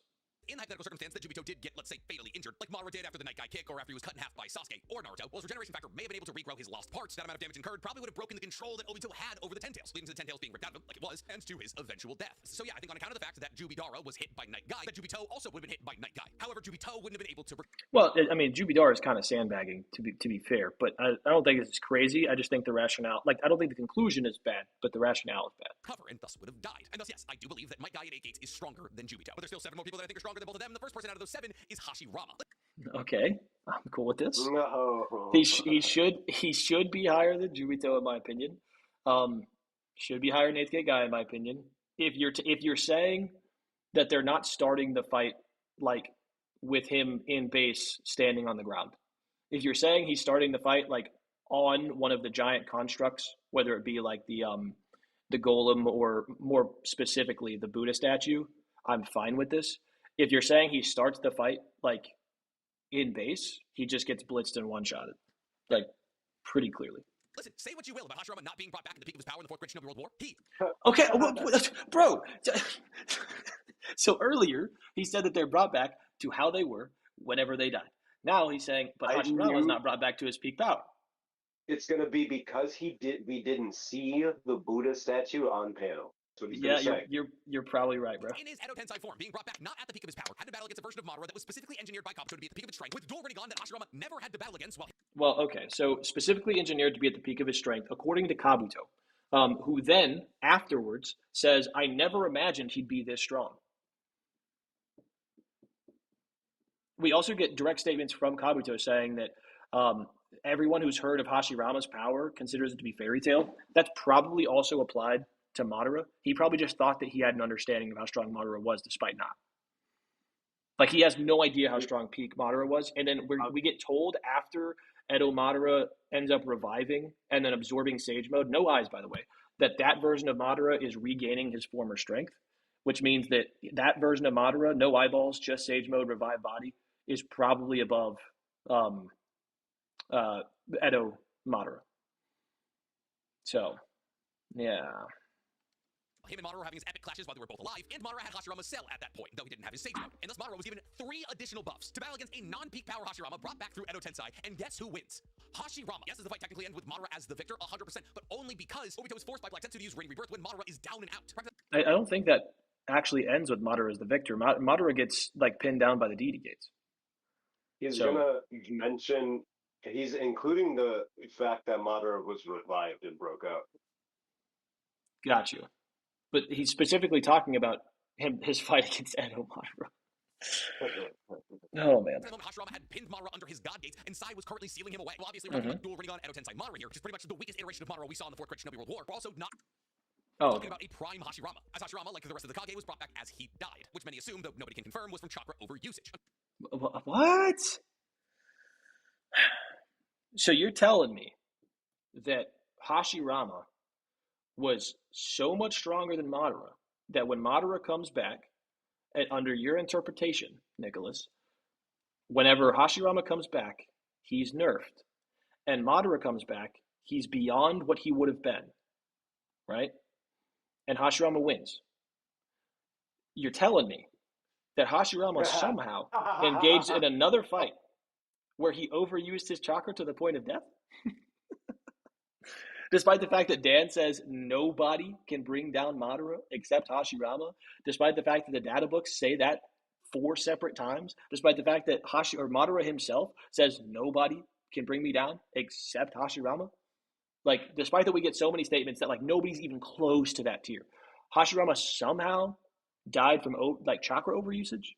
in the hypothetical circumstance that Jubito did get, let's say, fatally injured, like Madara did after the Night Guy kick or after he was cut in half by Sasuke or Naruto, while his regeneration factor may have been able to regrow his lost parts, that amount of damage incurred probably would have broken the control that Obito had over the Ten-Tails, leading to the Ten-Tails being ripped out of him like it was, and to his eventual death. So yeah, I think on account of the fact that Jubidara was hit by Night Guy, that Jubito also would have been hit by Night Guy. However, Jubito wouldn't have been able to... Well, I mean, Jubidara is kind of sandbagging, to be fair, but I don't think it's crazy. I just think the rationale, like, I don't think the conclusion is bad, but the rationale is bad. Cover and thus would have died. And thus, yes, I do believe that Night Guy at 8 gates is stronger than Jubito. But there's still 7 more people that I think are stronger than both of them. The first person out of those 7 is Hashirama. Okay, I'm cool with this. No. He should be higher than Jubito in my opinion. Should be higher than 8th Gate Guy in my opinion. If you're saying that they're not starting the fight like with him in base standing on the ground, if you're saying he's starting the fight like on one of the giant constructs, whether it be like the golem or more specifically the Buddha statue, I'm fine with this. If you're saying he starts the fight like in base, he just gets blitzed and one-shotted, like pretty clearly. Listen, say what you will about Hashirama not being brought back to the peak of his power in the Fourth Great Shinobi World War. Okay, bro. So earlier he said that they're brought back to how they were whenever they died. Now he's saying, but Hashirama was not brought back to his peak power. It's gonna be because we didn't see the Buddha statue on panel. That's what he's Yeah, gonna say. you're probably right, bro. In his Edo Tensei form, being brought back not at the peak of his power, had to battle against a version of Madara that was specifically engineered by Kabuto to be at the peak of its strength, with dual Rinnegan that Hashirama never had to battle against while... Well, okay, so specifically engineered to be at the peak of his strength, according to Kabuto, who then, afterwards, says, I never imagined he'd be this strong. We also get direct statements from Kabuto saying that everyone who's heard of Hashirama's power considers it to be fairy tale. That's probably also applied to Madara. He probably just thought that he had an understanding of how strong Madara was, despite not. Like, he has no idea how strong peak Madara was, and then we get told after Edo Madara ends up reviving and then absorbing Sage Mode, no eyes, by the way, that version of Madara is regaining his former strength, which means that version of Madara, no eyeballs, just Sage Mode, revived body, is probably above Edo Madara. So, yeah. Him and Madara were having his epic clashes while they were both alive, and Madara had Hashirama's cell at that point, though he didn't have his Sage Mode. And thus Madara was given 3 additional buffs to battle against a non-peak power Hashirama brought back through Edo Tensei, and guess who wins? Hashirama. Yes, does the fight technically end with Madara as the victor? 100%, but only because Obito was forced by Black Zetsu to use Ring Rebirth when Madara is down and out. I don't think that actually ends with Madara as the victor. Madara gets, like, pinned down by the deity gates. He's gonna mention, he's including the fact that Madara was revived and broke out. Got you. But he's specifically talking about his fight against Edo Madara. Oh, man. At the moment, Hashirama had pinned Madara under his God Gates, and Sai was currently sealing him away. Well, obviously, we're talking about dual Rinnegan Edo Tensei Madara here, which is pretty much the weakest iteration of Madara we saw in the Fourth Great Shinobi World War. We're also not talking about a prime Hashirama, as Hashirama, like the rest of the Kage, was brought back as he died, which many assume, though nobody can confirm, was from chakra overusage. What? So you're telling me that Hashirama was so much stronger than Madara that when Madara comes back, and under your interpretation, Nicholas, whenever Hashirama comes back, he's nerfed, and Madara comes back, he's beyond what he would have been, right? And Hashirama wins. You're telling me that Hashirama somehow engaged in another fight where he overused his chakra to the point of death? Despite the fact that Dan says nobody can bring down Madara except Hashirama, despite the fact that the data books say that 4 separate times, despite the fact that Madara himself says nobody can bring me down except Hashirama, like, despite that we get so many statements that, like, nobody's even close to that tier, Hashirama somehow died from, like, chakra overusage,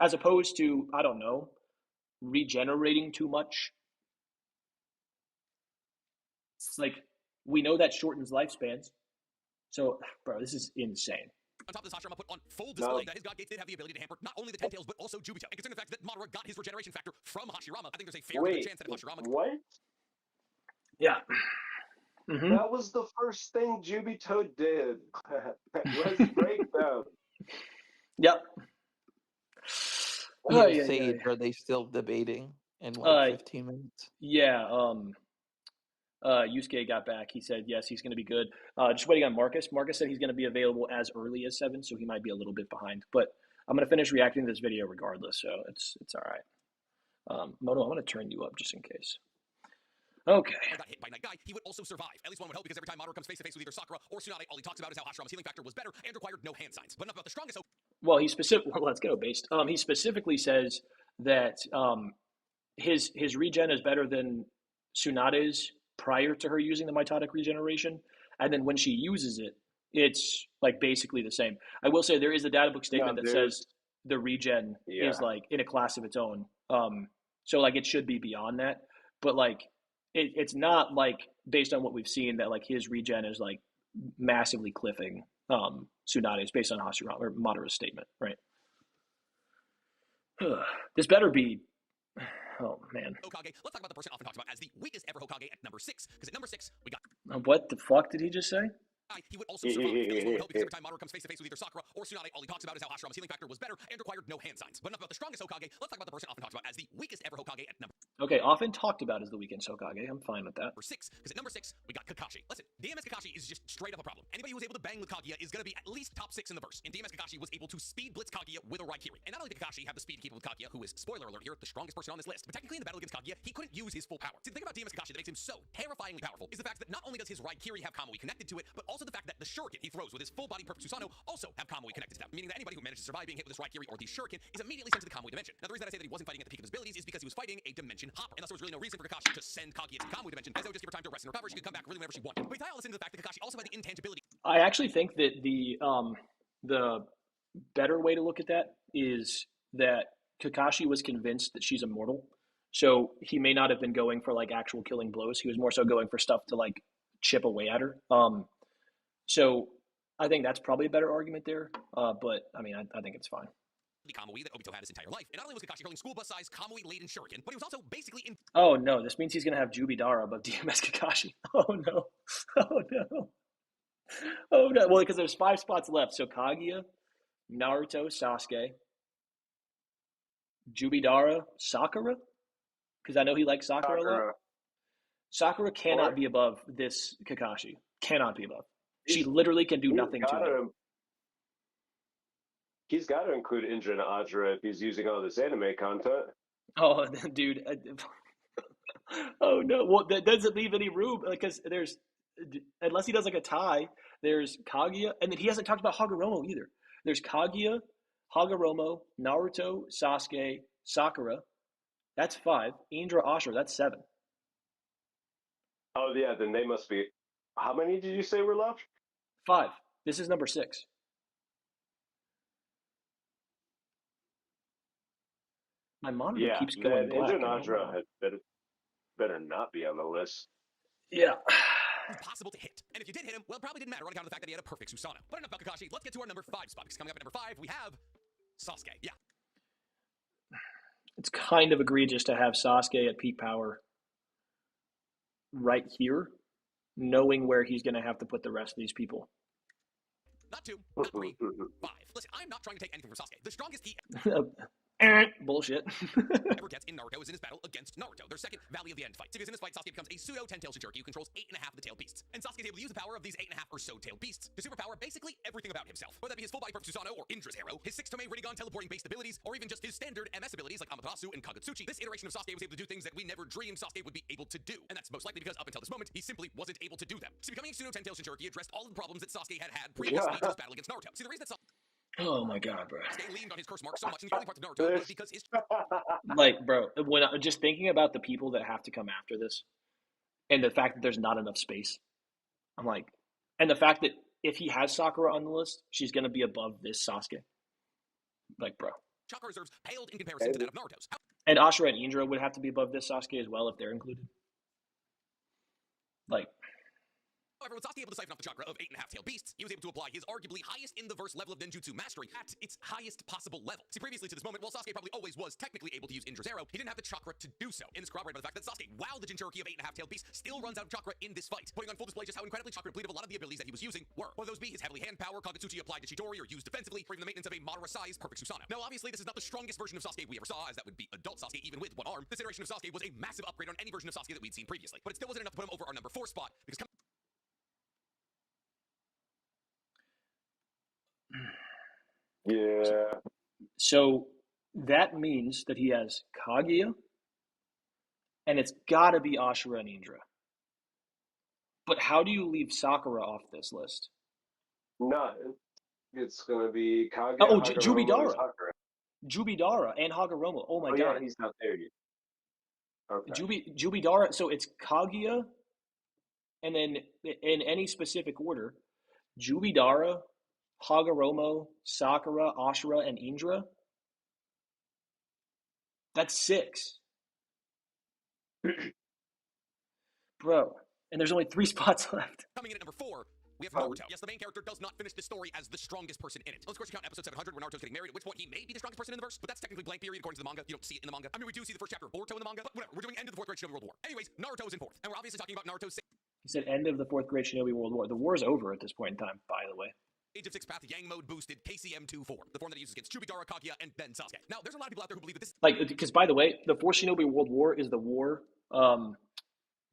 as opposed to, I don't know, regenerating too much. It's like, we know that shortens lifespans. So, bro, this is insane. On top of this, Hashirama put on full display that his God Gates did have the ability to hamper not only the Ten-Tails, but also Jubito. And considering the fact that Madara got his regeneration factor from Hashirama, I think there's a fair chance that if Hashirama... What? Yeah. Mm-hmm. That was the first thing Jubito did. Was break them. Yep. We have Ay, ay, Sage. ay. Are they still debating in like 15 minutes? Yeah. Yusuke got back. He said yes, he's going to be good. Just waiting on Marcus. Marcus said he's going to be available as early as 7, so he might be a little bit behind. But I'm going to finish reacting to this video regardless, so it's all right. Moto, I'm going to turn you up just in case. Okay. Got hit by Night Guy, he would also survive. At least one would hope, because every time Mamoru comes face to face with either Sakura or Tsunade, all he talks about is how Hashirama's healing factor was better and required no hand signs. But enough about the strongest. Well, let's go based. He specifically says that his regen is better than Tsunade's prior to her using the mitotic regeneration, and then when she uses it, it's like basically the same. I will say there is a data book statement that says the regen is like in a class of its own. So like it should be beyond that, but like it's not like based on what we've seen that like his regen is like massively cliffing Tsunade's based on Hashirama or Madara's statement, right? This better be. Oh man. Hokage. Let's talk about the person often talked about as the weakest ever Hokage at number 6. Because at number 6 we got. What the fuck did he just say? He would also survive. At least one would hope, because every time Mamoru comes face to face with either Sakura or Tsunade, all he talks about is how Hashirama's healing factor was better and required no hand signs. But enough about the strongest Hokage. Let's talk about the person often talked about as the weakest ever Hokage at number. Okay, often talked about as the weakest Hokage. I'm fine with that. Number 6, because at number 6 we got Kakashi. Listen, DMS Kakashi is just straight up a problem. Anybody who was able to bang with Kaguya is going to be at least top 6 in the verse. And DMS Kakashi was able to speed blitz Kaguya with a Raikiri. And not only did Kakashi have the speed to keep up with Kaguya, who is, spoiler alert here, the strongest person on this list, but technically in the battle against Kaguya, he couldn't use his full power. See, the thing about DMS Kakashi that makes him so terrifyingly powerful is the fact that not only does his Raikiri have Kamui connected to it, but also the fact that the shuriken he throws with his full body perfect Susanoo also have Kamui connected to them, meaning that anybody who manages to survive being hit with this Raikiri or the shuriken is immediately sent to the Kamui dimension. Now the reason that I say that he wasn't fighting at the peak of his abilities is because he was fighting a dimension hopper, and thus there was really no reason for Kakashi to send Kaguya to the Kamui dimension, as they would just give her time to rest and recover. She could come back really whenever she wanted. But you tie all this into the fact that Kakashi also had the intangibility. I actually think that the better way to look at that is that Kakashi was convinced that she's immortal. So he may not have been going for like actual killing blows. He was more so going for stuff to like chip away at her. So I think that's probably a better argument there. But I mean, I think it's fine. The Kamui that Obito had his entire life. And not only was Kakashi hurling school bus size Kamui laden shuriken, but he was also basically in. Oh no, this means he's gonna have Jubidara above DMS Kakashi. Oh no. Oh no. Oh no. Well, because there's 5 spots left. So Kaguya, Naruto, Sasuke, Jubidara, Sakura. Because I know he likes Sakura a lot. Sakura cannot be above this Kakashi. Cannot be above. She literally can do nothing to him. He's got to include Indra and Ajra if he's using all this anime content. Oh, dude. Oh, no. Well, that doesn't leave any room. Because there's, unless he does like a tie, there's Kaguya. And then he hasn't talked about Hagoromo either. There's Kaguya, Hagoromo, Naruto, Sasuke, Sakura. That's 5. Indra, Ashura, that's 7. Oh, yeah, then they must be. How many did you say were left? 5. This is number 6. My monitor keeps going black. Indra and Ajra better not be on the list. Yeah. Impossible to hit. And if you did hit him, well, it probably didn't matter on account of the fact that he had a perfect Susanoo. But enough about Kakashi. Let's get to our number 5 spot. Because coming up at number 5, we have Sasuke. Yeah. It's kind of egregious to have Sasuke at peak power right here, knowing where he's going to have to put the rest of these people. Not 2, not 3, 5. Listen, I'm not trying to take anything from Sasuke. The strongest he bullshit. ever gets in Naruto is in his battle against Naruto, their second Valley of the End fight. So because in this fight, Sasuke becomes a pseudo 10-tailed Shinchuriki who controls 8.5 of the tailed beasts. And Sasuke is able to use the power of these 8.5 or so tailed beasts to superpower basically everything about himself. Whether that be his full body perfect Susanoo or Indra's Harrow, his 6 Tomei Rinnegan teleporting based abilities, or even just his standard MS abilities like Amaterasu and Kagutsuchi. This iteration of Sasuke was able to do things that we never dreamed Sasuke would be able to do. And that's most likely because up until this moment, he simply wasn't able to do them. So becoming a pseudo 10-tailed Shinchuriki addressed all of the problems that Sasuke had previously to his battle against Naruto. See, the reason that oh my god, bro. Sasuke leaned on his curse mark so much in the early parts of Naruto was because his like, bro, when I'm just thinking about the people that have to come after this, and the fact that there's not enough space, I'm like, and the fact that if he has Sakura on the list, she's gonna be above this Sasuke. Like, bro. chakra reserves paled in comparison to that of Naruto's. And Ashura and Indra would have to be above this Sasuke as well if they're included. Like, However, with Sasuke able to siphon off the chakra of 8.5 tailed beasts, he was able to apply his arguably highest in the verse level of ninjutsu mastery at its highest possible level. See, previously to this moment, while Sasuke probably always was technically able to use Indra's arrow, he didn't have the chakra to do so. And it's corroborated by the fact that Sasuke, while the Jinchuriki of 8.5 tailed beasts, still runs out of chakra in this fight, putting on full display just how incredibly chakra depletive a lot of the abilities that he was using were. Whether those be his heavily hand power, Kagetsuchi applied to Chidori, or used defensively, or even the maintenance of a Madara-sized perfect Susanoo. Now, obviously, this is not the strongest version of Sasuke we ever saw, as that would be adult Sasuke even with one arm. This iteration of Sasuke was a massive upgrade on any version of Sasuke that we'd seen previously, but it still wasn't enough to put him over our number 4 spot, because Yeah. So that means that he has Kaguya, and it's got to be Ashura and Indra. But how do you leave Sakura off this list? None. It's going to be Kaguya, Oh, Hagoromo, Jubidara. and Sakura. Jubidara and Hagoromo. Oh my Oh, god. yeah, he's not there yet. Okay. Jubidara. So it's Kaguya, and then in any specific order, Jubidara, Hagoromo, Sakura, Ashura, and Indra. That's 6. Bro, and there's only 3 spots left. coming in at number 4, we have Naruto. Yes, the main character does not finish this story as the strongest person in it. Unless, of course, you count episode 700 where Naruto's getting married, at which point he may be the strongest person in the verse, but that's technically blank period according to the manga. You don't see it in the manga. I mean, we do see the first chapter of Boruto in the manga, but whatever. We're doing end of the 4th Great Shinobi World War. Anyways, Naruto is in 4th, and we're obviously talking about Naruto's He said end of the 4th Great Shinobi World War. The war's over at this point in time, by the way. Age of 6 Path Yang Mode boosted KCM24, the form that he uses against Chubidara, Kaguya, and then Sasuke. Now, there's a lot of people out there who believe that this... Like, because by the way, the 4th Shinobi World War is the war,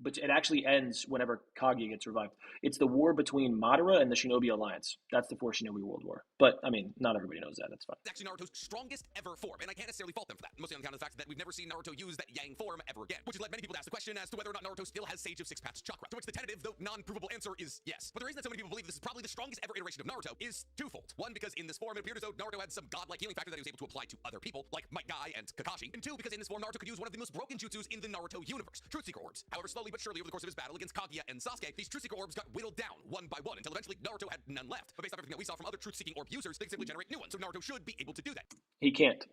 but it actually ends whenever Kaguya gets revived. It's the war between Madara and the Shinobi Alliance. That's the 4th Shinobi World War. But, I mean, not everybody knows that. That's fine. It's actually Naruto's strongest ever form, and I can't necessarily fault them for that. Mostly on account of the fact that we've never seen Naruto use that Yang form ever again, which has led many people to ask the question as to whether or not Naruto still has Sage of 6 Paths chakra, to which the tentative, though non-provable answer is yes. But the reason that so many people believe this is probably the strongest ever iteration of Naruto is twofold. One, because in this form, it appeared as though Naruto had some godlike healing factor that he was able to apply to other people, like Might Guy and Kakashi. And 2, because in this form, Naruto could use one of the most broken jutsus in the Naruto universe, Truth Seeker Orbs. However, slowly but surely over the course of his battle against Kaguya and Sasuke, these Truth Seeker Orbs got whittled down one by one until eventually Naruto had none left. But based on everything that we saw from other Truth Seeking Orb users, they can simply generate new ones, so Naruto should be able to do that. He can't.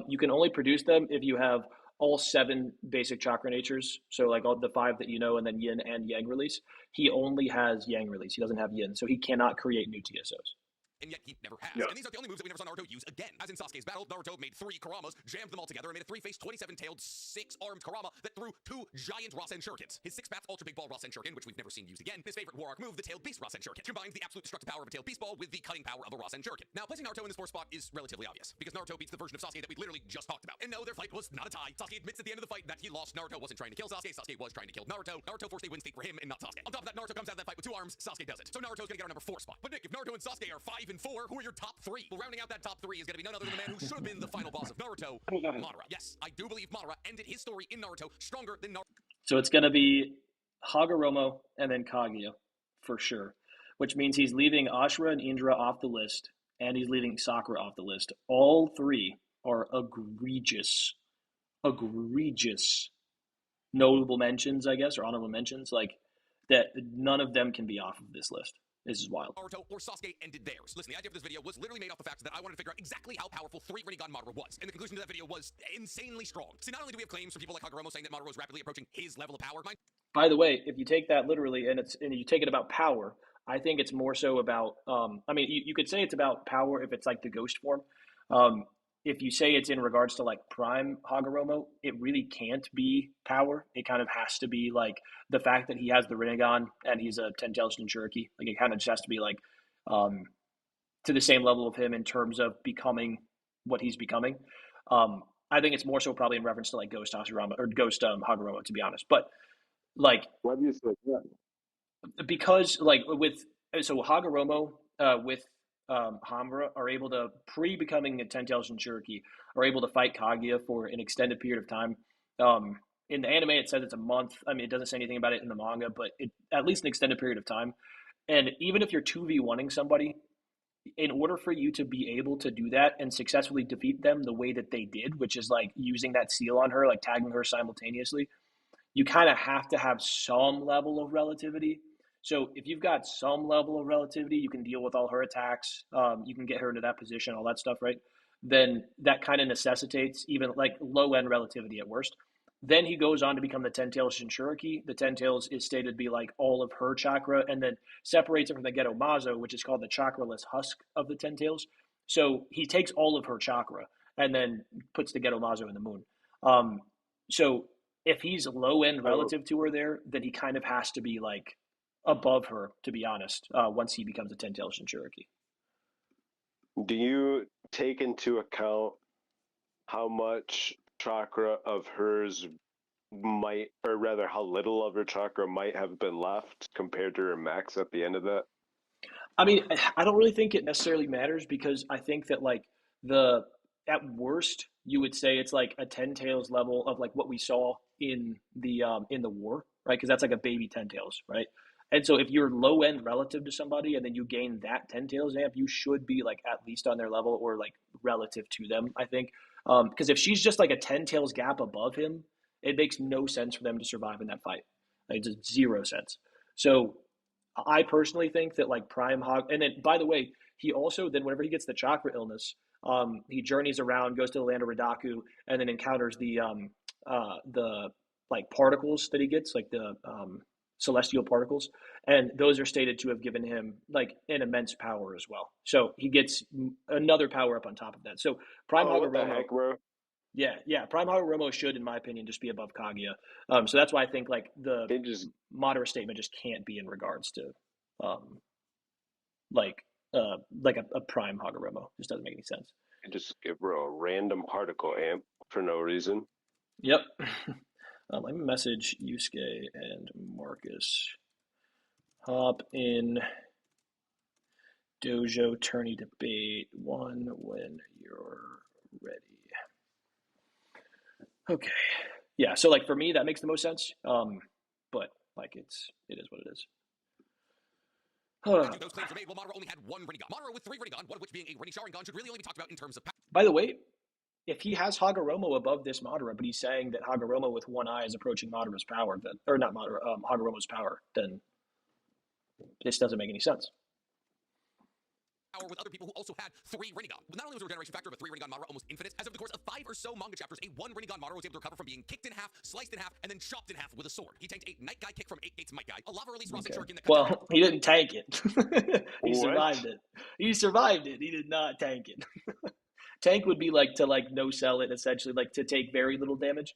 You can only produce them if you have all 7 basic chakra natures. So like all the 5 that you know, and then Yin and Yang release. He only has Yang release. He doesn't have Yin, so he cannot create new TSOs. And yet he never has. Yeah. And these are the only moves that we never saw Naruto use again. As in Sasuke's battle, Naruto made 3 Karamas, jammed them all together, and made a 3-faced, 27-tailed, 6-armed Karama that threw 2 giant Rasen Shurikens. His 6-path Ultra Big Ball Rasen Shuriken, which we've never seen used again. His favorite War Arc move, the Tailed Beast Rasen Shuriken, combines the absolute destructive power of a Tailed Beast Ball with the cutting power of a Rasen Shuriken. Now, placing Naruto in this 4th spot is relatively obvious, because Naruto beats the version of Sasuke that we literally just talked about. And no, their fight was not a tie. Sasuke admits at the end of the fight that he lost. Naruto wasn't trying to kill Sasuke. Sasuke was trying to kill Naruto. Naruto forced a win state for him and not Sasuke. On top of that, Naruto comes out of that fight with 2 arms. Sasuke doesn't. So Naruto's gonna get our number 4 spot. But Nick, if Naruto and Sasuke are 5 and 4, who are your top 3? Well, rounding out that top 3 is going to be none other than the man who should have been the final boss of Naruto, Madara. Yes, I do believe Madara ended his story in Naruto stronger than Naruto. So it's going to be Hagoromo and then Kaguya, for sure. Which means he's leaving Ashura and Indra off the list, and he's leaving Sakura off the list. All 3 are egregious notable mentions, I guess, or honorable mentions. Like, that none of them can be off of this list. This is wild. Naruto or Sasuke ended theirs. Listen, the idea of this video was literally made off the fact that I wanted to figure out exactly how powerful 3 Rinnegan Madara was. And the conclusion to that video was insanely strong. See, not only do we have claims from people like Hagoromo saying that Madara was rapidly approaching his level of power, By the way, if you take that literally and you take it about power, I think it's more so about, I mean, you could say it's about power if it's like the ghost form. If you say it's in regards to like prime Hagoromo, it really can't be power. It kind of has to be like the fact that he has the Rinnegan and he's a 10-tailed Jinchuriki. Like, it kind of just has to be like to the same level of him in terms of becoming what he's becoming. I think it's more so probably in reference to like Ghost Hashirama or Ghost Hagoromo, to be honest. But like, Why do you say that? because like so Hagoromo with Hamura are able to, pre-becoming a 10-tailed Jinchuriki, are able to fight Kaguya for an extended period of time. In the anime, it says it's a month. I mean, it doesn't say anything about it in the manga, but at least an extended period of time. And even if you're 2v1ing somebody, in order for you to be able to do that and successfully defeat them the way that they did, which is like using that seal on her, like tagging her simultaneously, you kind of have to have some level of relativity. So if you've got some level of relativity, you can deal with all her attacks, you can get her into that position, all that stuff, right? Then that kind of necessitates even like low-end relativity at worst. Then he goes on to become the Ten Tails Jinchuriki. The Ten Tails is stated to be like all of her chakra, and then separates it from the Geto Mazo, which is called the chakraless husk of the Ten Tails. So he takes all of her chakra and then puts the Geto Mazo in the moon. So if he's low end relative to her there, then he kind of has to be like above her, to be honest, once he becomes a Ten Tails Jinchuriki. Do you take into account how much chakra of hers might, or rather how little of her chakra might have been left compared to her max at the end of that? I mean, I don't really think it necessarily matters, because I think that like at worst you would say it's like a Ten Tails level of like what we saw in the war, right? Because that's like a baby Ten Tails, right? And so if you're low end relative to somebody and then you gain that Ten Tails amp, you should be like at least on their level or like relative to them, I think. Because if she's just like a Ten Tails gap above him, it makes no sense for them to survive in that fight. Like, it's just zero sense. So I personally think that like Prime Hog, and then by the way, he also then whenever he gets the chakra illness, he journeys around, goes to the land of Ridaku, and then encounters the like particles that he gets, like the celestial particles, and those are stated to have given him like an immense power as well. So he gets another power up on top of that. So Prime What the Hagoromo, heck, bro? yeah, Prime Hagoromo should, in my opinion, just be above Kaguya. So that's why I think like the Madara statement just can't be in regards to like a Prime Hagoromo. Just doesn't make any sense. Just give bro a random particle amp for no reason. Yep. Let me message Yusuke and Marcus. Hop in Dojo tourney debate 1 when you're ready. Okay. Yeah, so like for me that makes the most sense. But like it is what it is. Those claims were made while Madara only had one Rinnegan. Madara with 3 Rinnegan, one of which being a Rinne Sharingan, should really only be talked about in terms of power. By the way, if he has Hagoromo above this Madara, but he's saying that Hagoromo with one eye is approaching Madara's power, then, or not Madara, Hagoromo's power, then this doesn't make any sense. With other people who also had 3 Rinnegan. Not only was the regeneration factor of a 3 Rinnegan Madara almost infinite, as over the course of 5 or so manga chapters, a 1 Rinnegan Madara was able to recover from being kicked in half, sliced in half, and then chopped in half with a sword. He tanked a Night Guy kick from 8 Gates Might Guy, a lava release Rasen Shuriken that Well, he didn't tank it. He What? survived it. He survived it. He did not tank it. Tank would be like to like no sell it, essentially, like to take very little damage.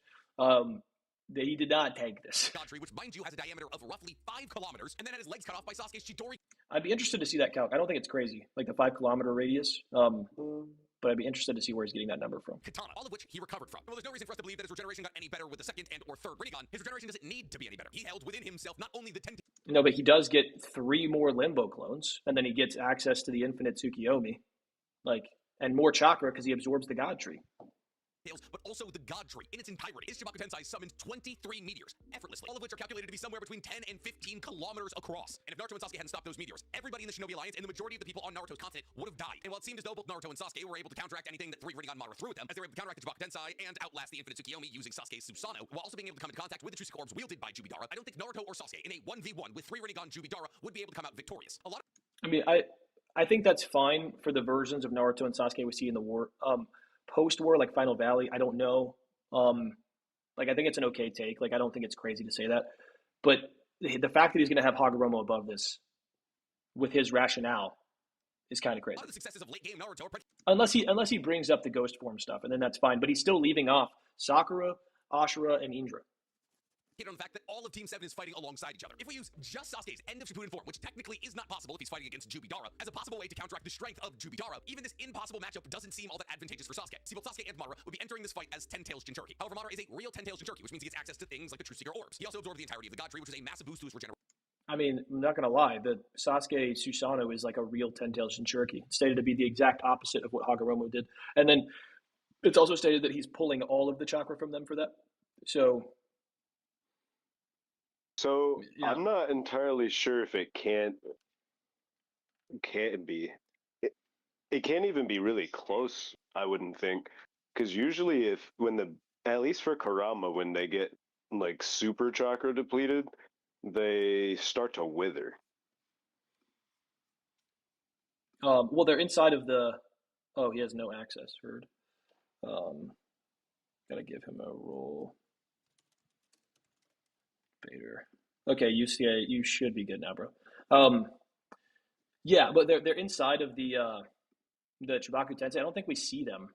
He did not tank this. Godtree, which mind you has a diameter of roughly 5 kilometers, and then had his legs cut off by Sasuke's Chidori. I'd be interested to see that calc. I don't think it's crazy, like the 5-kilometer radius. But I'd be interested to see where he's getting that number from. Katana, all of which he recovered from. Well, there's no reason for us to believe that his regeneration got any better with the second and or third Rinnegan. His regeneration doesn't need to be any better. He held within himself not only the 10... No, but he does get 3 more Limbo clones, and then he gets access to the infinite Tsukiyomi, like, and more chakra because he absorbs the God Tree. But also the God Tree in its entirety. His Shibaku Tensei summons 23 meteors, effortlessly, all of which are calculated to be somewhere between 10 and 15 kilometers across. And if Naruto and Sasuke hadn't stopped those meteors, everybody in the Shinobi Alliance and the majority of the people on Naruto's continent would have died. And while it seemed as though both Naruto and Sasuke were able to counteract anything that 3 Rinnegan Madara threw at them, as they were able to counteract the Shibaku Tensei and outlast the infinite Tsukiyomi using Sasuke's Susanoo, while also being able to come into contact with the Tsukuyomi orbs wielded by Jubidara, I don't think Naruto or Sasuke in a 1v1 with 3 Rinnegan Jubidara would be able to come out victorious. I mean, I think that's fine for the versions of Naruto and Sasuke we see in the war. Post-war, like Final Valley, I don't know. Like, I think it's an okay take. Like, I don't think it's crazy to say that. But the fact that he's going to have Hagoromo above this with his rationale is kind of crazy. A lot of the successes of late-game Naruto are unless he brings up the ghost form stuff, and then that's fine. But he's still leaving off Sakura, Ashura, and Indra. on the fact that all of Team 7 is fighting alongside each other. If we use just Sasuke's end of Shippuden form, which technically is not possible if he's fighting against Jubidara, as a possible way to counteract the strength of Jubidara, even this impossible matchup doesn't seem all that advantageous for Sasuke. See, both Sasuke and Madara would be entering this fight as 10 Tails Jinchuriki. However, Madara is a real 10 Tails Jinchuriki, which means he gets access to things like the Truth Seeker orbs. He also absorbed the entirety of the God Tree, which is a massive boost to his regeneration. I mean, I'm not going to lie, the Sasuke Susanoo is like a real 10 Tails Jinchuriki. It's stated to be the exact opposite of what Hagoromo did. And then it's also stated that he's pulling all of the chakra from them for that. So yeah. I'm not entirely sure if it can be. It can't even be really close, I wouldn't think. Because usually at least for Kurama, when they get like super chakra depleted, they start to wither. Well, they're inside of the... Oh, he has no access, heard. Gotta give him a roll. here. Okay, UCA, you should be good now, bro. Yeah, but they're inside of the Chibaku Tensei. I don't think we see them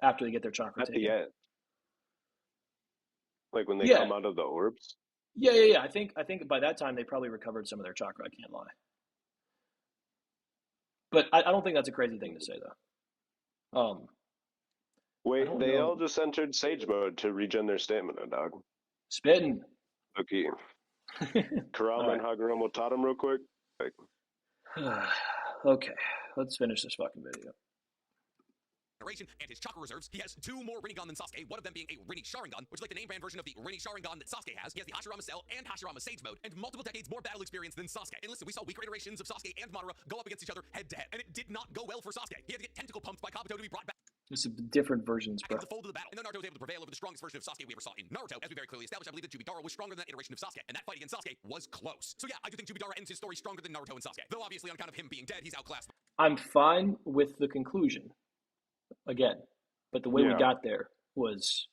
after they get their chakra At taken. the end. Like when they Yeah. come out of the orbs? Yeah. I think by that time they probably recovered some of their chakra, I can't lie. But I don't think that's a crazy thing to say though. Wait, don't they know. all just entered Sage mode to regen their stamina, dog. Spitting. Okay. Kurama and Hagoromo taught him real quick. Like, okay, let's finish this fucking video. And his chakra reserves, he has 2 more Rinnegan than Sasuke, one of them being a Rinne Sharingan, which is like the name brand version of the Rinne Sharingan that Sasuke has. He has the Hashirama Cell and Hashirama Sage mode, and multiple decades more battle experience than Sasuke. And listen, we saw weaker iterations of Sasuke and Madara go up against each other head to head, and it did not go well for Sasuke. He had to get tentacle pumped by Kabuto to be brought back. There's different versions, bro. The fold of the battle, and then Naruto was able to prevail over the strongest version of Sasuke we ever saw in Naruto. As we very clearly established, I believe that Jubidara was stronger than that iteration of Sasuke, and that fight against Sasuke was close. So yeah, I do think Jubidara ends his story stronger than Naruto and Sasuke. Though obviously on account of him being dead, he's outclassed. I'm fine with the conclusion, again, but the way we got there was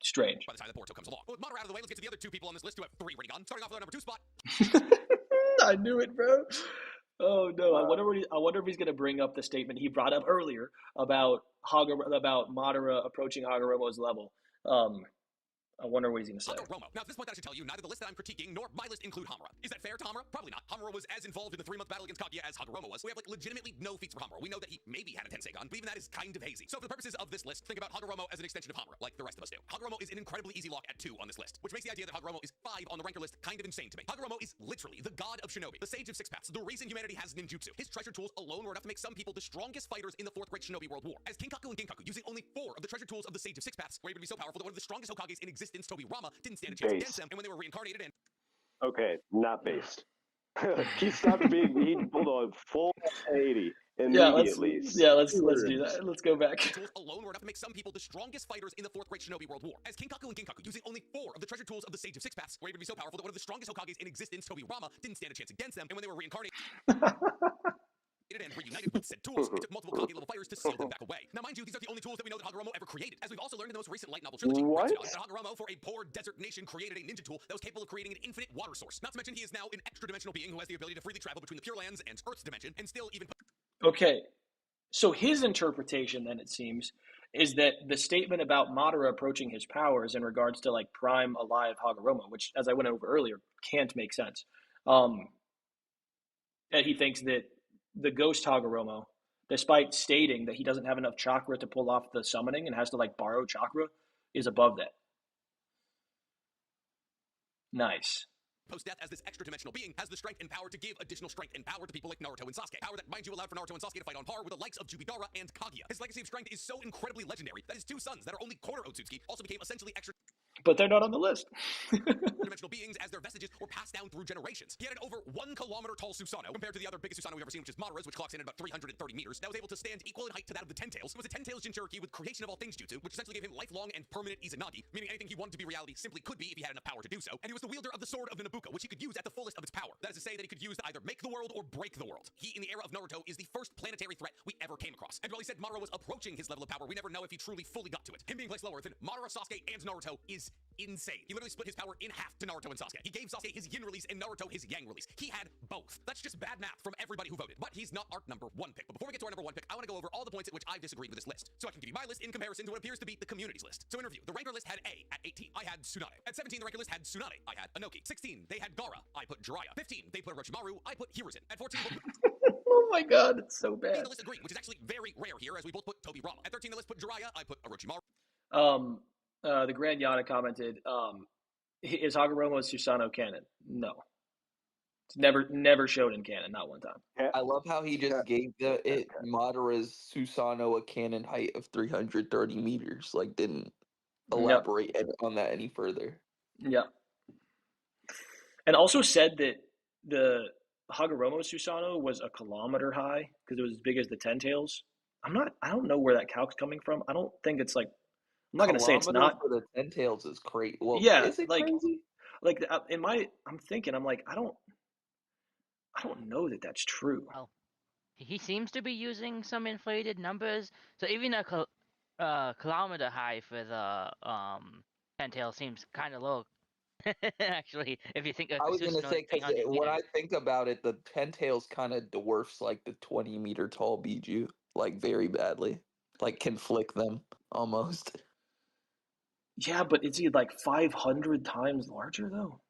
strange. By the time that Boruto comes along. Well, with Madara out of the way, let's get to the other 2 people on this list who have 3 Rinnegan. Starting off with our number 2 spot. I knew it, bro. Oh no! I wonder if he's gonna bring up the statement he brought up earlier about Madara approaching Hagoromo's level. I wonder what he's going to say. Hagoromo. Now, at this point, I should tell you, neither the list that I'm critiquing nor my list include Hamura. Is that fair to Hamura? Probably not. Hamura was as involved in the 3-month battle against Kaguya as Hagoromo was. We have, like, legitimately no feats for Hamura. We know that he maybe had a Tenseigan, but even that is kind of hazy. So for the purposes of this list, think about Hagoromo as an extension of Hamura, like the rest of us do. Hagoromo is an incredibly easy lock at 2 on this list, which makes the idea that Hagoromo is 5 on the ranker list kind of insane to me. Hagoromo is literally the god of shinobi, the sage of 6 paths, the reason humanity has ninjutsu. His treasure tools alone were enough to make some people the strongest fighters in the 4th Great Shinobi World War. As Kinkaku and Ginkaku, using only 4 of the treasure tools of the sage of 6 paths, were able to be so powerful that one of the strongest Hokages in existence, Tobirama, didn't stand a chance against them, and when they were reincarnated in... Okay, not based. He stopped being, he pulled a full 80 immediately. Let's do that. Let's go back. Tools alone were enough to make some people the strongest fighters in the 4th Great Shinobi World War. As Kinkaku and Ginkaku, using only 4 of the treasure tools of the Sage of 6 Paths, were able to be so powerful that one of the strongest Hokages in existence, Tobirama, didn't stand a chance against them, and when they were reincarnated... and reunited with said tools, it took multiple Kage-level fighters to seal them back away. Now, mind you, these are the only tools that we know that Hagoromo ever created, as we've also learned in the most recent light novel trilogy. What? That Hagoromo, for a poor desert nation, created a ninja tool that was capable of creating an infinite water source. Not to mention, he is now an extra-dimensional being who has the ability to freely travel between the Pure Lands and Earth's dimension, and still even... Okay, so his interpretation, then, it seems, is that the statement about Madara approaching his powers in regards to, like, prime alive Hagoromo, which, as I went over earlier, can't make sense. And he thinks that the ghost Hagoromo, despite stating that he doesn't have enough chakra to pull off the summoning and has to, like, borrow chakra, is above that. Nice. Post-death as this extra-dimensional being has the strength and power to give additional strength and power to people like Naruto and Sasuke. Power that, mind you, allowed for Naruto and Sasuke to fight on par with the likes of Jubidara and Kaguya. His legacy of strength is so incredibly legendary that his 2 sons that are only quarter Otsutsuki also became essentially extra... But they're not on the list. dimensional beings as their vestiges were passed down through generations. He had an over 1 kilometer tall Susanoo, compared to the other biggest Susanoo we've ever seen, which is Madara's, which clocks in at about 330 meters, that was able to stand equal in height to that of the Ten Tails. It was a 10 Tails Jinchuriki with creation of all things jutsu, which essentially gave him lifelong and permanent Izanagi, meaning anything he wanted to be reality simply could be if he had enough power to do so. And he was the wielder of the sword of the Nabuka, which he could use at the fullest of its power. That is to say that he could use to either make the world or break the world. He, in the era of Naruto, is the first planetary threat we ever came across. And while he said Madara was approaching his level of power, we never know if he truly fully got to it. Him being placed lower than Madara, Sasuke, and Naruto is insane. He literally split his power in half to Naruto and Sasuke. He gave Sasuke his yin release and Naruto his yang release. He had both. That's just bad math from everybody who voted. But he's not our number 1 pick. But before we get to our number 1 pick, I want to go over all the points at which I've disagreed with this list, so I can give you my list in comparison to what appears to be the community's list. So in review, the ranker list had A at 18. I had Tsunade. At 17, the ranker list had Tsunade. I had Inoki. 16, they had Gaara. I put Jiraiya. 15, they put Orochimaru. I put Hiruzen. At 14, oh my god, it's so bad. The list agreed, which is actually very rare here, as we both put Tobirama. At 13, the list put Jiraiya. I put Orochimaru. The Grand Yada commented, is Hagoromo's Susanoo canon? No. It's never showed in canon, not one time. I love how he just gave Madara's Susanoo a cannon height of 330 meters. Like, didn't elaborate on that any further. Yeah. And also said that the Hagoromo's Susanoo was a kilometer high because it was as big as the Ten Tails. I don't know where that calc's coming from. I don't think it's like, I'm not going to say it's not. For the Ten Tails is crazy. Well, yeah, is it like, crazy? Like I'm thinking, I'm like, I don't know that that's true. Well, he seems to be using some inflated numbers. So even a kilometer high for the Ten Tails seems kind of low Actually, if you think of I was gonna Susanoo say, because 300 when I meters. think about it, the Ten-Tails kind of dwarfs like the 20-meter tall Biju, like very badly. Like can flick them almost. Yeah, but is he like 500 times larger though?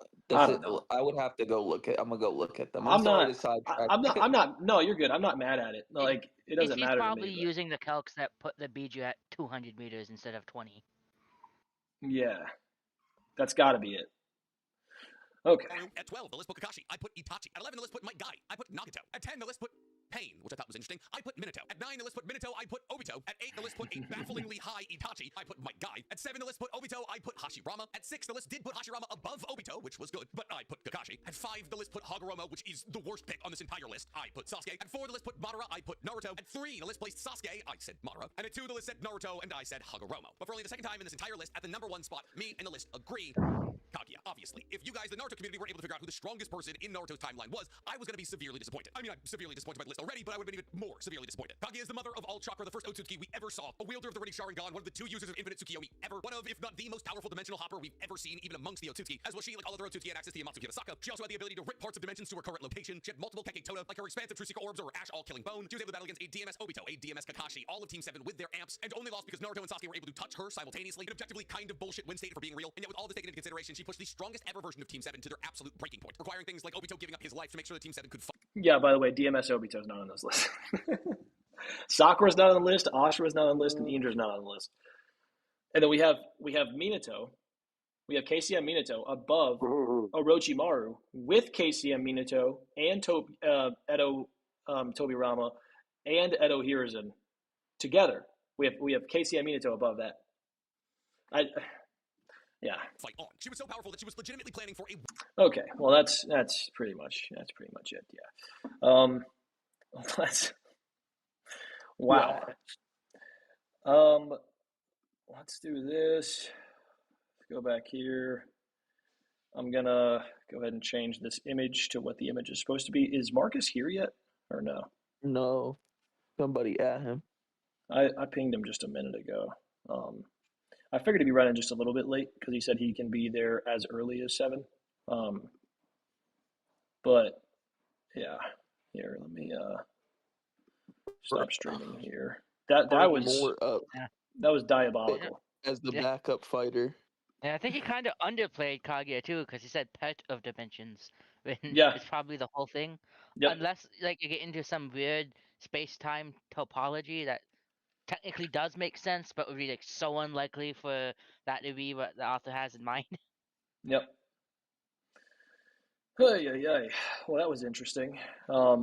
I That's don't it. know. I would have to go look at. I'm gonna go look at them. I'm I'm sorry not. to sidetrack. I'm not. No, you're good. I'm not mad at it. It, Like it doesn't he's matter to me. probably But using the calcs that put the Biju at 200 meters instead of 20. yeah, that's got to be it. Okay. At 12, the list put Kakashi. I put Itachi. At 11, the list put Mike Guy. I put Nagato. At 10, the list put Pain, which I thought was interesting. I put Minato. At 9, the list put Minato. I put Obito. At 8, the list put a bafflingly high Itachi. I put Mike Guy. At 7, the list put Obito. I put Hashirama. At 6, the list did put Hashirama above Obito, which was good, but I put Kakashi. At 5, the list put Hagoromo, which is the worst pick on this entire list. I put Sasuke. At 4, the list put Madara. I put Naruto. At 3, the list placed Sasuke. I said Madara. And at 2, the list said Naruto, and I said Hagoromo. But for only the second time in this entire list, at the number 1 spot, me and the list agree. Kaguya, obviously. If you guys, the Naruto community, were able to figure out who the strongest person in Naruto's timeline was, I was going to be severely disappointed. I mean, I'm severely disappointed by the list already, but I would have been even more severely disappointed. Kaguya is the mother of all chakra, the first Otsutsuki we ever saw, a wielder of the Ready Sharingan, one of the 2 users of infinite Tsukiyomi ever, one of, if not the most powerful dimensional hopper we've ever seen, even amongst the Otsutsuki. As was she, like all other Otsutsuki, had access to Yamatsuki Hirasaka. She also had the ability to rip parts of dimensions to her current location. She had multiple Kekkei Toda, like her expansive True Secret Orbs or her Ash All-Killing Bone. She was able to battle against a DMS Obito, a DMS Kakashi, all of Team 7 with their amps, and only lost because Naruto and Sasuke were able to touch her simultaneously. An objectively kind of bullshit win state for being real, and yet with all this taken into consideration, she pushed the strongest ever version of Team 7 to their absolute breaking point, requiring things like Obito giving up his life to make sure that Team 7 could fight. Yeah. By the way, DMS Obito's not on this list. Sakura's not on the list. Ashura's not on the list, and Indra's not on the list. And then we have Minato. We have KCM Minato above Orochimaru with KCM Minato and Edo Tobirama and Edo Hiruzen together. We have KCM Minato above that. Yeah. Fight on. She was so powerful that she was legitimately planning for a. Okay. Well, that's pretty much it. Yeah. Let's. Wow. Let's do this. Let's go back here. I'm gonna go ahead and change this image to what the image is supposed to be. Is Marcus here yet, or no? No, somebody at him. I pinged him just a minute ago. I figured he'd be running just a little bit late because he said he can be there as early as 7. But yeah, here let me stop streaming here. That was more up that was diabolical. As the backup fighter. And I think he kind of underplayed Kaguya too, because he said pet of dimensions. Yeah. It's probably the whole thing. Yep. Unless like you get into some weird space-time topology that technically does make sense, but would be like so unlikely for that to be what the author has in mind. Yep. Well, that was interesting. How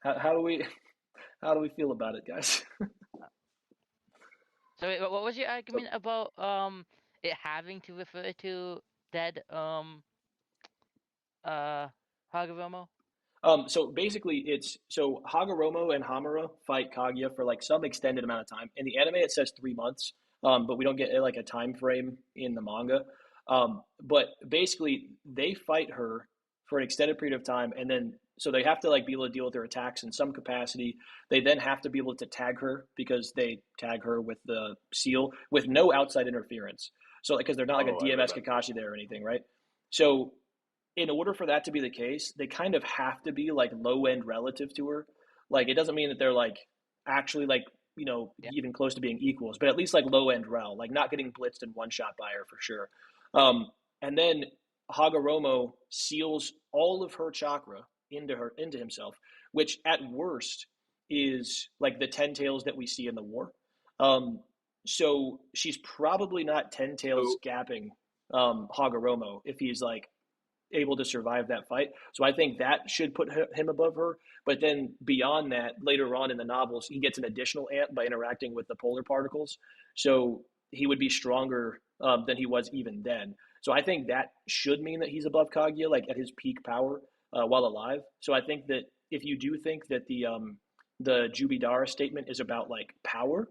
do we feel about it, guys? So wait, what was your argument about it having to refer to dead Hagoromo? So basically so Hagoromo and Hamura fight Kaguya for like some extended amount of time. In the anime it says 3 months, but we don't get like a time frame in the manga. But basically they fight her for an extended period of time, and then so they have to like be able to deal with her attacks in some capacity. They then have to be able to tag her because they tag her with the seal with no outside interference. So because they're not like a DMS Kakashi there or anything, right? So in order for that to be the case, they kind of have to be like low end relative to her. Like it doesn't mean that they're like actually like, even close to being equals, but at least like low end rel, like not getting blitzed in one shot by her for sure. And then Hagoromo seals all of her chakra into himself, which at worst is like the 10 tails that we see in the war. So she's probably not 10 tails gapping Hagoromo if he's like able to survive that fight. So I think that should put him above her. But then beyond that, later on in the novels, he gets an additional amp by interacting with the polar particles. So he would be stronger than he was even then. So I think that should mean that he's above Kaguya, like at his peak power while alive. So I think that if you do think that the Jubidara statement is about like power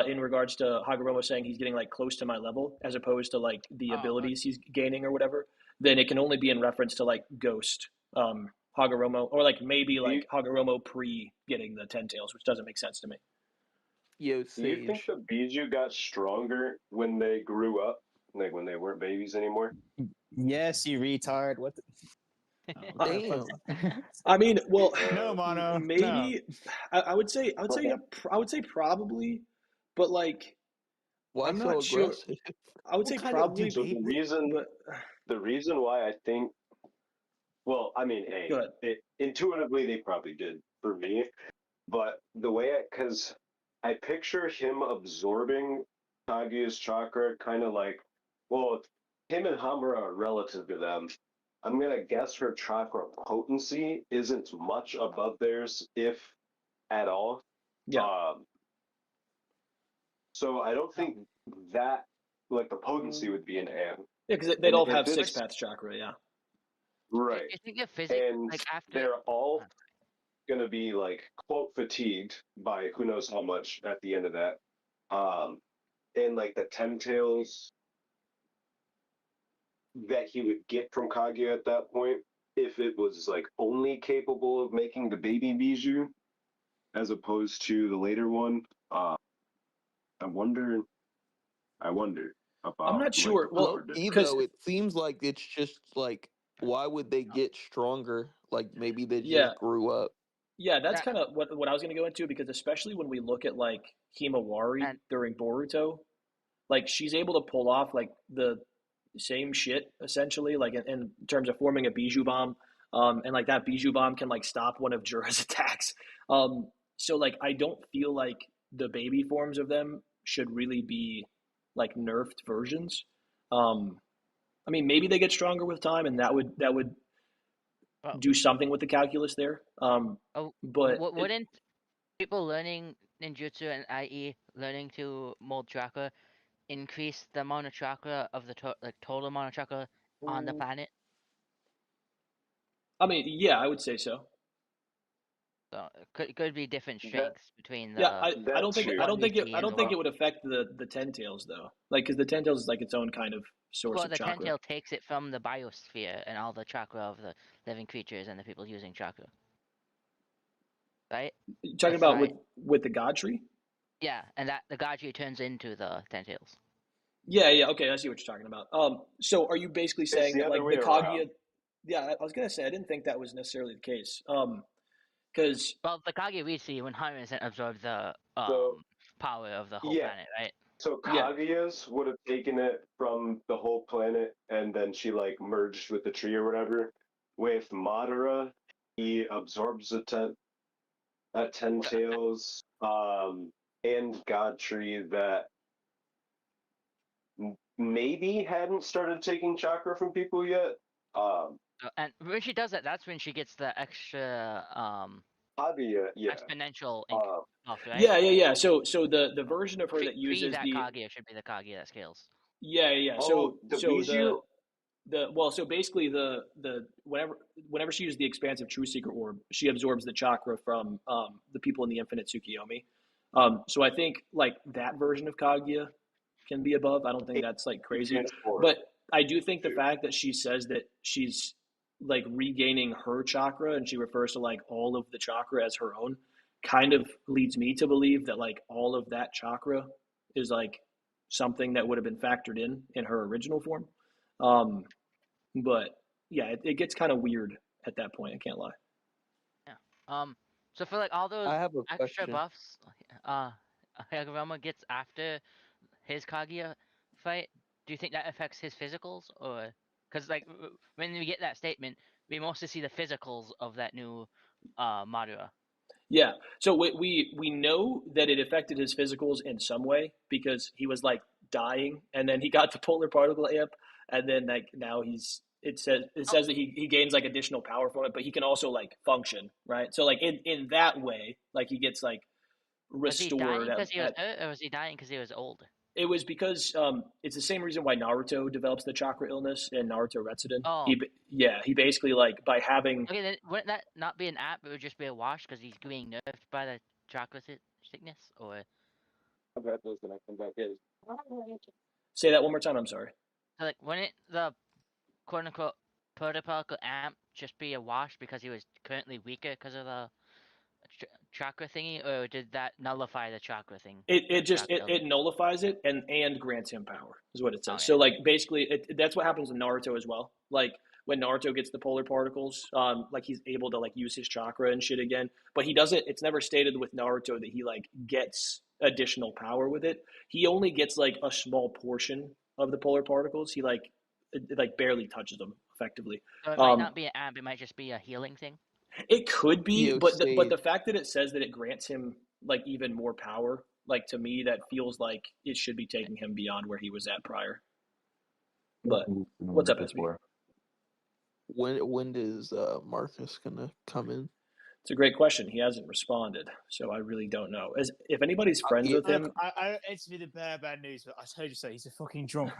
in regards to Hagoromo saying he's getting like close to my level as opposed to like the abilities he's gaining or whatever, then it can only be in reference to like Ghost Hagoromo, or like maybe like Hagoromo pre getting the 10 tails, which doesn't make sense to me. Do you think the Biju got stronger when they grew up? like when they weren't babies anymore. Yes, you retard. What? Damn. I mean, well, No, Mono. maybe I would say yeah, I would say probably, but like Why I'm so not sure. aggressive? I would say probably, So but the reason why I think, well, I mean, go ahead. intuitively they probably did for me, but the way because I picture him absorbing Kaguya's chakra, kind of like, well, him and Hamura are relative to them. I'm gonna guess her chakra potency isn't much above theirs, if at all. Yeah. So I don't think that like the potency would be an and. Yeah, because they'd And all if have it's six paths chakra. Yeah. right, Do you think the physics, and like after, they're all gonna be like quote fatigued by who knows how much at the end of that. And like the 10 tails that he would get from Kaguya at that point, if it was like only capable of making the baby Bijou as opposed to the later one, I wonder about I'm not like, sure. the Well, power Low key because though, it seems like it's just like, why would they get stronger? Like maybe they yeah, just grew up. yeah, that's that, kind of what I was going to go into because especially when we look at like Himawari and during Boruto, like she's able to pull off like the same shit essentially, like in terms of forming a bijou bomb, and like that bijou bomb can like stop one of Jura's attacks. So like I don't feel like the baby forms of them should really be like nerfed versions. Um, I mean, maybe they get stronger with time, and that would well, do something with the calculus there. oh, But it, wouldn't people learning ninjutsu and IE learning to mold chakra increase the amount of chakra of the total amount of chakra on the planet? I mean, yeah, I would say so. So it could be different that strengths between Yeah, the I that don't think too. I don't think it One I and don't the think one. it would affect the ten tails though. Like because the ten tails is like its own kind of source Well, of the chakra. Tentail takes it from the biosphere and all the chakra of the living creatures and the people using chakra, right? You talking That's about right. with the god tree? Yeah, and that the Gaji turns into the Tentails. Yeah, yeah. Okay, I see what you're talking about. So are you basically It's saying the that other like way the around. Kaguya? Yeah, I was gonna say I didn't think that was necessarily the case. Because Well, the Kage we see 100% absorb the So power of the whole yeah, planet, right? so yeah, Kaguya's would have taken it from the whole planet, and then she like merged with the tree or whatever. With Madara, he absorbs that ten tails, and God Tree that maybe hadn't started taking chakra from people yet. And when she does that, that's when she gets the extra Kaguya, yeah. exponential buff, right? yeah. So the version of her that Pre uses that the Kage should be the Kage that scales. yeah. Oh, the So Bijou. so basically the whenever she uses the expansive true secret orb, she absorbs the chakra from the people in the infinite Tsukiyomi. So I think like that version of Kaguya can be above. I don't think that's like crazy, but I do think the fact that she says that she's like regaining her chakra and she refers to like all of the chakra as her own kind of leads me to believe that like all of that chakra is like something that would have been factored in her original form. Um, but yeah, it gets kind of weird at that point. I can't lie. Yeah. So for like all those I have a extra question. buffs, Hagurama gets after his Kaguya fight. Do you think that affects his physicals, or because like when we get that statement, we mostly see the physicals of that new Madara. Yeah. So we know that it affected his physicals in some way because he was like dying, and then he got the polar particle amp, and then like now it says that he gains like additional power from it, but he can also like function, right? So like in that way, like he gets like Was he dying restored because he was at hurt, or was he dying because he was old? it was because it's the same reason why Naruto develops the chakra illness in Naruto Retsuden. Oh, He basically like by having okay. Then wouldn't that not be an app? It would just be a wash because he's being nerfed by the chakra sickness, or I've got those when I come back in. say that one more time. I'm sorry. so like wouldn't the quote unquote particle amp just be a wash because he was currently weaker because of the chakra thingy, or did that nullify the chakra thing? It just Chakra it nullifies it and grants him power is what it says. Okay. So like basically that's what happens in Naruto as well. Like when Naruto gets the polar particles, like he's able to like use his chakra and shit again. But he doesn't. It's never stated with Naruto that he like gets additional power with it. He only gets like a small portion of the polar particles. He like it like barely touches them effectively. So it might not be an amp. It might just be a healing thing. It could be, Yo, but Sage. the fact that it says that it grants him like even more power, like to me that feels like it should be taking him beyond where he was at prior. But what's up, SB? When is Marcus gonna come in? It's a great question. He hasn't responded, so I really don't know. If anybody's friends with him, It's really bad news, but I told you so. He's a fucking drunk.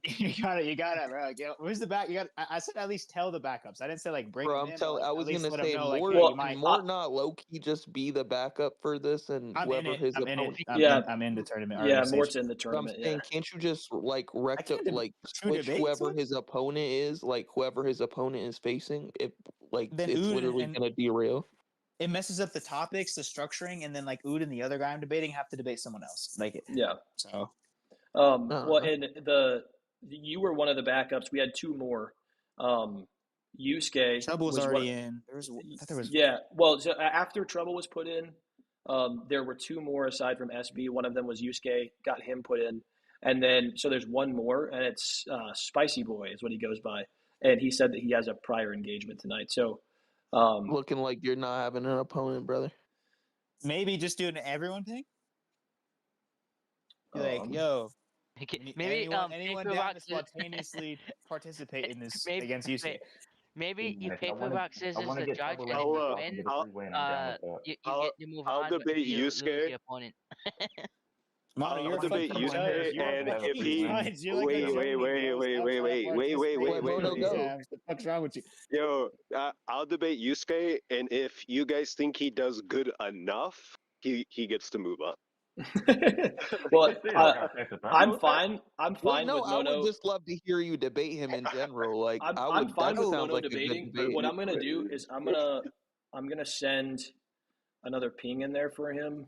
You got it, bro. Where's the back? I said at least tell the backups. I didn't say like bring. Bro, them in, I was gonna say know, more, hey, you might... more not low key just be the backup for this, and I'm in whoever it. his I'm in opponent. it. I'm in the tournament. Yeah, already, Mort's in the I'm tournament. saying, Yeah. can't you just like switch debate, whoever son? his opponent is, like whoever his opponent is facing? If like Then it's Ood literally and- gonna derail. It messes up the topics, the structuring, and then like Ood and the other guy I'm debating have to debate someone else. Like it. Yeah. So. Well, and you were one of the backups. We had two more. Yusuke Trouble was already in. I thought there was. Yeah. Well, so after Trouble was put in, there were two more aside from SB. One of them was Yusuke, got him put in, and then so there's one more, and it's Spicy Boy is what he goes by, and he said that he has a prior engagement tonight. So. Looking like you're not having an opponent, brother. Maybe just doing an everyone thing. Be like, yo, maybe anyone down to spontaneously participate in this against Yusuke. Maybe you paperback scissors the judge, and if I'll, you win, you get to move on. I'll debate Yusuke. Your opponent. I'll debate Yusuke, and if he wait. What's wrong with you? Yo, I'll debate Yusuke, and if you guys think he does good enough, he gets to move up. Well, I'm fine. I'm fine no, with Mono. I would just love to hear you debate him in general. Like I'm fine with Mono like debating, but what I'm gonna do is I'm gonna send another ping in there for him,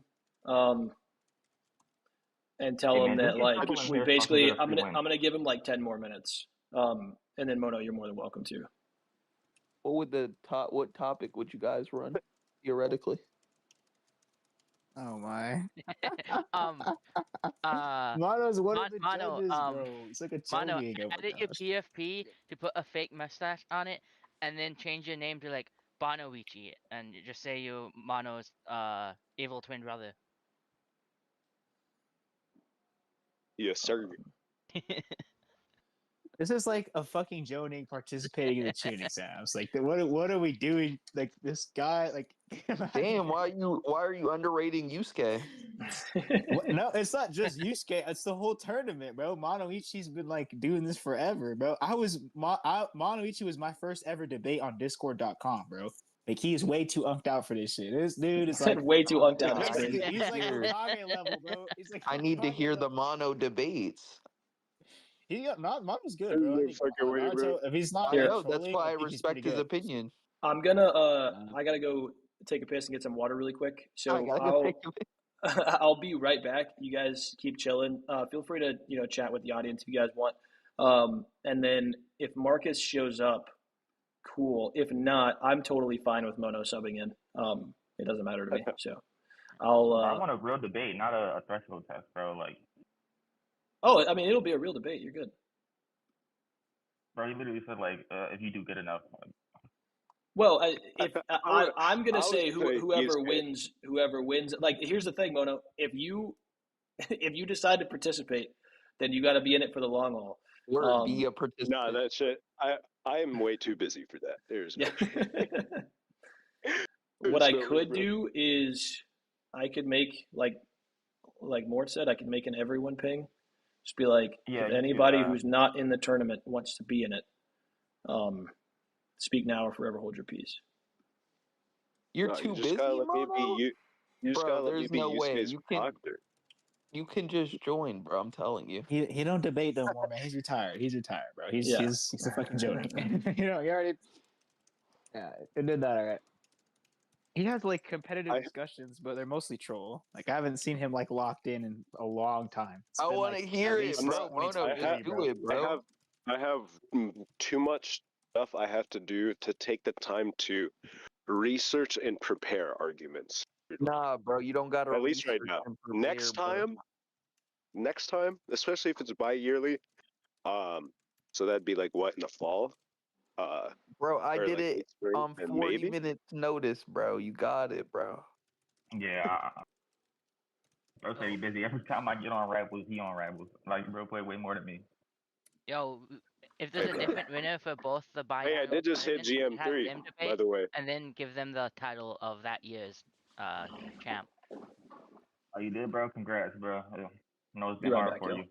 and tell him that like we basically I'm gonna give him like 10 more minutes, and then Mono, you're more than welcome to. What would what topic would you guys run theoretically? Oh my. Mono's one of the judges, bro. It's like a Mono, Tony. edit your PFP to put a fake mustache on it, and then change your name to like Bonoichi, and just say you Mono's evil twin brother. Yes, sir. This is like a fucking Joning participating in the tuning exams. Like, what are we doing? Like, this guy, like, damn, why are you underrating Yusuke? No, it's not just Yusuke. It's the whole tournament, bro. Monoichi's been like doing this forever, bro. Monoichi was my first ever debate on Discord.com, bro. Like, he's way too unked out for this shit. This dude is like way too unked out. He's like Hokage level, bro. He's like I need to hear the Mono debates. He got Mono's good, bro. Naruto, if he's not, that's why I respect his opinion. I'm gonna I gotta go take a piss and get some water really quick. So I'll be right back. You guys keep chilling. Feel free to chat with the audience if you guys want. And then if Marcus shows up, cool. If not, I'm totally fine with Mono subbing in. It doesn't matter to me. So I'll. I want a real debate, not a threshold test, bro. Like. Oh, I mean, it'll be a real debate. You're good. Bro, you literally said like, if you do good enough. Like... Well, I'm gonna say whoever wins. Like, here's the thing, Mono. If you decide to participate, then you got to be in it for the long haul. Or be a participant. Nah, that shit. I am way too busy for that. There's no what I could do is I could make like Mort said, I could make an everyone ping. Just be like, if anybody who's not in the tournament wants to be in it, speak now or forever hold your peace. You're too busy, Mono? Bro, there's no way. You can just join, bro. I'm telling you. He don't debate no more, man. He's retired, bro. He's a fucking Jody. You already. Yeah, it did that, all right. He has like competitive I discussions, but they're mostly troll. Like I haven't seen him like locked in a long time. It's I been want like to hear at it, least I'm since bro. not. Mono, I 2023, just have. do bro. it, bro. I have too much stuff I have to do to take the time to research and prepare arguments. Nah, bro, you don't gotta At least right research now. and prepare, bro. Next time, especially if it's bi-yearly, so that'd be like what in the fall, Bro, I or did like it late spring, on and 40 maybe. minutes notice, bro. You got it, bro. Yeah, bro say he busy. Every time I get on Rivals, he on Rivals. Like, bro play way more than me. Yo, if there's a Okay. different winner for both the Hey, I biannual did just hit tournaments, we should have GM3, them by debate the way. and then give them the title of that year's champ. Oh, you did, bro? Congrats, bro. Yeah. I know it's Be been right hard back, for yo. you.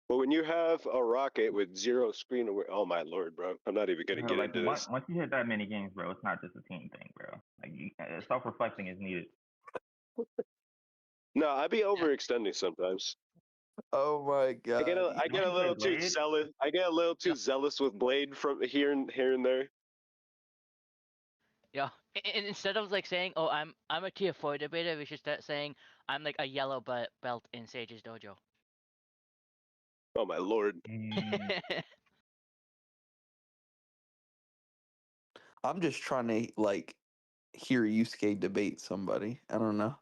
But when you have a rocket with zero screen aware, oh my lord, bro, I'm not even gonna Bro, get like into this. once you hit that many games, bro, it's not just a team thing, bro. Like self-reflecting is needed. No, I be overextending sometimes. Oh my god. I get Don't a you play little too Blade? zealous. I get a little too Yo, zealous with Blade from here and there. yo, instead of like saying, "Oh, I'm a tier 4 debater," we should start saying, "I'm like a yellow belt in Sage's dojo." Oh my lord. I'm just trying to like hear Yusuke debate somebody. I don't know.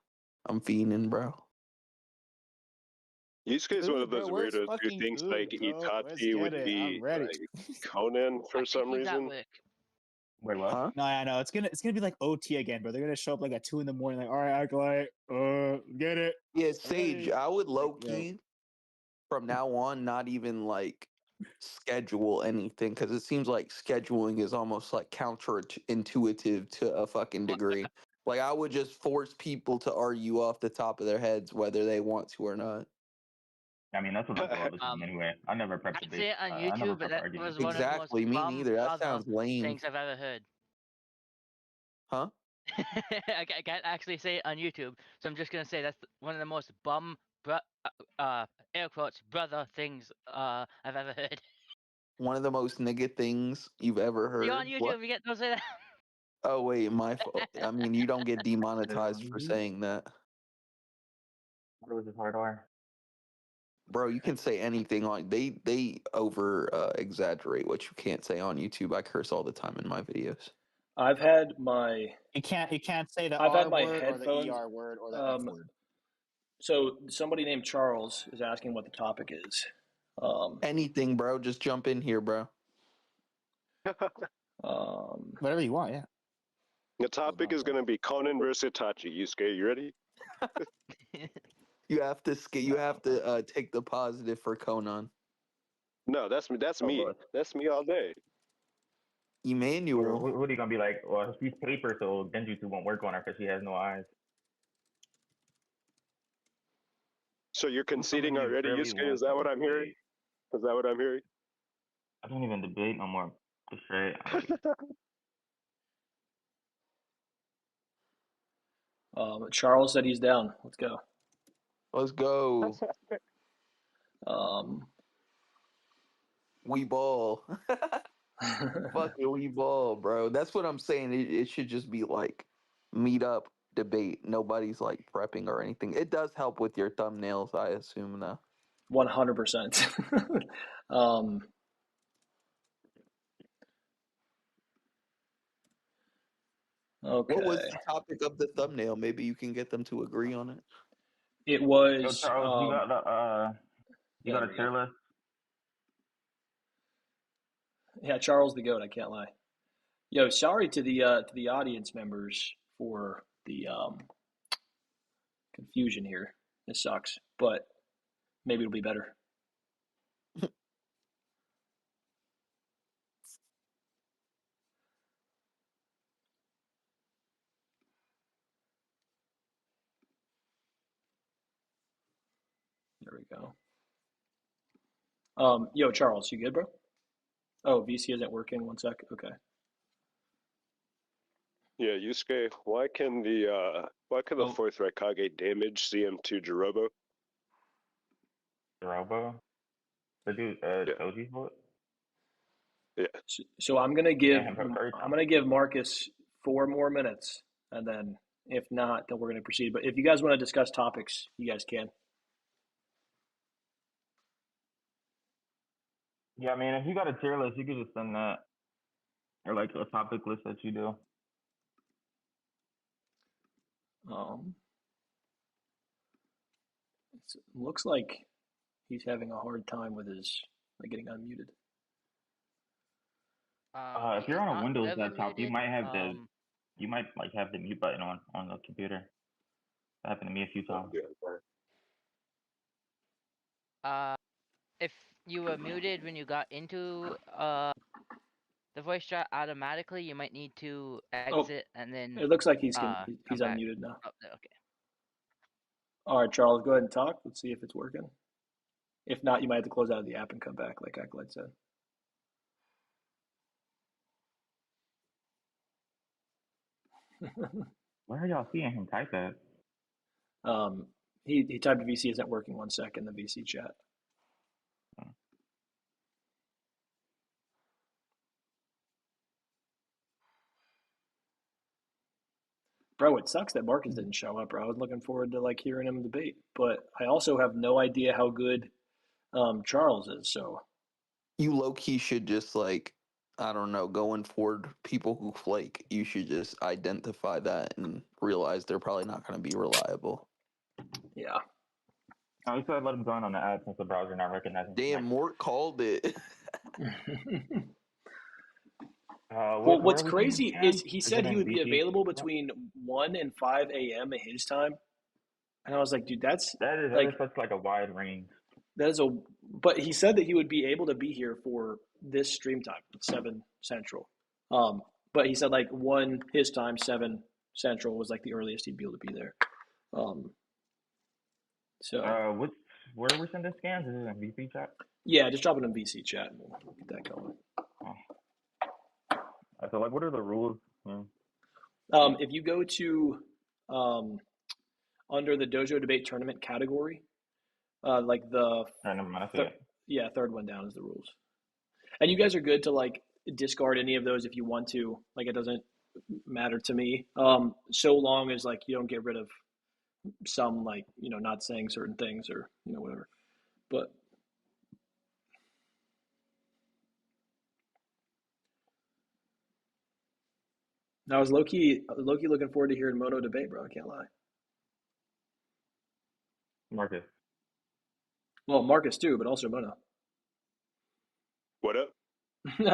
I'm fiending, bro. Yusuke is one of Bro, those where's weirdos who fucking thinks like food, bro? Let's Itachi get would it. I'm be ready. like Conan I for think some he's at reason. work. Wait, what? Huh? No, I know it's gonna be like OT again, bro. They're gonna show up like at 2 in the morning, like, all right, Acolyte, get it. Yeah, Sage, Ready. I would low Like, bro. key from now on not even like schedule anything because it seems like scheduling is almost like counterintuitive to a fucking degree. Like I would just force people to argue off the top of their heads whether they want to or not. I mean, that's what I do all the time anyway. I never prep I'd debate. say it on I never YouTube, but prep that arguments was one either. of the most Exactly, me bum neither. That brother sounds lame. things I've ever heard. Huh? I can't actually say it on YouTube, so I'm just gonna say that's one of the most bum, air quotes, brother things I've ever heard. One of the most nigga things you've ever You're on heard. What? YouTube, you get don't say that. Oh wait, my fault. I mean, you don't get demonetized for saying that. What was his hard R? Bro, you can say anything on they over exaggerate what you can't say on YouTube. I curse all the time in my videos. I've had my You can't say the I've R had my word or the headphones. ER word or the F word. So somebody named Charles is asking what the topic is. Anything, bro. Just jump in here, bro. Whatever you want, yeah. The topic is going to be Conan versus Itachi. Yusuke, you ready? You have to you have to take the positive for Conan. No, that's me. That's me. Lord. That's me all day. Emmanuel. What are you gonna be like? Well, she's paper, so Genjutsu won't work on her because she has no eyes. So you're Who's someone conceding you already, really Yusuke? want Is that to what I'm hearing? debate? Is that what I'm hearing? I don't even debate no more. Just straight. Charles said he's down. Let's go. Let's go. We ball. Fucking we ball, bro. That's what I'm saying. It should just be like meet up, debate. Nobody's like prepping or anything. It does help with your thumbnails, I assume, though. 100%. Okay. What was the topic of the thumbnail? Maybe you can get them to agree on it. It Yo, was. Charles, you got you yeah, got a there we tier go. list? Yeah, Charles the goat. I can't lie. Yo, sorry to the audience members for the confusion here. It sucks, but maybe it'll be better. There we go. Yo, Charles, you good, bro? Oh, VC isn't working. One sec. Okay. Yeah, Yusuke. Why can the fourth Raikage damage CM2 Jirobo? Jirobo? The dude, Yeah. Choji foot? Yeah. So I'm gonna give Curry Marcus 4 more minutes, and then if not, then we're gonna proceed. But if you guys want to discuss topics, you guys can. Yeah, I mean, if you got a tier list, you could just send that, or like a topic list that you do. It looks like he's having a hard time with his getting unmuted. If you're on a Windows laptop, you muted. might have the mute button on the computer. That happened to me a few times. If you were muted when you got into the voice chat automatically, you might need to exit and then. It looks like he's come back. unmuted now. Oh, okay. All right, Charles, go ahead and talk. Let's see if it's working. If not, you might have to close out of the app and come back, like Acolyte said. Where are y'all seeing him type at? He typed VC isn't working. 1 sec in the VC chat. Bro, it sucks that Marcus didn't show up, bro. I was looking forward to hearing him debate, but I also have no idea how good Charles is. So you low key should just I don't know, going forward, people who flake, you should just identify that and realize they're probably not going to be reliable. Yeah. I said let him join on the app since the browser not recognizing. Damn, Mort called it. Well, what's crazy is he said he would be available between 1 and 5 a.m. at his time, and I was like, dude, that is such a wide range. But he said that he would be able to be here for this stream time, 7 Central. But he said 1 his time, 7 Central was the earliest he'd be able to be there. Where are we sending scans? Is it in VC chat? Yeah, just drop it in VC chat and we'll get that going. So what are the rules? If you go to under the Dojo Debate Tournament category, third one down is the rules. And you guys are good to discard any of those if you want to. It doesn't matter to me. So long as you don't get rid of some not saying certain things or whatever. But I was low-key looking forward to hearing Mono debate, bro. I can't lie. Marcus. Well, Marcus too, but also Mono. What up?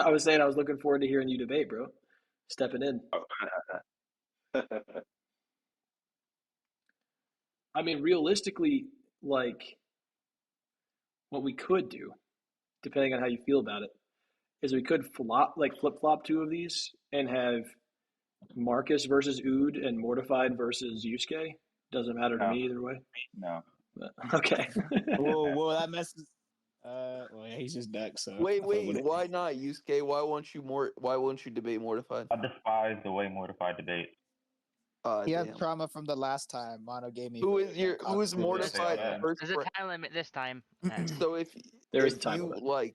I was saying I was looking forward to hearing you debate, bro. Stepping in. I mean, realistically, what we could do, depending on how you feel about it, is we could flip-flop 2 of these and have Marcus versus Ood and Mortified versus Yusuke. Doesn't matter to me either way. No. But, okay. whoa, that messes. Well, yeah, he's just duck. So wait, why not Yusuke? Why won't you debate Mortified? I despise the way Mortified debates. He had trauma from the last time Mono gave me. Who is Mortified? There's a time limit this time. So if there's a time limit.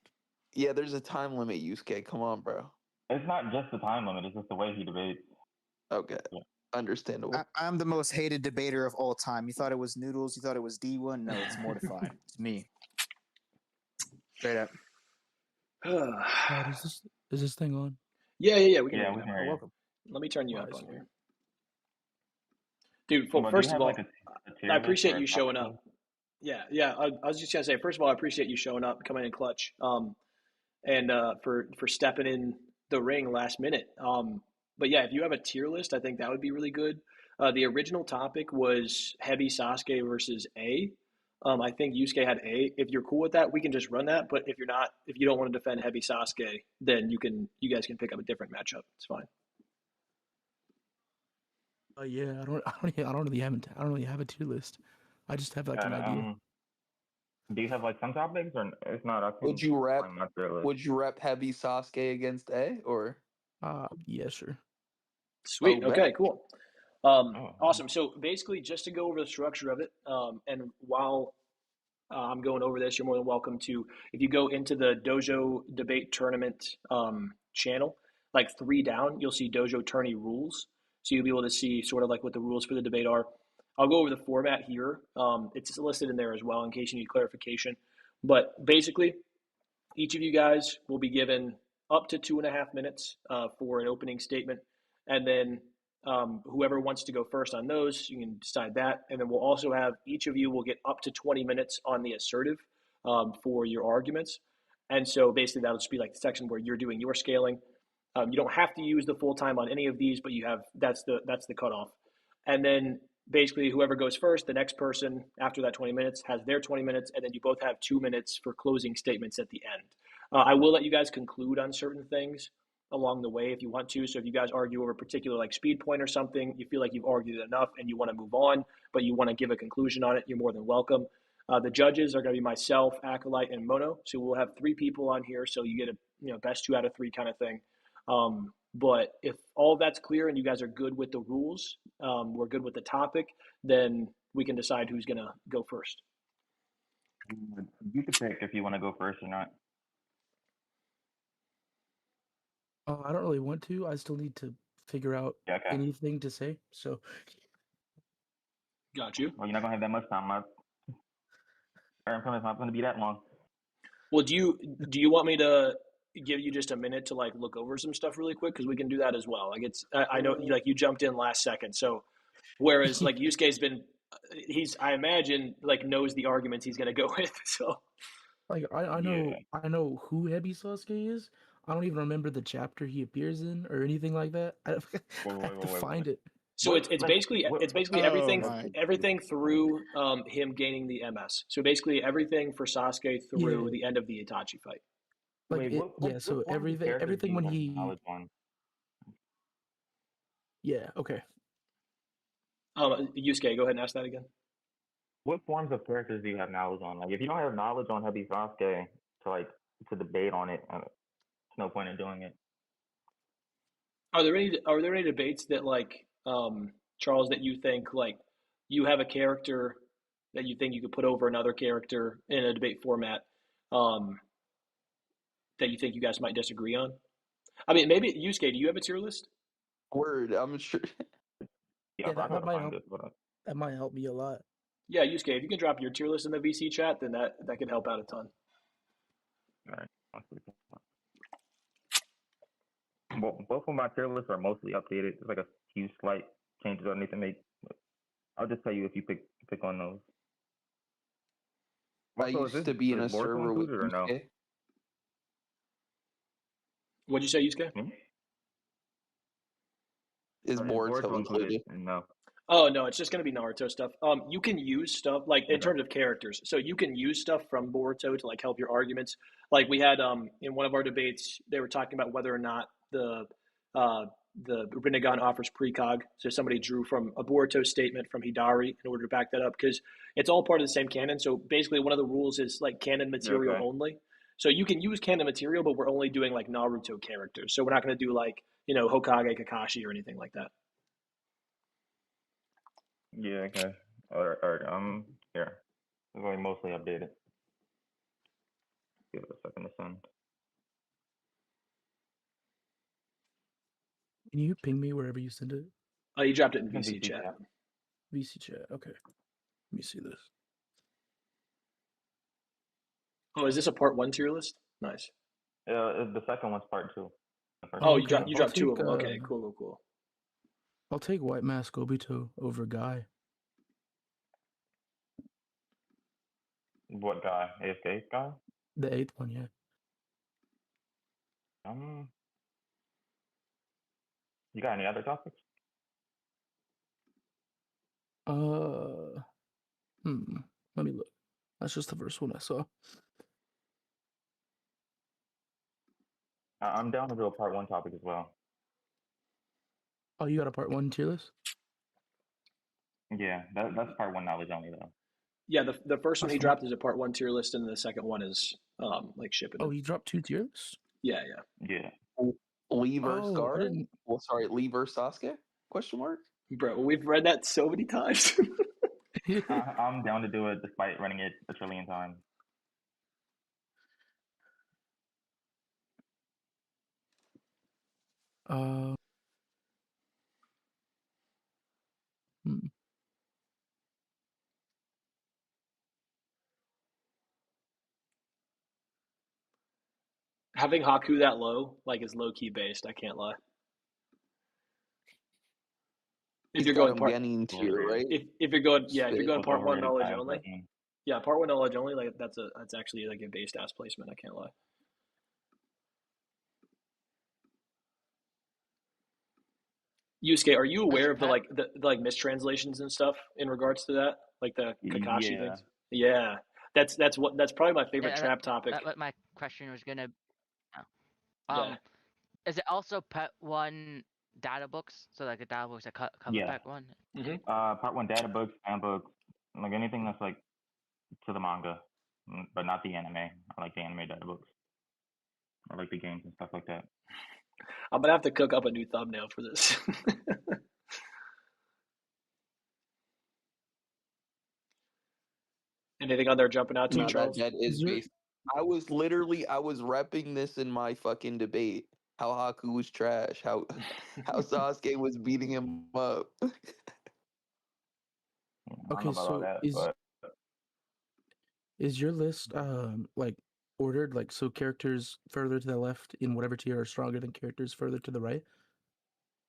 There's a time limit, Yusuke. Come on, bro. It's not just the time limit; it's just the way he debates. Okay, understandable. I'm the most hated debater of all time. You thought it was Noodles? You thought it was D1? No, it's Mortified. It's me. Straight up. Is this thing on? Yeah. We can. We can hear you. Welcome. Let me turn you up on here, dude. First of all, I appreciate you showing up. Yeah. I was just gonna say, first of all, I appreciate you showing up, coming in clutch, and for stepping in the ring last minute. But yeah, if you have a tier list, I think that would be really good. The original topic was Heavy Sasuke versus A. I think Yusuke had A. If you're cool with that, we can just run that. But if you're not, if you don't want to defend Heavy Sasuke, then you guys can pick up a different matchup. It's fine. Yeah, I don't really have a tier list. I just have an idea. Do you have some topics, or it's not? Would you rep Heavy Sasuke against A or? Yeah, sure. Sweet. Okay, cool. Awesome. So basically, just to go over the structure of it, and while I'm going over this. You're more than welcome to, if you go into the Dojo debate tournament channel, like 3 down, you'll see Dojo tourney rules. So you'll be able to see sort of like what the rules for the debate are. I'll go over the format here. It's listed in there as well in case you need clarification. But basically, each of you guys will be given up to 2.5 minutes for an opening statement. And then whoever wants to go first on those, you can decide that. And then we'll also have each of you will get up to 20 minutes on the assertive for your arguments. And so basically that'll just be like the section where you're doing your scaling. You don't have to use the full time on any of these, but you have that's the cutoff. And then basically whoever goes first, the next person after that 20 minutes has their 20 minutes, and then you both have 2 minutes for closing statements at the end. I will let you guys conclude on certain things along the way if you want to. So if you guys argue over a particular like speed point or something, you feel like you've argued enough and you want to move on, but you want to give a conclusion on it, you're more than welcome. The judges are going to be myself, Acolyte, and Mono. So we'll have 3 people on here, so you get a best 2 out of 3 kind of thing. But if all of that's clear and you guys are good with the rules, we're good with the topic, then we can decide who's going to go first. You can pick if you want to go first or not. I don't really want to. I still need to figure out anything to say. So, got you. Well, you're not gonna have that much time. My it's not gonna be that long. Well, do you want me to give you just a minute to like look over some stuff really quick? Because we can do that as well. Like I know like you jumped in last second, so whereas like Yusuke's been, I imagine like knows the arguments he's gonna go with. So like I know who Hebi Sasuke is. I don't even remember the chapter he appears in or anything like that. I have to find it. So it's basically everything through him gaining the MS. So basically everything for Sasuke through the end of the Itachi fight. Like so everything when he. Yeah. Okay. Yusuke, go ahead and ask that again. What forms of characters do you have knowledge on? Like, if you don't have knowledge on Hebi Sasuke to debate on it, there's no point in doing it. Are there any debates that like Charles that you think like you have a character that you think you could put over another character in a debate format that you think you guys might disagree on? I mean, maybe Yusuke, do you have a tier list? Word, I'm sure. Yeah, that might help me a lot. Yeah, Yusuke, if you can drop your tier list in the VC chat, then that could help out a ton. All right. Well, both of my tier lists are mostly updated. There's like a few slight changes I need to make. I'll just tell you if you pick on those. I used to be in a server with Yusuke. No? What'd you say, Yusuke? Is Boruto included? No. Oh no, it's just going to be Naruto stuff. You can use stuff like in terms of characters. So you can use stuff from Boruto to like help your arguments. Like we had in one of our debates, they were talking about whether or not the Rinnegan offers precog. So somebody drew from a Boruto statement from Hidari in order to back that up because it's all part of the same canon. So basically, one of the rules is like canon material only. So you can use canon material, but we're only doing like Naruto characters. So we're not going to do like Hokage, Kakashi, or anything like that. Yeah, okay. All right. Here. It's going mostly updated. Give it a second to send. Can you ping me wherever you send it? Oh, you dropped it in VC chat. VC chat. Okay. Let me see this. Oh, is this a part 1 tier list? Nice. The second one's part 2. Oh, you dropped 2 of them. Okay, cool. I'll take White Mask Obito over Guy. What guy? AFK guy? The 8th one, yeah. You got any other topics? Let me look. That's just the first one I saw. I'm down to do a part 1 topic as well. Oh, you got a part 1 tier list? Yeah, that's part 1 knowledge only though. Yeah, the first one he dropped is a part 1 tier list, and the second one is like shipping. Oh, he dropped 2 tier lists? Yeah. Lee versus Gar? Well, sorry, Lee versus Sasuke? Question mark? Bro, we've read that so many times. I'm down to do it despite running it a trillion times. Uh, hmm. Having Haku that low, like, is low key based. I can't lie. If He's you're got going him part, getting tier, right? if you're going, yeah, if you're Spit. going Was part one overrated knowledge by only, Britain. yeah, part one knowledge only, like that's actually like a based ass placement. I can't lie. Yusuke, are you aware of the Pet, like the like mistranslations and stuff in regards to that, like the Kakashi Yeah. things? Yeah, that's probably my favorite yeah, trap topic. that what my question was gonna. Yeah, Is it also Pet One data books? So like the data books that cover Yeah. Pet One. Part one data books, handbooks, like anything that's like to the manga, but not the anime. I like the anime data books. I like the games and stuff like that. I'm gonna have to cook up a new thumbnail for this. Anything on there jumping out to you, No, Charles? that is Is there based. I was repping this in my fucking debate. How Haku was trash. How how Sasuke was beating him up. I don't know okay? about all So that, is but is your list like ordered like so characters further to the left in whatever tier are stronger than characters further to the right?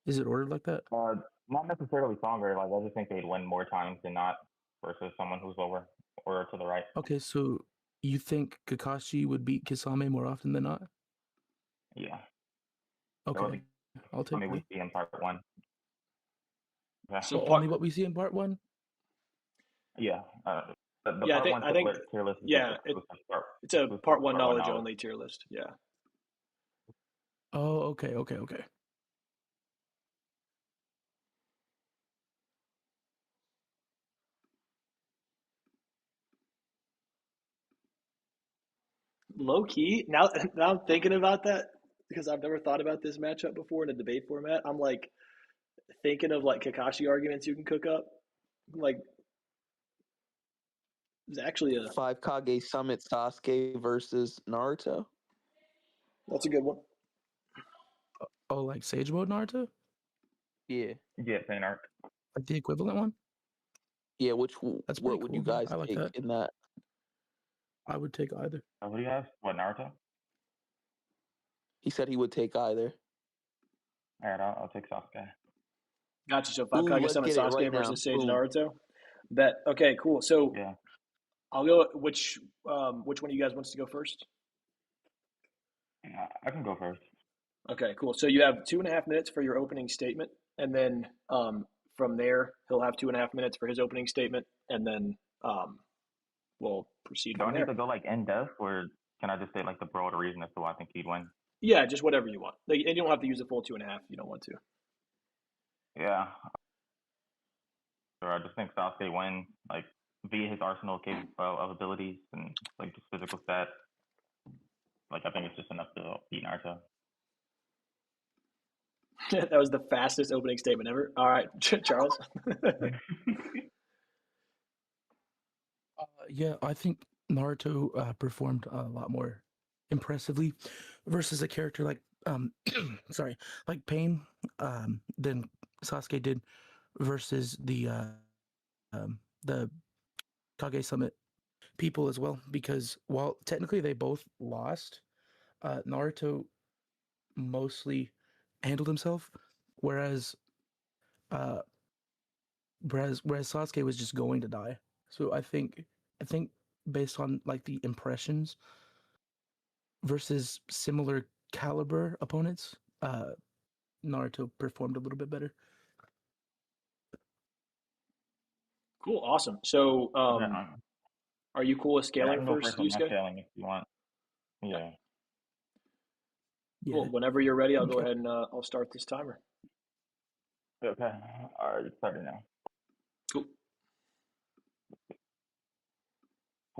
Is it ordered like that? not necessarily stronger. Like I just think they'd win more times than not versus someone who's lower or to the right. Okay, so you think Kakashi would beat Kisame more often than not? Yeah. Okay, I'll I take mean, that. we see in part one. Yeah. So Only what we see in part one? Yeah. The yeah, part one I think tier list is yeah, it's a part one part one knowledge knowledge. only tier list. Yeah. Oh, okay. Low key, now I'm thinking about that because I've never thought about this matchup before in a debate format. I'm like thinking of like Kakashi arguments you can cook up. Like, it's actually a 5 Kage Summit Sasuke versus Naruto. that's a good one. Oh, like Sage Mode Naruto? Yeah. Yeah, Saint Arc. Like the equivalent one? Yeah, That's pretty what would cool. you guys I like take that. in that? I would take either. What do you have? What, Naruto? He said he would take either. All right, I'll take Sasuke. Gotcha. So five Ooh, Kage let's Summon get it right Sasuke now. versus Sage Boom. Naruto. Bet. Okay, cool. So Yeah. I'll go. Which one of you guys wants to go first? I can go first. Okay, cool. So you have 2.5 minutes for your opening statement, and then from there he'll have 2.5 minutes for his opening statement, and then we'll proceed Do I from need there. to go like in depth, or can I just say like the broad reason as to why I think he'd win? Yeah, just whatever you want. Like, and you don't have to use the full 2.5 if you don't want to. Yeah. So I just think Sasuke win like via his arsenal of abilities and like just physical stats. Like I think it's just enough to beat Naruto. That was the fastest opening statement ever. All right, Charles. Yeah, I think Naruto performed a lot more impressively versus a character like sorry, like Pain than Sasuke did versus the Kage Summit people as well. Because while technically they both lost, Naruto mostly handled himself, whereas uh, whereas Sasuke was just going to die. So I think based on like the impressions versus similar caliber opponents, Naruto performed a little bit better. Cool, awesome. So, Yeah, are you cool with I scaling can go first, first on my Yusuke? scaling if you want. Yeah. Cool. Yeah. Whenever you're ready, I'll go Okay. ahead and I'll start this timer. Okay. All right, it's started now. Cool.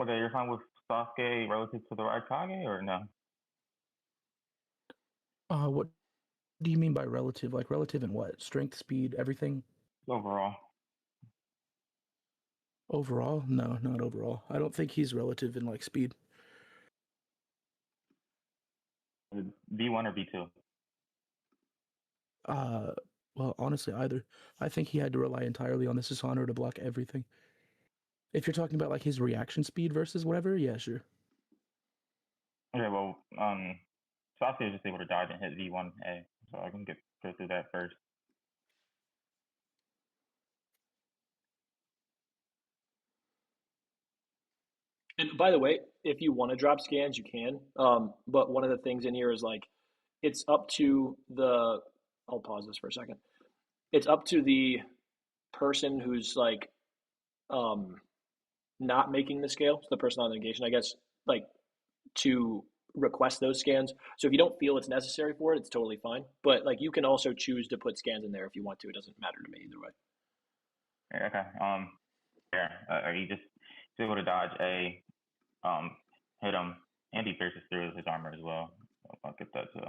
Okay, you're fine with Sasuke relative to the Raikage or no? What do you mean by relative? Like relative in what? Strength, speed, everything? Overall. Overall, no, not overall. I don't think he's relative in like speed. V1 or V2? Well, honestly, either. I think he had to rely entirely on the Susanoo to block everything. If you're talking about like his reaction speed versus whatever, yeah, sure. Okay, well, Sasuke is just able to dodge and hit V1A, so I can go through that first. And by the way, if you want to drop scans, you can. But one of the things in here is like, it's up to the. I'll pause this for a second. It's up to the person who's like, um, not making the scale, so the person on the negation, I guess, like to request those scans. So if you don't feel it's necessary for it, it's totally fine. But like you can also choose to put scans in there if you want to. It doesn't matter to me either way. Okay. Yeah. He just able to dodge A, hit him, and he pierces through his armor as well. I'll get that too.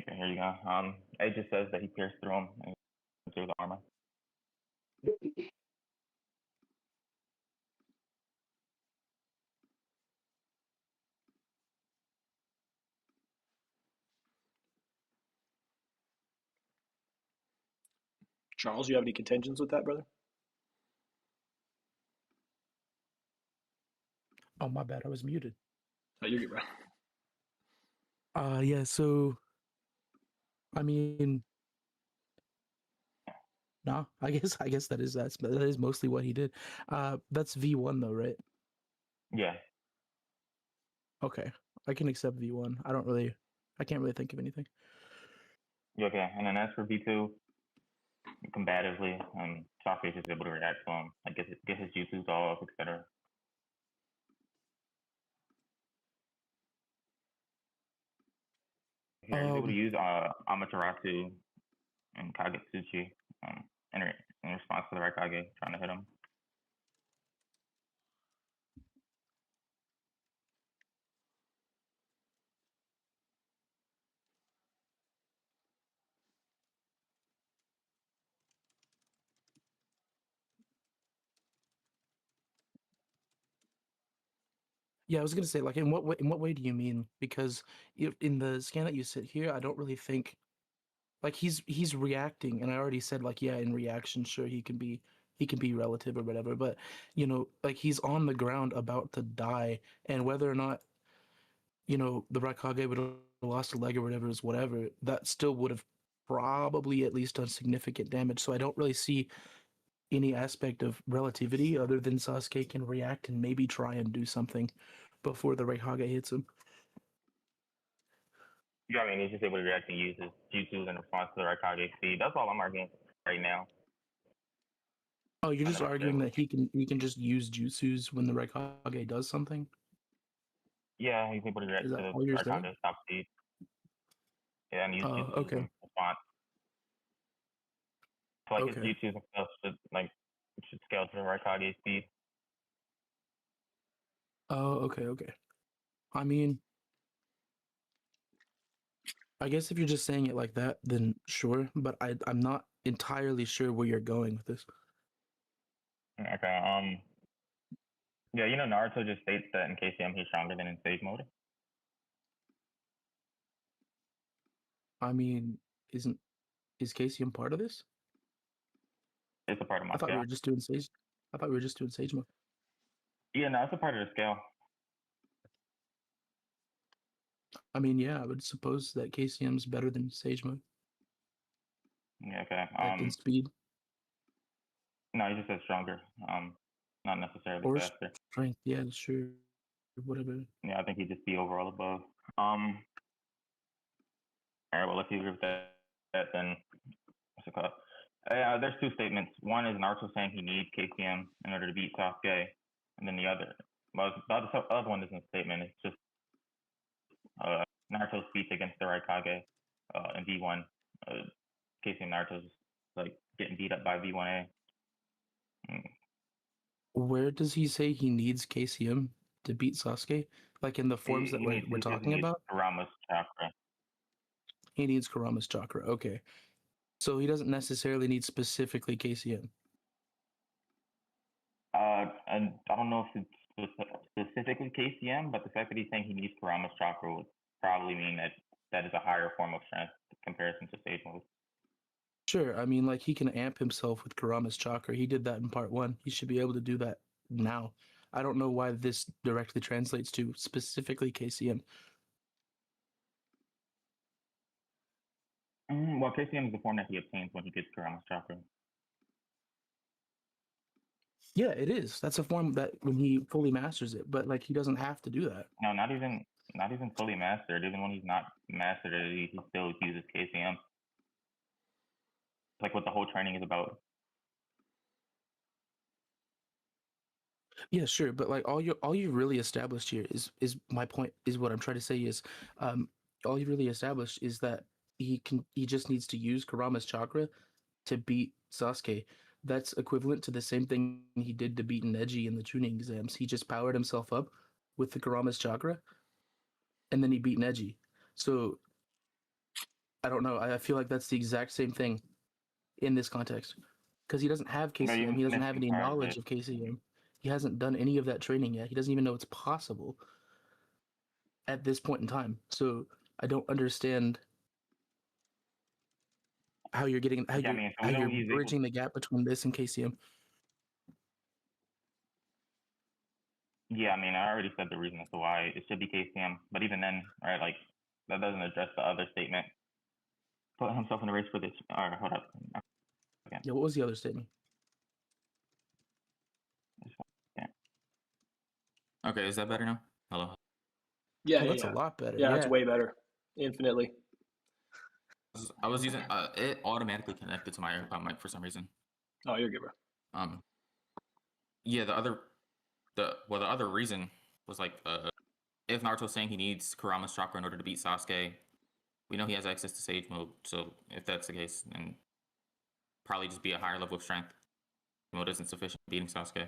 Okay, here you go. A just says that he pierced through him and through the armor. Charles, you have any contentions with that, brother? Oh, my bad. I was muted. Oh, you're good, bro. Yeah, so I mean, nah, I guess that is mostly what he did. That's V1 though, right? Yeah. Okay. I can accept V1. I can't really think of anything. Okay, and then as for V2, combatively, Sasuke is able to react to him, like get his jutsus all up, etc. Here, he's able to use Amaterasu and Kagetsuchi in response to the Raikage trying to hit him. Yeah, I was gonna say, like, in what way do you mean? Because in the scan that you sit here, I don't really think like he's reacting, and I already said like, yeah, in reaction, sure, he can be relative or whatever, but like he's on the ground about to die, and whether or not the Raikage would have lost a leg or whatever is whatever, that still would have probably at least done significant damage. So I don't really see any aspect of relativity other than Sasuke can react and maybe try and do something before the Raikage hits him. Yeah, I mean, he's just able to react and use his jutsus in response to the Raikage speed. That's all I'm arguing right now. Oh, you're just arguing that he can just use jutsus when the Raikage does something? Yeah, he's able to react Is to that the all you're saying? Raikage's top speed. Yeah, and use Oh, jutsus okay. in response. So like his Okay. jutsus and stuff should scale to the Raikage speed. Oh, okay, okay. I mean, I guess if you're just saying it like that, then sure, but I'm not entirely sure where you're going with this. Okay. Yeah, Naruto just states that in KCM he's stronger than in Sage Mode. I mean, is KCM part of this? It's a part of my I thought we scale. were just doing Sage. I thought we were just doing Sage mode. Yeah, no, it's a part of the scale. I mean, yeah, I would suppose that KCM's better than Sage mode. Yeah, okay. Like in speed No, he just said stronger. Not necessarily or faster. strength. Yeah, sure. Whatever. Yeah, I think he'd just be overall above. All right, well, if you agree with that then what's it called? There's two statements. One is Naruto saying he needs KCM in order to beat Sasuke, and then the other one isn't a statement. It's just Naruto's speech against the Raikage in V1. KCM Naruto's like getting beat up by V1A. Where does he say he needs KCM to beat Sasuke? Like in the forms that we're He talking needs about? Kurama's chakra. He needs Kurama's chakra. Okay. So he doesn't necessarily need specifically KCM. And I don't know if it's specifically KCM, but the fact that he's saying he needs Kurama's chakra would probably mean that that is a higher form of strength in comparison to stage mode. Sure. I mean, like he can amp himself with Kurama's chakra. He did that in part 1. He should be able to do that now. I don't know why this directly translates to specifically KCM. Well, KCM is the form that he obtains when he gets Kurama's chakra. Yeah, it is. That's a form that when he fully masters it, but like he doesn't have to do that. No, not even fully mastered. Even when he's not mastered it, he still uses KCM. Like what the whole training is about. Yeah, sure, but like all you really established here is my point is what I'm trying to say is um all you really established is that he just needs to use Kurama's chakra to beat Sasuke. That's equivalent to the same thing he did to beat Neji in the tuning exams. He just powered himself up with the Kurama's chakra and then he beat Neji. So I don't know. I feel like that's the exact same thing in this context because he doesn't have But you're KCM. He doesn't have missing any part of knowledge it. of KCM. He hasn't done any of that training yet. He doesn't even know it's possible at this point in time. So I don't understand how you're getting Yeah, I mean, so how we know you're he's able. bridging the gap between this and KCM. Yeah, I mean, I already said the reason as to why it should be KCM, but even then, right, like that doesn't address the other statement. Put himself in the race for this. Or hold up. Again. Yeah, what was the other statement? Yeah. Okay, is that better now? Hello. Yeah, Oh, yeah, that's yeah. a lot better. Yeah, that's Yeah. way better. Infinitely. I was using it automatically connected to my AirPod mic for some reason. Oh, you're good, bro. Yeah, the other reason was like if Naruto's saying he needs Kurama's chakra in order to beat Sasuke, we know he has access to Sage Mode. So if that's the case, then probably just be a higher level of strength. Mode isn't sufficient for beating Sasuke.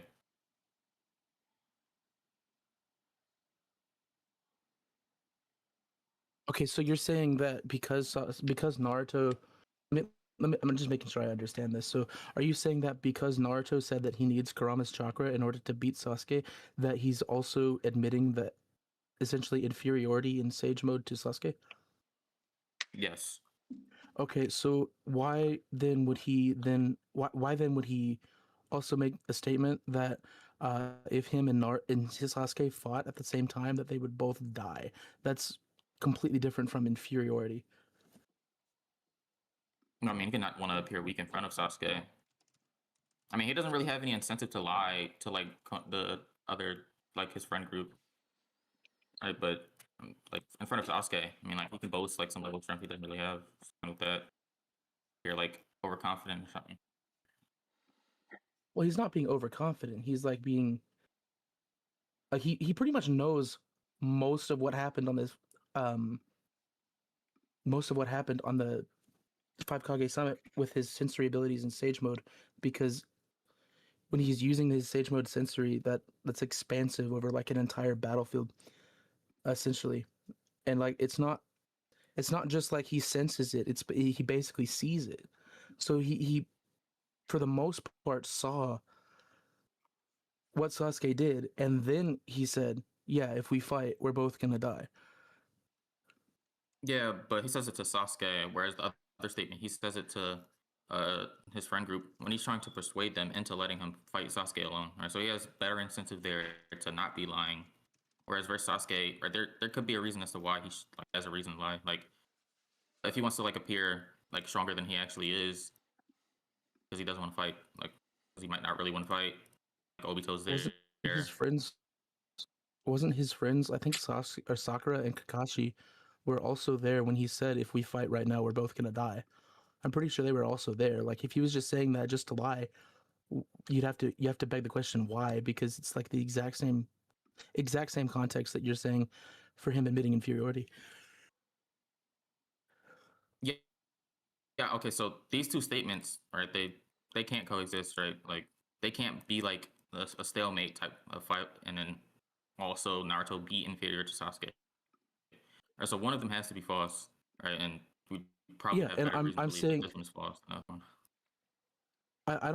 Okay, so you're saying that because Naruto, I'm just making sure I understand this. So, are you saying that because Naruto said that he needs Kurama's chakra in order to beat Sasuke, that he's also admitting that essentially inferiority in Sage Mode to Sasuke? Yes. Okay, so why then would he also make a statement that if him and Sasuke fought at the same time that they would both die? That's completely different from inferiority. No, I mean, he could not want to appear weak in front of Sasuke. I mean, he doesn't really have any incentive to lie to like the other, like his friend group, right? But like in front of Sasuke, I mean, like he can boast like some level of strength he doesn't really have. With that, you're like overconfident or something. Well, he's not being overconfident. He's like being like he pretty much knows most of what happened on this most of what happened on the 5 Kage summit with his sensory abilities in Sage Mode, because when he's using his Sage Mode sensory that's expansive over like an entire battlefield essentially, and like it's not just like he senses it, he basically sees it. So he for the most part saw what Sasuke did, and then he said, yeah, if we fight we're both gonna die. Yeah, but he says it to Sasuke, whereas the other statement he says it to his friend group when he's trying to persuade them into letting him fight Sasuke alone. Right, so he has better incentive there to not be lying. Whereas versus Sasuke, right, there could be a reason as to why he like, has a reason to lie. Like if he wants to like appear like stronger than he actually is, because he doesn't want to fight, like because he might not really want to fight. Like Obito's there. Wasn't his friends, I think Sakura and Kakashi were also there when he said, if we fight right now we're both gonna die. I'm pretty sure they were also there. Like if he was just saying that just to lie, you have to beg the question why, because it's like the exact same context that you're saying for him admitting inferiority. Yeah. Yeah, okay, so these two statements, right, they can't coexist, right? Like they can't be like a stalemate type of fight, and then also Naruto be inferior to Sasuke. Right, so one of them has to be false, right? And we probably Yeah, have and better reason to I'm believe that saying this one is false than the other one. I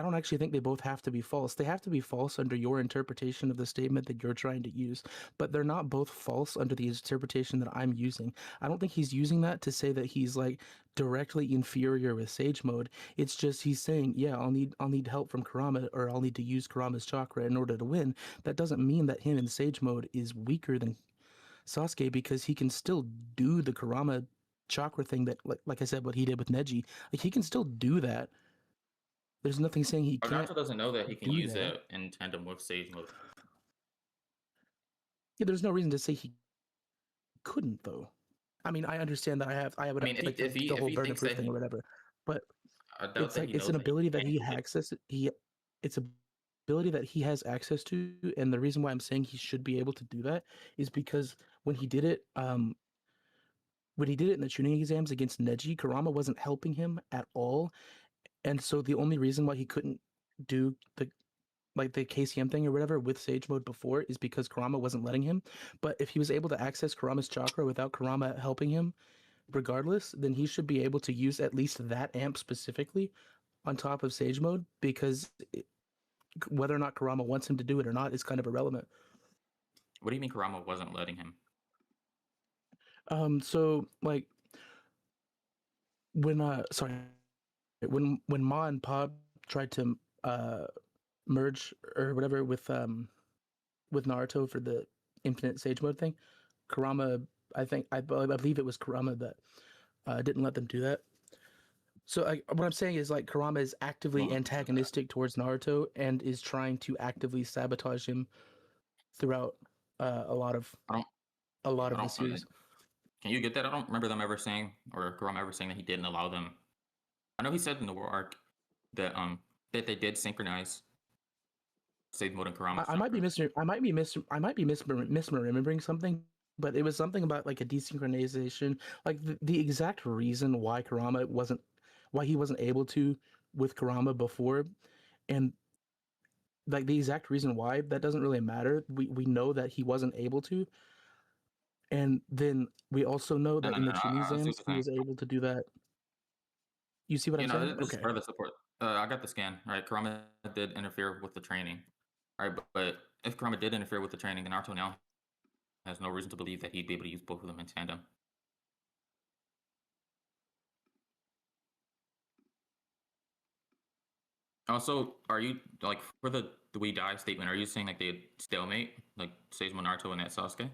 don't actually think they both have to be false. They have to be false under your interpretation of the statement that you're trying to use, but they're not both false under the interpretation that I'm using. I don't think he's using that to say that he's like directly inferior with Sage Mode. It's just he's saying, yeah, I'll need help from Kurama, or I'll need to use Kurama's chakra in order to win. That doesn't mean that him in Sage Mode is weaker than Sasuke, because he can still do the Kurama chakra thing that like I said, what he did with Neji. Like he can still do that. There's nothing saying he But can't Naruto doesn't know that he can do use that. it in tandem with Sage Mode. Yeah, there's no reason to say he couldn't, though. I mean, I understand that I would I mean, like if the he whole burden thinks proof that thing or whatever, but I doubt it's that like he it's knows an that he ability that can't he use it. access he it's a ability that he has access to, and the reason why I'm saying he should be able to do that is because when he did it, when he did it in the tuning exams against Neji, Kurama wasn't helping him at all, and so the only reason why he couldn't do the KCM thing or whatever with Sage Mode before is because Kurama wasn't letting him. But if he was able to access Kurama's chakra without Kurama helping him, regardless, then he should be able to use at least that amp specifically on top of Sage Mode, because whether or not Kurama wants him to do it or not is kind of irrelevant. What do you mean Kurama wasn't letting him? So like when when Ma and Pa tried to merge or whatever with Naruto for the infinite Sage Mode thing, Kurama, I believe it was Kurama that didn't let them do that. So what I'm saying is, like, Kurama is actively antagonistic towards Naruto and is trying to actively sabotage him throughout a lot of the series. Can you get that? I don't remember them ever saying, or Kurama ever saying, that he didn't allow them. I know he said in the war arc that that they did synchronize Sage Mode and Kurama's I might be chakra. misremembering something, but it was something about like a desynchronization, like the exact reason why he wasn't able to with Kurama before, and like the exact reason why, that doesn't really matter. We know that he wasn't able to, and then we also know that in the tuning I see what exams you're he saying. was able to do that. You see what I'm saying? This is Okay. part of the support. I got the scan. Right, Kurama did interfere with the training. All right, but if Kurama did interfere with the training, then Naruto now has no reason to believe that he'd be able to use both of them in tandem. Also, are you like, for the "we die" statement? Are you saying like they stalemate, like Sage Mode, Naruto, and that Sasuke?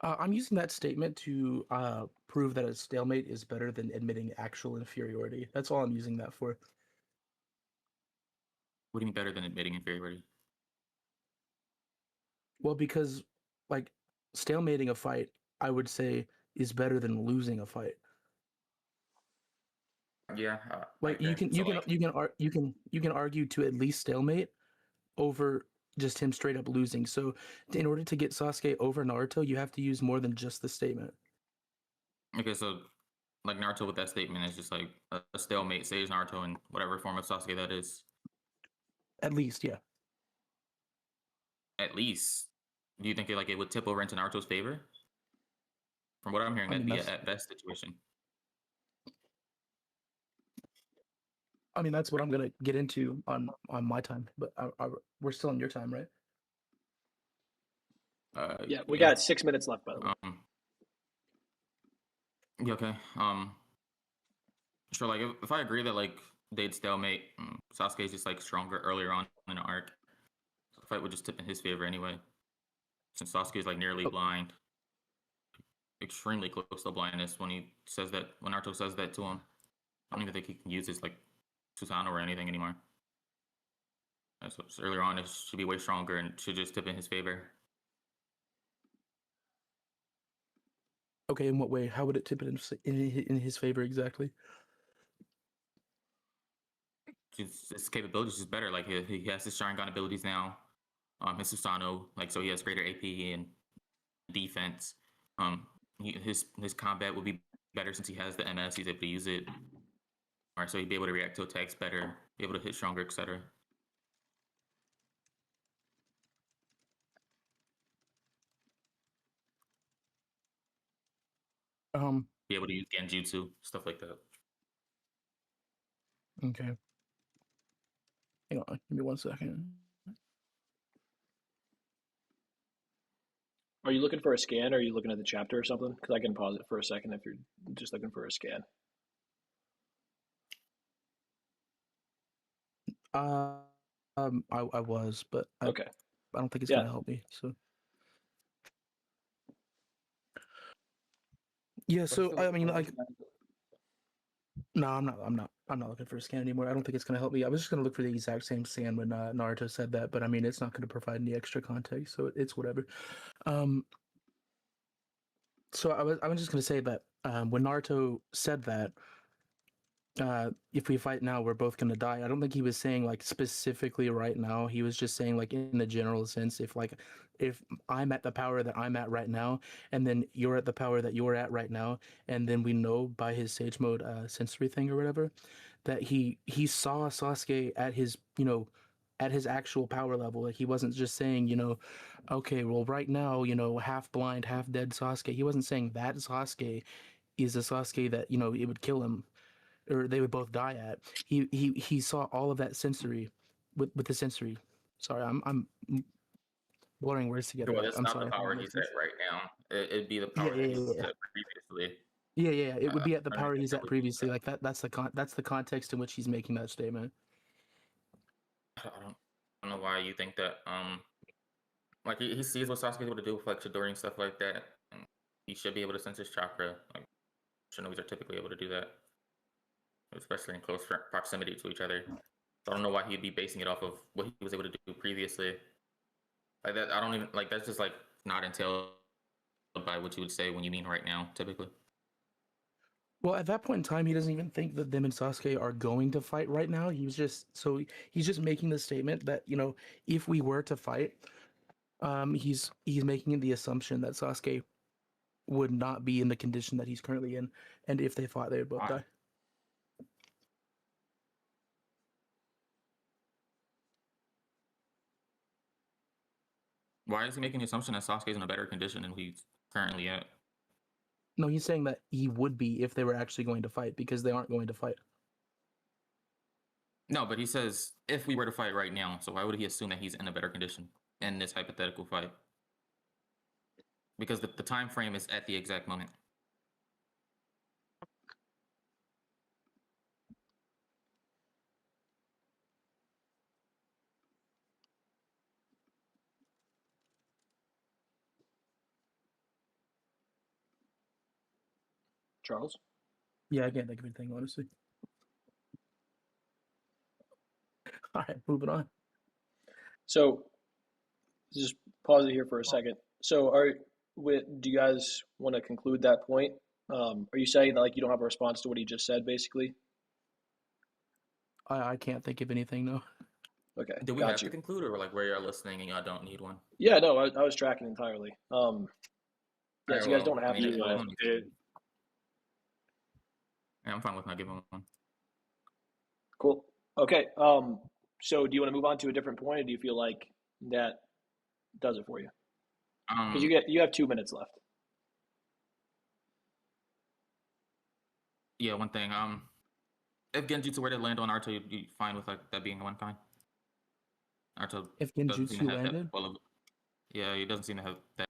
I'm using that statement to prove that a stalemate is better than admitting actual inferiority. That's all I'm using that for. What do you mean better than admitting inferiority? Well, because like stalemating a fight, I would say, is better than losing a fight. Yeah, Like you can argue to at least stalemate over just him straight up losing. So in order to get Sasuke over Naruto, you have to use more than just the statement. Okay, so like Naruto with that statement is just like a stalemate, Sage Naruto, in whatever form of Sasuke that is. At least, yeah. At least, do you think it would tip over into Naruto's favor? From what I'm hearing, I that'd mean, be that's at best situation. that's what I'm gonna get into on my time, but we're still on your time, right? Yeah, we got 6 minutes left, by the way. Yeah, okay. Sure. Like, if I agree that like they'd stalemate, Sasuke's just like stronger earlier on in the arc, the fight would just tip in his favor anyway, since Sasuke is like nearly blind, extremely close to blindness when Naruto says that to him. I don't even think he can use his like Susanoo or anything anymore. So earlier on, it should be way stronger and should just tip in his favor. Okay, in what way? How would it tip it in his favor exactly? His capabilities is better. Like he has his Sharingan abilities now. His Susanoo, like, so he has greater AP and defense. His combat will be better since he has the MS. He's able to use it. Right, so he'd be able to react to attacks better, be able to hit stronger, etc. Be able to use genjutsu, stuff like that. Okay. Hang on, give me 1 second. Are you looking for a scan or are you looking at the chapter or something? Because I can pause it for a second if you're just looking for a scan. I was, but Okay. I don't think it's Yeah. gonna help me. So yeah, so I mean, like, no, I'm not looking for a scan anymore. I don't think it's gonna help me. I was just gonna look for the exact same scan when Naruto said that, but I mean, it's not gonna provide any extra context, so it's whatever. So I was just gonna say that when Naruto said that, if we fight now, we're both gonna die. I don't think he was saying like specifically right now. He was just saying like in a general sense, if I'm at the power that I'm at right now, and then you're at the power that you're at right now, and then we know by his sage mode sensory thing or whatever, that he saw Sasuke at his at his actual power level. Like he wasn't just saying okay, well right now half blind, half dead Sasuke. He wasn't saying that Sasuke is a Sasuke that it would kill him or they would both die at. He saw all of that sensory with the sensory. Sorry, I'm blurring words together. Well, that's I'm not the sorry. power he's at right now. It'd be the Yeah, power yeah, that yeah, he was yeah. at previously. Yeah. It would be at the I don't power think he's that at would be. previously. Like that's the context in which he's making that statement. I don't know why you think that. Like he sees what Sasuke's able to do with like Chidori and stuff like that. And he should be able to sense his chakra. Like Shinobis are typically able to do that, especially in close proximity to each other. So I don't know why he'd be basing it off of what he was able to do previously. Like that, I don't even like. That's just like not entailed by what you would say when you mean right now, typically. Well, at that point in time, he doesn't even think that them and Sasuke are going to fight right now. He's just making the statement that if we were to fight, he's making the assumption that Sasuke would not be in the condition that he's currently in, and if they fought, they would both die. Why is he making the assumption that Sasuke's in a better condition than he's currently at? No, he's saying that he would be if they were actually going to fight because they aren't going to fight. No, but he says if we were to fight right now, so why would he assume that he's in a better condition in this hypothetical fight? Because the time frame is at the exact moment. Charles? Yeah, I can't think of anything, honestly. All right, moving on. So just pause it here for a second. So do you guys want to conclude that point? Are you saying that like you don't have a response to what he just said, basically? I can't think of anything, no. Okay, Do we got have you. to conclude, or like where you're listening and y'all don't need one? Yeah, no, I was tracking entirely. Yeah, All right, so you guys well, don't I have mean, if to. you want to, yeah, I'm fine with not giving one. Cool. Okay. So do you want to move on to a different point, or do you feel like that does it for you? Because you have 2 minutes left. Yeah, one thing. If Genjutsu were to land on Naruto, you'd be fine with like that being one kind. Naruto If doesn't seem to Genjutsu have landed? that well of, yeah, he doesn't seem to have that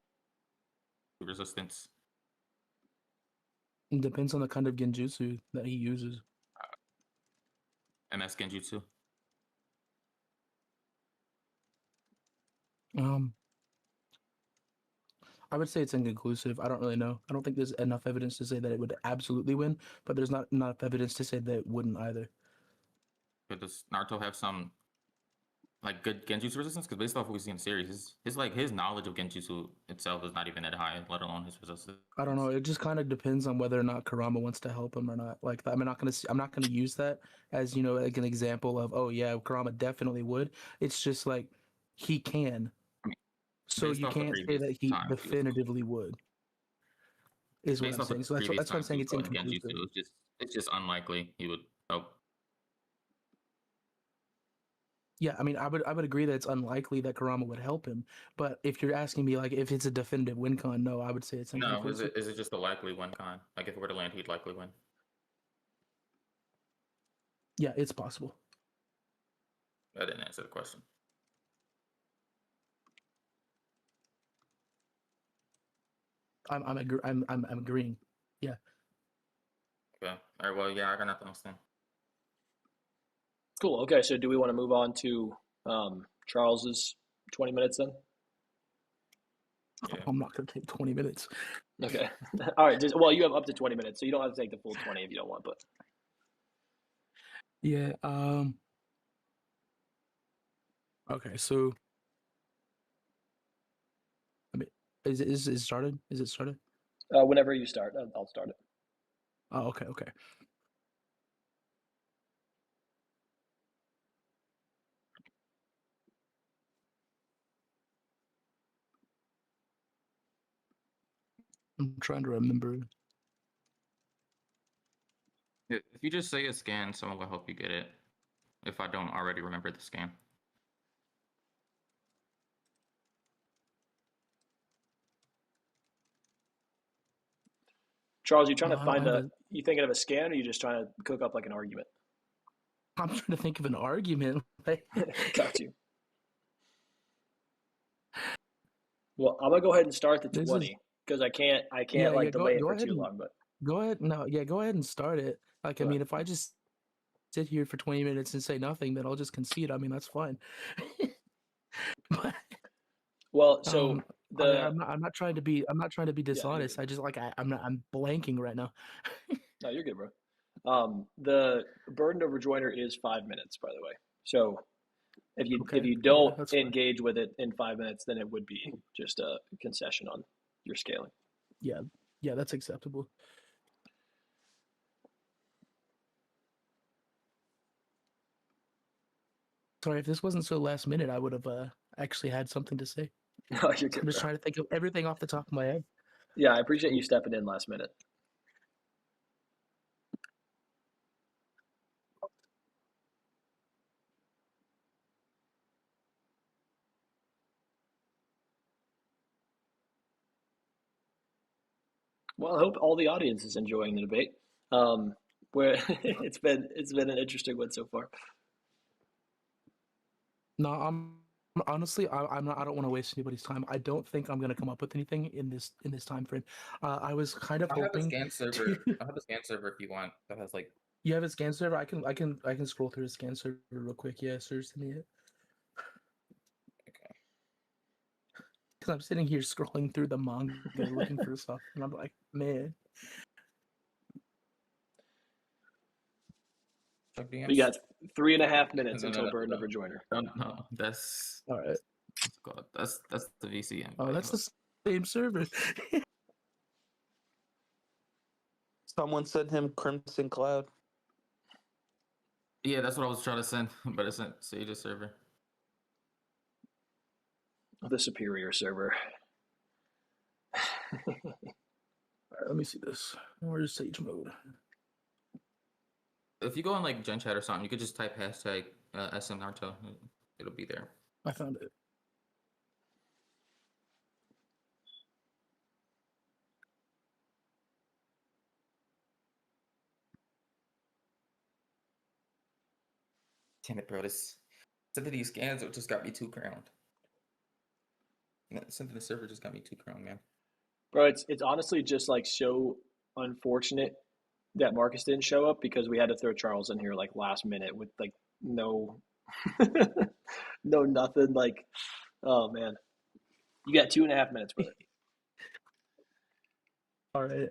resistance. It depends on the kind of Genjutsu that he uses. MS Genjutsu. I would say it's inconclusive. I don't really know. I don't think there's enough evidence to say that it would absolutely win, but there's not enough evidence to say that it wouldn't either. But does Naruto have some like good Genjutsu resistance? Because based off what we see in the series, his knowledge of Genjutsu itself is not even that high, let alone his resistance. I don't know. It just kind of depends on whether or not Kurama wants to help him or not. Like I'm not gonna use that as like an example of yeah, Kurama definitely would. It's just like he can. So Based you off the can't say previous that he times, definitively would. Is what based I'm off the saying. So previous that's why I'm times he saying it's fought in inconclusive. Genjutsu, it's just unlikely he would Oh, Yeah, I mean, I would agree that it's unlikely that Kurama would help him. But if you're asking me like if it's a definitive win con, no, I would say it's no, inconclusive. is it just a likely win con? Like if it were to land, he'd likely win. Yeah, it's possible. That didn't answer the question. I'm agreeing. Yeah. Okay. All right. Well, yeah, I got nothing else then. Cool. Okay, so do we want to move on to Charles's 20 minutes then? Yeah. I'm not gonna take 20 minutes. Okay. All right. Well, you have up to 20 minutes, so you don't have to take the full 20 if you don't want. But Yeah. Okay. So, I mean, is it started? Is it started? whenever you start, I'll start it. Oh, okay. Okay. I'm trying to remember. If you just say a scan, someone will help you get it. If I don't already remember the scan. Charles, you trying No, to I don't find have a? a. You thinking of a scan, or you just trying to cook up like an argument? I'm trying to think of an argument. Got you. Well, I'm gonna go ahead and start the This is 20 because I can't yeah. like Go delay it for ahead too and long. But go ahead. No, yeah. Go ahead and start it. Like, I okay. mean, if I just sit here for 20 minutes and say nothing, then I'll just concede. I mean, that's fine. But, Well, so I'm not trying to be. I'm not trying to be yeah, you're dishonest. good. I just like I'm blanking right now. No, you're good, bro. The burden of rejoinder is 5 minutes, by the way. So if Okay. you Yeah, don't that's fine. engage with it in 5 minutes, then it would be just a concession on your scaling. Yeah. Yeah, that's acceptable. Sorry, if this wasn't so last minute, I would have actually had something to say. No, you're good, I'm just bro. trying to think of everything off the top of my head. Yeah, I appreciate you stepping in last minute. Well, I hope all the audience is enjoying the debate. Where it's been an interesting one so far. No, I'm honestly, I'm not. I don't want to waste anybody's time. I don't think I'm gonna come up with anything in this time frame. I was kind of I have a hoping scan server. to. I have a scan server if you want that has like. You have a scan server? I can scroll through the scan server real quick. Yeah, sir, send me it. Okay. Because I'm sitting here scrolling through the manga looking for stuff, and I'm like, man. We got 3.5 minutes No, until burden of rejoinder. no, that's All right. what's it called? That's the VC invite. Oh, that's the same server. Someone sent him Crimson Cloud. Yeah, that's what I was trying to send, but it sent Sage's server. The superior server. All right, let me see this. Where's Sage mode? If you go on like Gen Chat or something, you could just type hashtag SM Naruto. It'll be there. I found it. Damn it, bro. This sending these scans just got me 2 crowned. Sending the server just got me 2 crowned, man. Bro, it's honestly just like so unfortunate that Marcus didn't show up because we had to throw Charles in here like last minute with like no no nothing. Like, oh man. You got 2.5 minutes, brother. All right.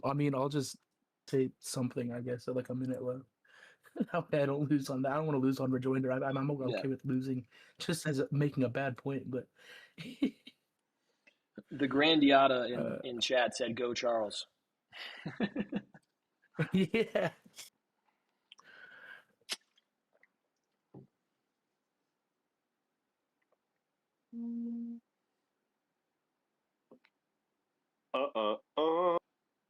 I mean, I'll just say something, I guess, at like a minute left. I don't lose on that. I don't want to lose on rejoinder. I'm okay with losing, just as making a bad point. But The Grandiata in chat said, "Go Charles." yeah. Uh.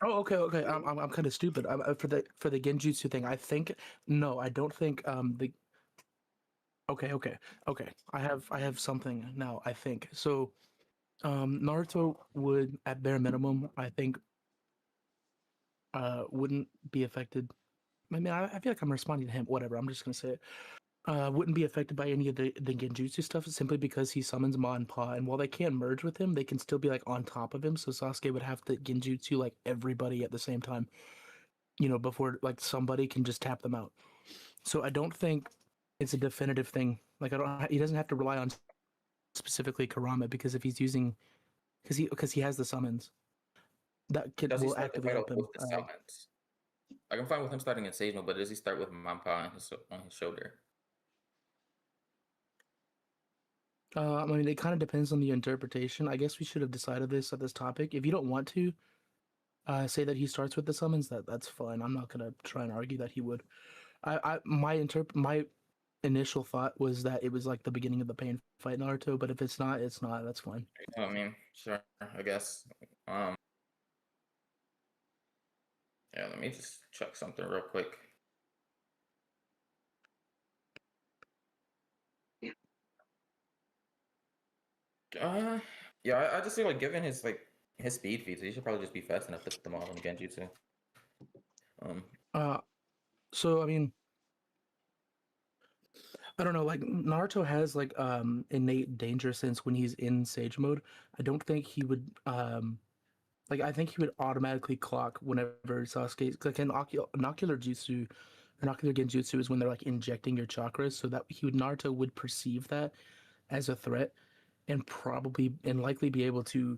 Oh, okay. I'm kind of stupid. For the genjutsu thing, I think no, I don't think the. Okay. I have something now. I think so. Naruto would, at bare minimum, I think, wouldn't be affected. I mean, I feel like I'm responding to him. Whatever. I'm just gonna say it. Wouldn't be affected by any of the genjutsu stuff simply because he summons Ma and Pa, and while they can't merge with him, they can still be like on top of him. So Sasuke would have to genjutsu like everybody at the same time, before like somebody can just tap them out. So I don't think it's a definitive thing. Like he doesn't have to rely on specifically Karama because if he's using because he has the summons Does he will start the actively fight help off him. with the summons? Like, I'm fine with him starting in Sage mode, but does he start with Mampa on his shoulder? I mean, it kind of depends on the interpretation. I guess we should have decided this at this topic. If you don't want to say that he starts with the summons, that's fine. I'm not gonna try and argue that he would. My initial thought was that it was like the beginning of the pain fight Naruto, but if it's not, it's not. That's fine. I mean, sure, I guess. Yeah, let me just check something real quick. Yeah, I just feel like given his speed feats, he should probably just be fast enough to put them all in Genjutsu. So I mean, I don't know. Like Naruto has like innate danger sense when he's in Sage mode. I don't think he would like I think he would automatically clock whenever Sasuke like an ocular jutsu. An ocular genjutsu is when they're like injecting your chakras, so that Naruto would perceive that as a threat and probably and likely be able to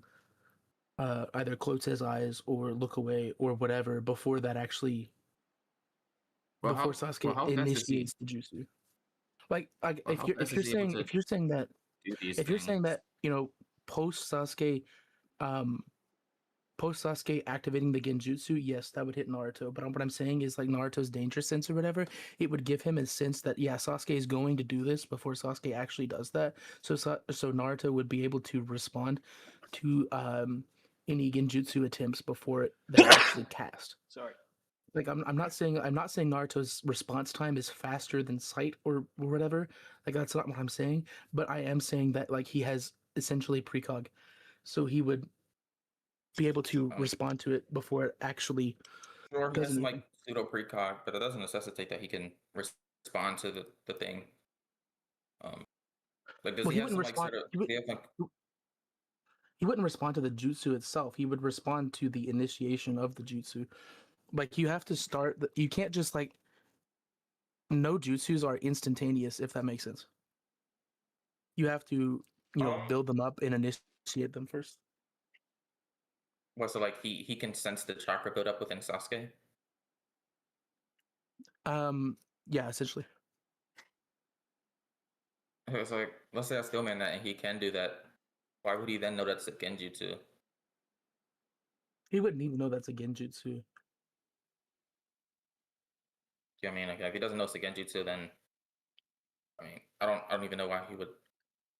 either close his eyes or look away or whatever before that actually before Sasuke how fast is he? initiates the jutsu. Like Well, how fast is he able to if you're saying that do these if you're things? saying that post Sasuke um post Sasuke activating the genjutsu, yes, that would hit Naruto. But what I'm saying is like Naruto's danger sense or whatever, it would give him a sense that yeah, Sasuke is going to do this before Sasuke actually does that. So Naruto would be able to respond to any genjutsu attempts before they're actually cast. Sorry. Like I'm not saying Naruto's response time is faster than sight or whatever. Like that's not what I'm saying. But I am saying that like he has essentially precog, so he would be able to respond to it before it actually Sure, he does has some anything. pseudo precog, but it doesn't necessitate that he can respond to the thing. Does Well, he he have wouldn't some respond. sort of? Do you have He wouldn't respond to the jutsu itself. He would respond to the initiation of the jutsu. Like you have to start. You can't just like no jutsus are instantaneous. If that makes sense, you have to build them up and initiate them first. Well, so he can sense the chakra build up within Sasuke. Yeah, essentially. It's like, let's say I still man that and he can do that. Why would he then know that's a genjutsu? He wouldn't even know that's a genjutsu. Yeah, I mean, like, if he doesn't know it's a genjutsu, then I mean, I don't even know why he would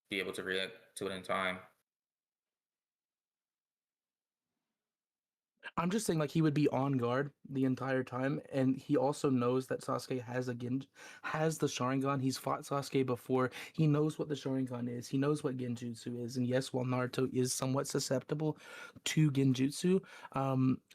be able to react to it in time. I'm just saying, like he would be on guard the entire time, and he also knows that Sasuke has has the Sharingan. He's fought Sasuke before. He knows what the Sharingan is. He knows what Genjutsu is. And yes, while Naruto is somewhat susceptible to Genjutsu,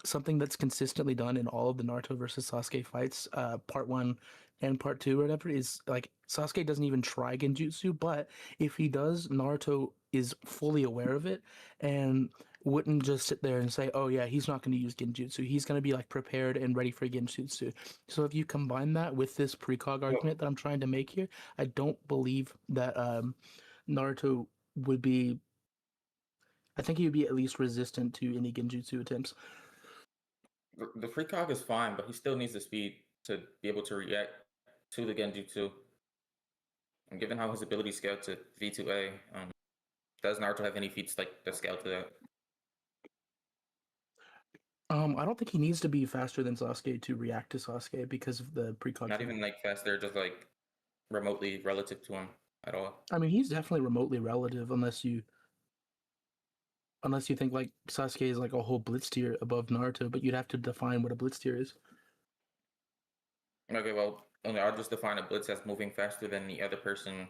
something that's consistently done in all of the Naruto versus Sasuke fights, part 1 and part 2 or whatever, is like Sasuke doesn't even try Genjutsu, but if he does, Naruto is fully aware of it and wouldn't just sit there and say, "Oh yeah, he's not going to use Genjutsu. He's going to be like prepared and ready for Genjutsu." So if you combine that with this precog argument that I'm trying to make here, I don't believe that Naruto would be. I think he would be at least resistant to any Genjutsu attempts. The precog is fine, but he still needs the speed to be able to react to the genjutsu. And given how his ability scaled to V2A, does Naruto have any feats that scale to that? I don't think he needs to be faster than Sasuke to react to Sasuke because of the precog. Not even faster, just remotely relative to him at all. I mean, he's definitely remotely relative unless you. Unless you think like Sasuke is like a whole blitz tier above Naruto, but you'd have to define what a blitz tier is. Okay, well, I'll just define a blitz as moving faster than the other person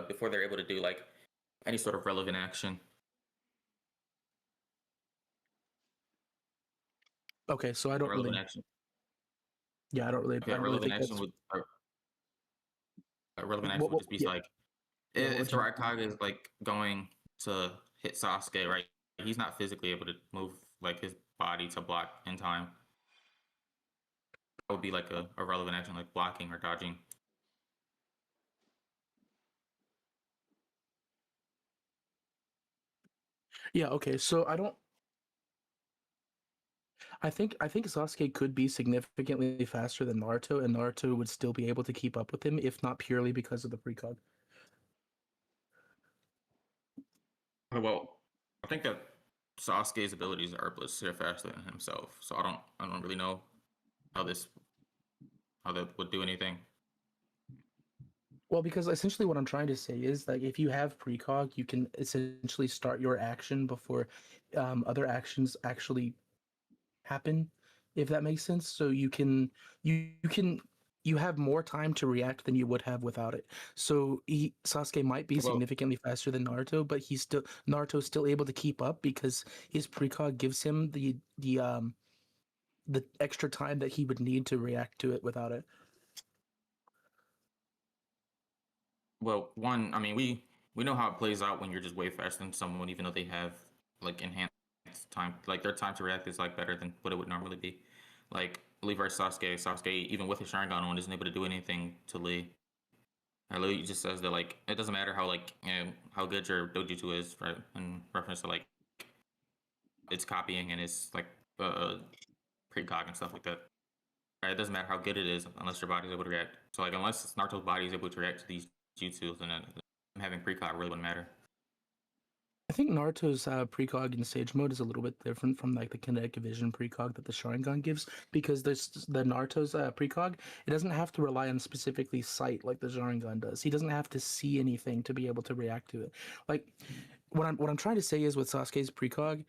before they're able to do like any sort of relevant action. Okay, so I don't relevant really. Action. Yeah, I don't really. Okay, I don't really think that's. Relevant action would just be Yeah. like Yeah, what if would the you? Raikage is like going to hit Sasuke, right? He's not physically able to move like his body to block in time. That would be like a relevant action, like blocking or dodging. Yeah. Okay. So I don't. I think Sasuke could be significantly faster than Naruto, and Naruto would still be able to keep up with him, if not purely because of the precog. Well, I think that Sasuke's abilities are blitzed faster than himself, so I don't really know how that would do anything. Well, because essentially what I'm trying to say is that if you have precog, you can essentially start your action before other actions actually happen, if that makes sense. So you have more time to react than you would have without it. So Sasuke might be significantly faster than Naruto, but Naruto's still able to keep up because his precog gives him the extra time that he would need to react to it without it. Well, one, I mean, we know how it plays out when you're just way faster than someone, even though they have like enhanced time. Like their time to react is like better than what it would normally be. Like Lee versus Sasuke. Sasuke, even with his Sharingan on, isn't able to do anything to Lee. And Lee just says that like it doesn't matter how like how good your dojutsu is, right? In reference to like it's copying and it's like precog and stuff like that. Right? It doesn't matter how good it is unless your body's able to react. So like unless Naruto's body is able to react to these jutsus, then having precog really wouldn't matter. I think Naruto's precog in Sage Mode is a little bit different from like the kinetic vision precog that the Sharingan gives, because there's the Naruto's precog. It doesn't have to rely on specifically sight like the Sharingan does. He doesn't have to see anything to be able to react to it. Like what I'm trying to say is with Sasuke's precog,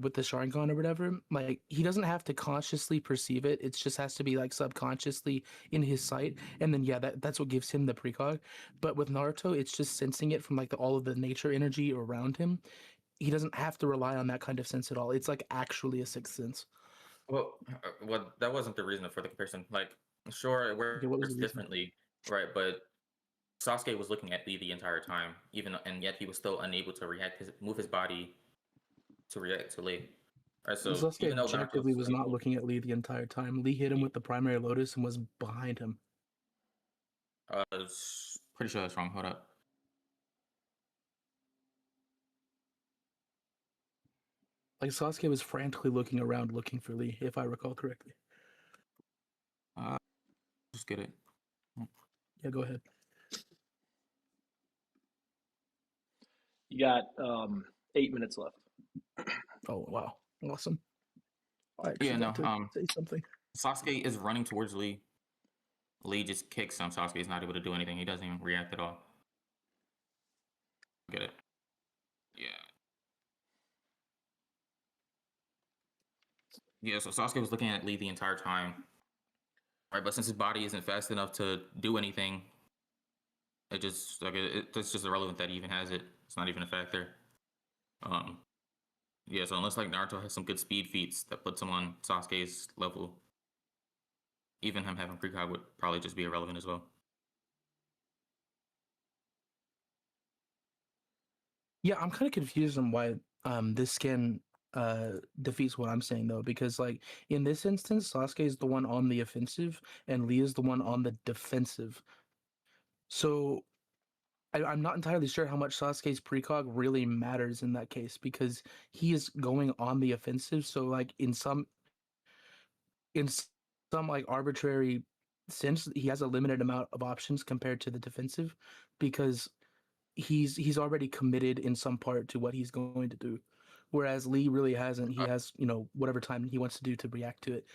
with the Sharingan or whatever, like he doesn't have to consciously perceive it. It just has to be like subconsciously in his sight, and then yeah, that's what gives him the precog. But with Naruto, it's just sensing it from like all of the nature energy around him. He doesn't have to rely on that kind of sense at all. It's like actually a sixth sense. Well, that wasn't the reason for the comparison. Like, sure, it Okay, what was works the reason? differently, right? But Sasuke was looking at Lee the entire time, and yet he was still unable to move his body to react to Lee. Right, so Sasuke even though objectively Naruto's was not looking at Lee the entire time. Lee hit him with the primary lotus and was behind him. Pretty sure that's wrong. Hold up. Like Sasuke was frantically looking around looking for Lee, if I recall correctly. Just get it. Yeah, go ahead. You got 8 minutes left. Oh wow, awesome! I actually Yeah, no. got to say something. Sasuke is running towards Lee. Lee just kicks him. Sasuke is not able to do anything. He doesn't even react at all. Get it? Yeah. Yeah, so Sasuke was looking at Lee the entire time. Right, but since his body isn't fast enough to do anything, it's just irrelevant that he even has it. It's not even a factor. Yeah, so unless like Naruto has some good speed feats that puts him on Sasuke's level, even him having precog would probably just be irrelevant as well. Yeah, I'm kind of confused on why this skin defeats what I'm saying though, because like in this instance, Sasuke is the one on the offensive and Lee is the one on the defensive. So I'm not entirely sure how much Sasuke's precog really matters in that case, because he is going on the offensive. So like in some like arbitrary sense, he has a limited amount of options compared to the defensive, because he's already committed in some part to what he's going to do, whereas Lee really hasn't. He has whatever time he wants to do to react to it.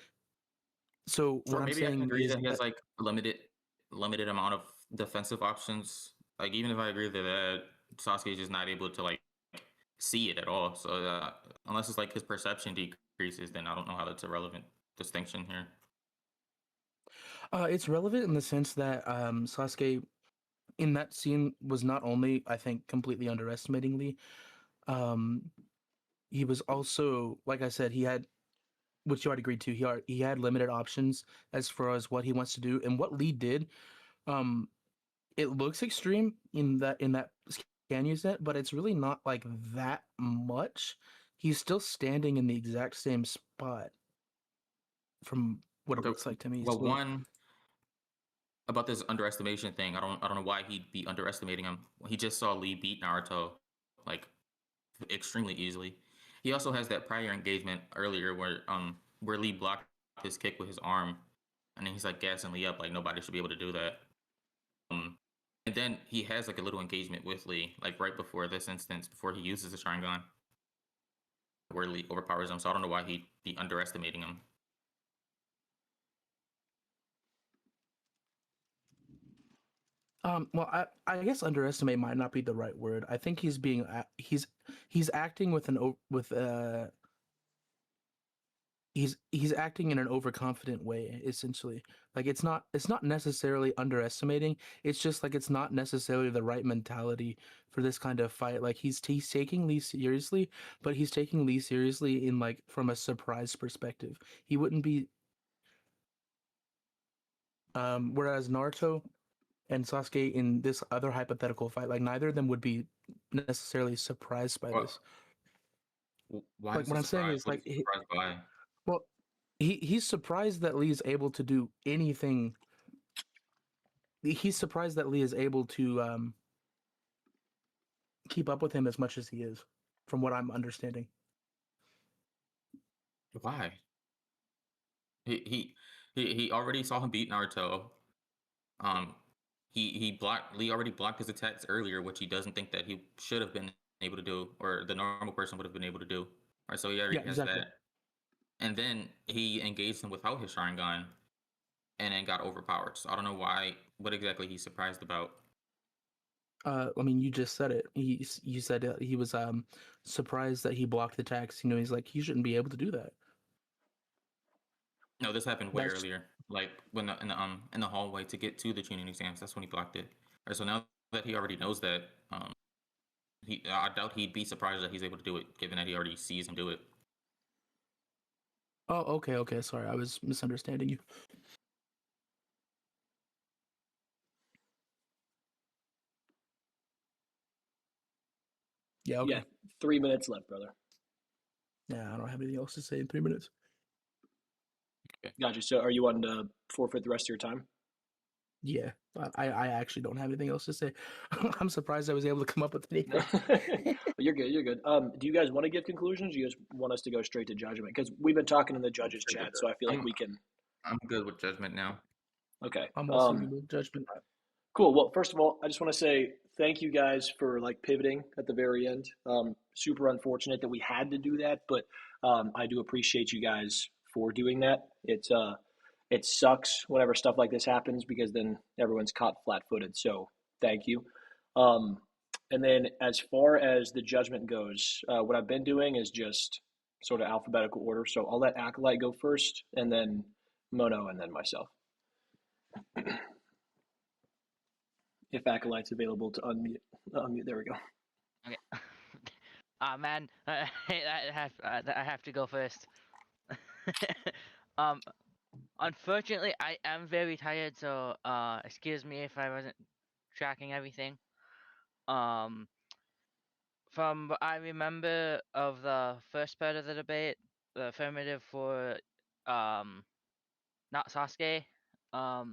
So Sure, what I'm maybe I can saying agree is that he has like limited amount of defensive options. Like even if I agree that Sasuke is just not able to like see it at all. So unless it's like his perception decreases, then I don't know how that's a relevant distinction here. It's relevant in the sense that Sasuke in that scene was not only, I think, completely underestimating Lee. He was also, like I said, he had, which you already agreed to. He had limited options as far as what he wants to do, and what Lee did. Um, it looks extreme in that scan you set, but it's really not like that much. He's still standing in the exact same spot from what it Okay, looks like to me. well, So, one about this underestimation thing, I don't know why he'd be underestimating him. He just saw Lee beat Naruto like extremely easily. He also has that prior engagement earlier where Lee blocked his kick with his arm, and then he's like gassing Lee up like nobody should be able to do that. And then he has like a little engagement with Lee, like right before this instance, before he uses the Sharingan, where Lee overpowers him. So I don't know why he'd be underestimating him. well, I guess underestimate might not be the right word. I think he's being he's acting with he's acting in an overconfident way, essentially. Like it's not necessarily underestimating. It's just like it's not necessarily the right mentality for this kind of fight. Like he's taking Lee seriously, but he's taking Lee seriously in like from a surprise perspective. He wouldn't be whereas Naruto and Sasuke in this other hypothetical fight, like neither of them would be necessarily surprised by this. Why Like is what he I'm saying surprised? is What like is he surprised by? well, he's surprised that Lee's able to do anything. He's surprised that Lee is able to keep up with him as much as he is, from what I'm understanding. Why? He already saw him beat Naruto. Um, he blocked Lee already blocked his attacks earlier, which he doesn't think that he should have been able to do, or the normal person would have been able to do. Right, so he already Yeah, has exactly. that. And then he engaged him without his Sharingan, and then got overpowered. So I don't know what exactly he's surprised about. I mean, you just said it. You said he was surprised that he blocked the attacks. You know, he's like he shouldn't be able to do that. No, this happened way That's earlier. Like when in the hallway to get to the tuning exams. That's when he blocked it. Right, so now that he already knows that, I doubt he'd be surprised that he's able to do it, given that he already sees him do it. oh, okay. Sorry, I was misunderstanding you. Yeah, okay. Yeah, 3 minutes left, brother. Yeah, I don't have anything else to say in 3 minutes. Okay. Gotcha. So are you wanting to forfeit the rest of your time? Yeah, I actually don't have anything else to say. I'm surprised I was able to come up with anything. You're good. You're good. Do you guys want to give conclusions? Or you just want us to go straight to judgment? Because we've been talking in the judges chat, so I feel like we can. I'm good with judgment now. Okay. I'm also good with judgment. Cool. Well, first of all, I just want to say thank you guys for like pivoting at the very end. Super unfortunate that we had to do that, but I do appreciate you guys for doing that. It sucks whenever stuff like this happens because then everyone's caught flat-footed. So thank you. Um, and then as far as the judgment goes, what I've been doing is just sort of alphabetical order. So I'll let Acolyte go first, and then Mono, and then myself. If Acolyte's available to unmute, there we go. Okay. Man, I have to go first. um, Unfortunately, I am very tired, so excuse me if I wasn't tracking everything. From what I remember of the first part of the debate, the affirmative for not Sasuke. I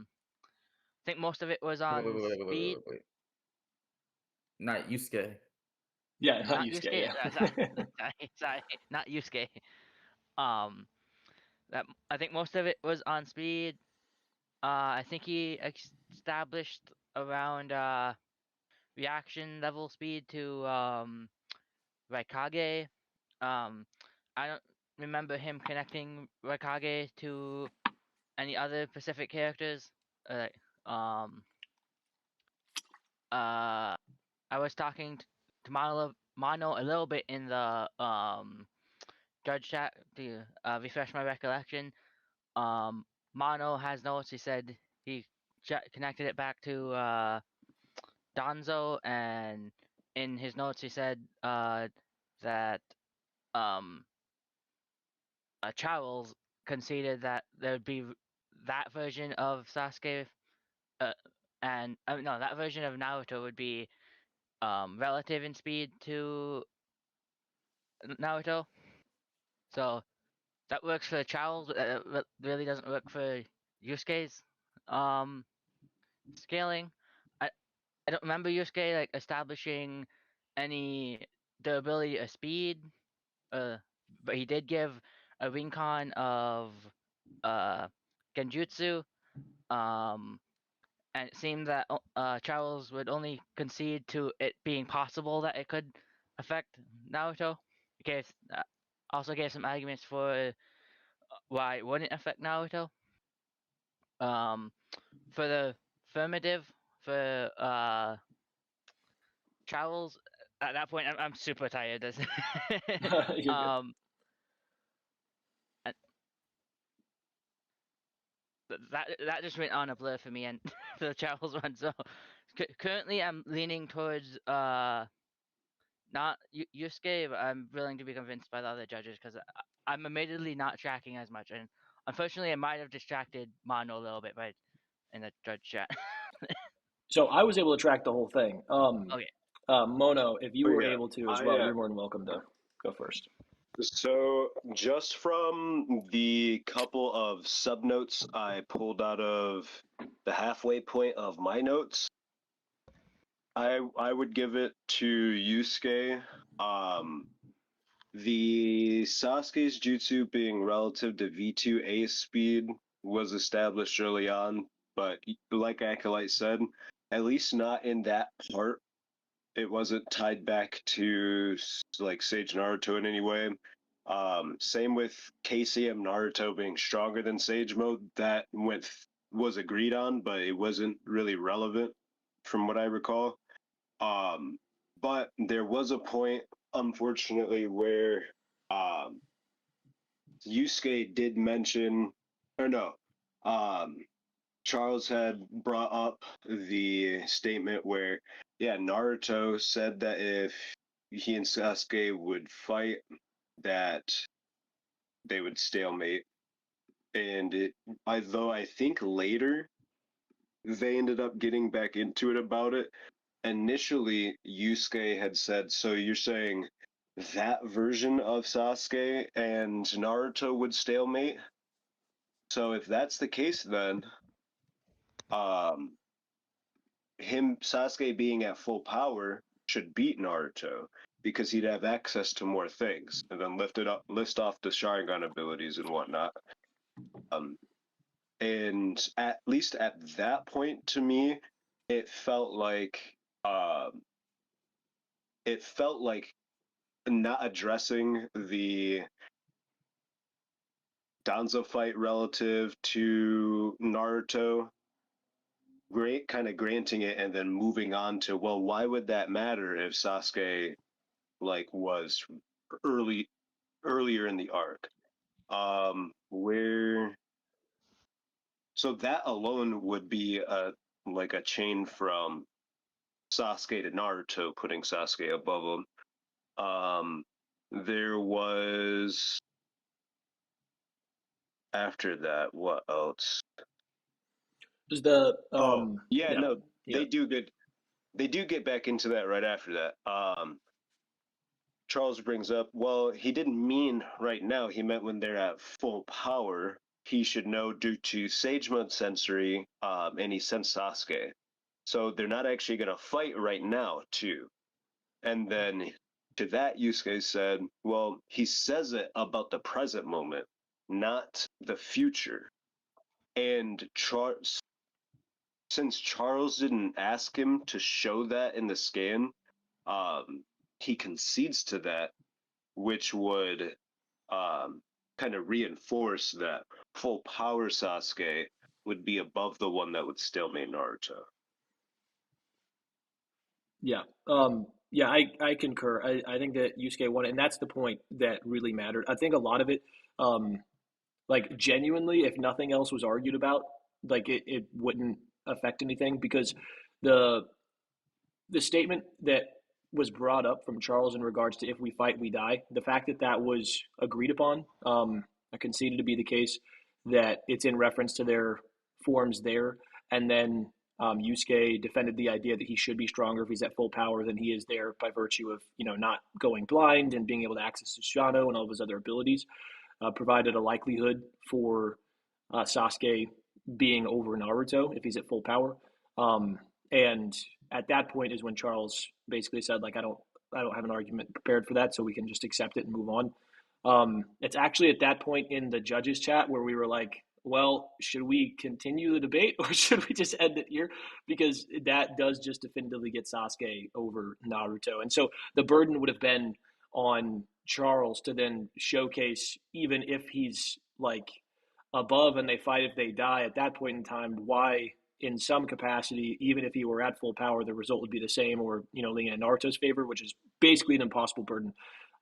think most of it was on speed. Wait. Not Yusuke. Yeah, not Not Yusuke. Yusuke. Yeah. Sorry, not Yusuke. That I think most of it was on speed. I think he established around reaction level speed to Raikage. I don't remember him connecting Raikage to any other Pacific characters. Uh, um, I was talking to Milo Mono a little bit in the judge chat to refresh my recollection. Mono has notes. He said he connected it back to Donzo, and in his notes he said that Charles conceded that there would be that version of Sasuke, and no, that version of Naruto would be relative in speed to Naruto. So that works for Charles. Really doesn't work for Yusuke's scaling. I don't remember Yusuke like establishing any durability or speed. But he did give a recon of Genjutsu. And it seemed that Charles would only concede to it being possible that it could affect Naruto. Because also gave some arguments for why it wouldn't affect Naruto. For the affirmative for Charles, at that point I'm super tired. That just went on a blur for me and for the Charles one. So currently I'm leaning towards not Yusuke, but I'm willing to be convinced by the other judges because I'm admittedly not tracking as much, and unfortunately I might have distracted Mono a little bit by in the judge chat. So I was able to track the whole thing. Okay. Mono, if you Oh, were yeah. able to as I, well, you're more than welcome to go first. So, just from the couple of subnotes I pulled out of the halfway point of my notes, I would give it to Yusuke. The Sasuke's jutsu being relative to V2 ace speed was established early on, but like Acolyte said, at least not in that part. It wasn't tied back to like Sage Naruto in any way. Same with KCM Naruto being stronger than Sage Mode. That was agreed on, but it wasn't really relevant from what I recall. But there was a point, unfortunately, where um, Yusuke did mention, or no, um, Charles had brought up the statement where, yeah, Naruto said that if he and Sasuke would fight, that they would stalemate. And though I think later they ended up getting back into it about it, initially Yusuke had said, so you're saying that version of Sasuke and Naruto would stalemate? So if that's the case, then um, Sasuke being at full power should beat Naruto because he'd have access to more things and then list off the Sharingan abilities and whatnot. And at least at that point, to me, it felt like um, not addressing the Danzo fight relative to Naruto, great kind of granting it and then moving on to, well, why would that matter if Sasuke was earlier in the arc? Where so that alone would be a chain from Sasuke to Naruto, putting Sasuke above him. There was after that, what else? Is the no, they do get back into that right after that. Charles brings up, well, he didn't mean right now, he meant when they're at full power, he should know due to Sage Mode sensory, and he sensed Sasuke. So they're not actually going to fight right now, too. And then to that, Yusuke said, well, he says it about the present moment, not the future. And since Charles didn't ask him to show that in the scan, he concedes to that, which would kind of reinforce that full power Sasuke would be above the one that would stalemate Naruto. Yeah. Yeah, I concur. I think that Yusuke won it, and that's the point that really mattered. I think a lot of it, like genuinely, if nothing else was argued about, like it wouldn't affect anything because the the statement that was brought up from Charles in regards to if we fight, we die, the fact that that was agreed upon, I conceded to be the case, that it's in reference to their forms there. And then Yusuke defended the idea that he should be stronger if he's at full power than he is there by virtue of, not going blind and being able to access Sushano and all of his other abilities, provided a likelihood for Sasuke being over Naruto if he's at full power. And at that point is when Charles basically said, like, I don't have an argument prepared for that, so we can just accept it and move on. It's actually at that point in the judges chat where we were like, well, should we continue the debate or should we just end it here? Because that does just definitively get Sasuke over Naruto. And so the burden would have been on Charles to then showcase, even if he's like above and they fight if they die at that point in time, why in some capacity, even if he were at full power, the result would be the same or, leaning in Naruto's favor, which is basically an impossible burden.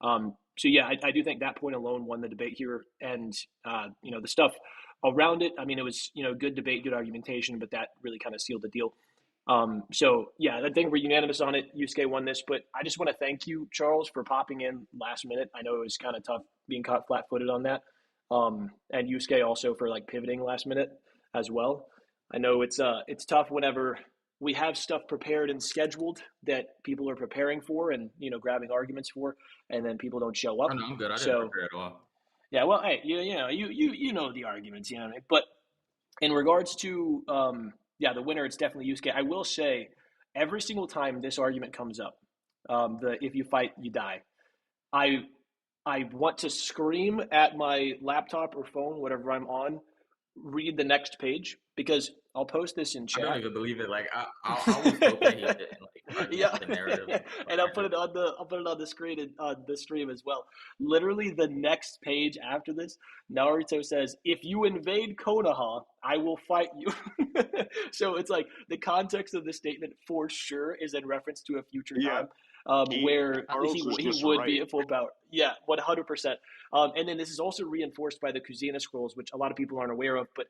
So yeah, I do think that point alone won the debate here. And, the stuff around it, I mean, it was, good debate, good argumentation, but that really kind of sealed the deal. So yeah, I think we're unanimous on it. Yusuke won this, but I just want to thank you, Charles, for popping in last minute. I know it was kind of tough being caught flat-footed on that. And Yusuke also for like pivoting last minute as well. I know it's tough whenever we have stuff prepared and scheduled that people are preparing for and grabbing arguments for, and then people don't show up. Oh, no, I'm good. I didn't So prepare at all. yeah, well, hey, you know the arguments, you know what I mean? But in regards to the winner, it's definitely Yusuke. I will say, every single time this argument comes up, the if you fight, you die, I want to scream at my laptop or phone, whatever I'm on, read the next page, because I'll post this in I don't chat. even believe it. Like I was hoping he didn't like Yeah, the narrative. and I'll put it on the screen and on the stream as well. Literally, the next page after this, Naruto says, "If you invade Konoha, I will fight you." So it's like the context of the statement for sure is in reference to a future time. Where he would be at full power. Yeah, 100%. And then this is also reinforced by the Kuzina scrolls, which a lot of people aren't aware of, but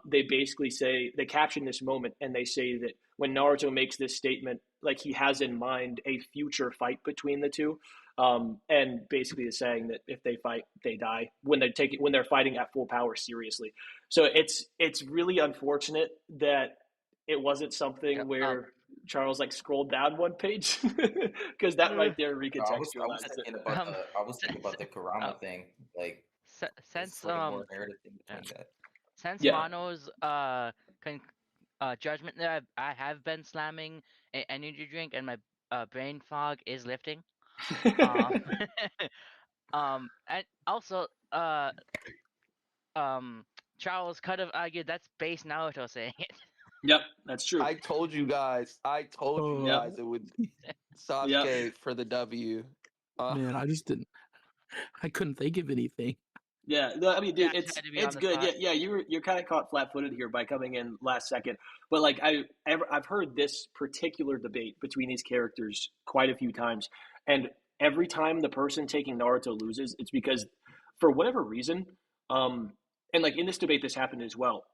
they basically say, they caption this moment and they say that when Naruto makes this statement, like he has in mind a future fight between the two. And basically is saying that if they fight, they die when they're fighting at full power seriously. So it's really unfortunate that it wasn't something where Charles like scrolled down one page because that right there recontextualized it. I was thinking about the Kurama thing, like since sort of more narrative thing between that. Since Yeah. Mano's judgment that I have been slamming an energy drink and my brain fog is lifting. And also Charles could have argued that's base Naruto saying it. Yep, that's true. I told you guys it would Sasuke for the W. Man, I couldn't think of anything. Yeah, I mean, dude, it's good. spot. Yeah, you're kind of caught flat-footed here by coming in last second. But like I've heard this particular debate between these characters quite a few times, and every time the person taking Naruto loses, it's because for whatever reason, and like in this debate, this happened as well.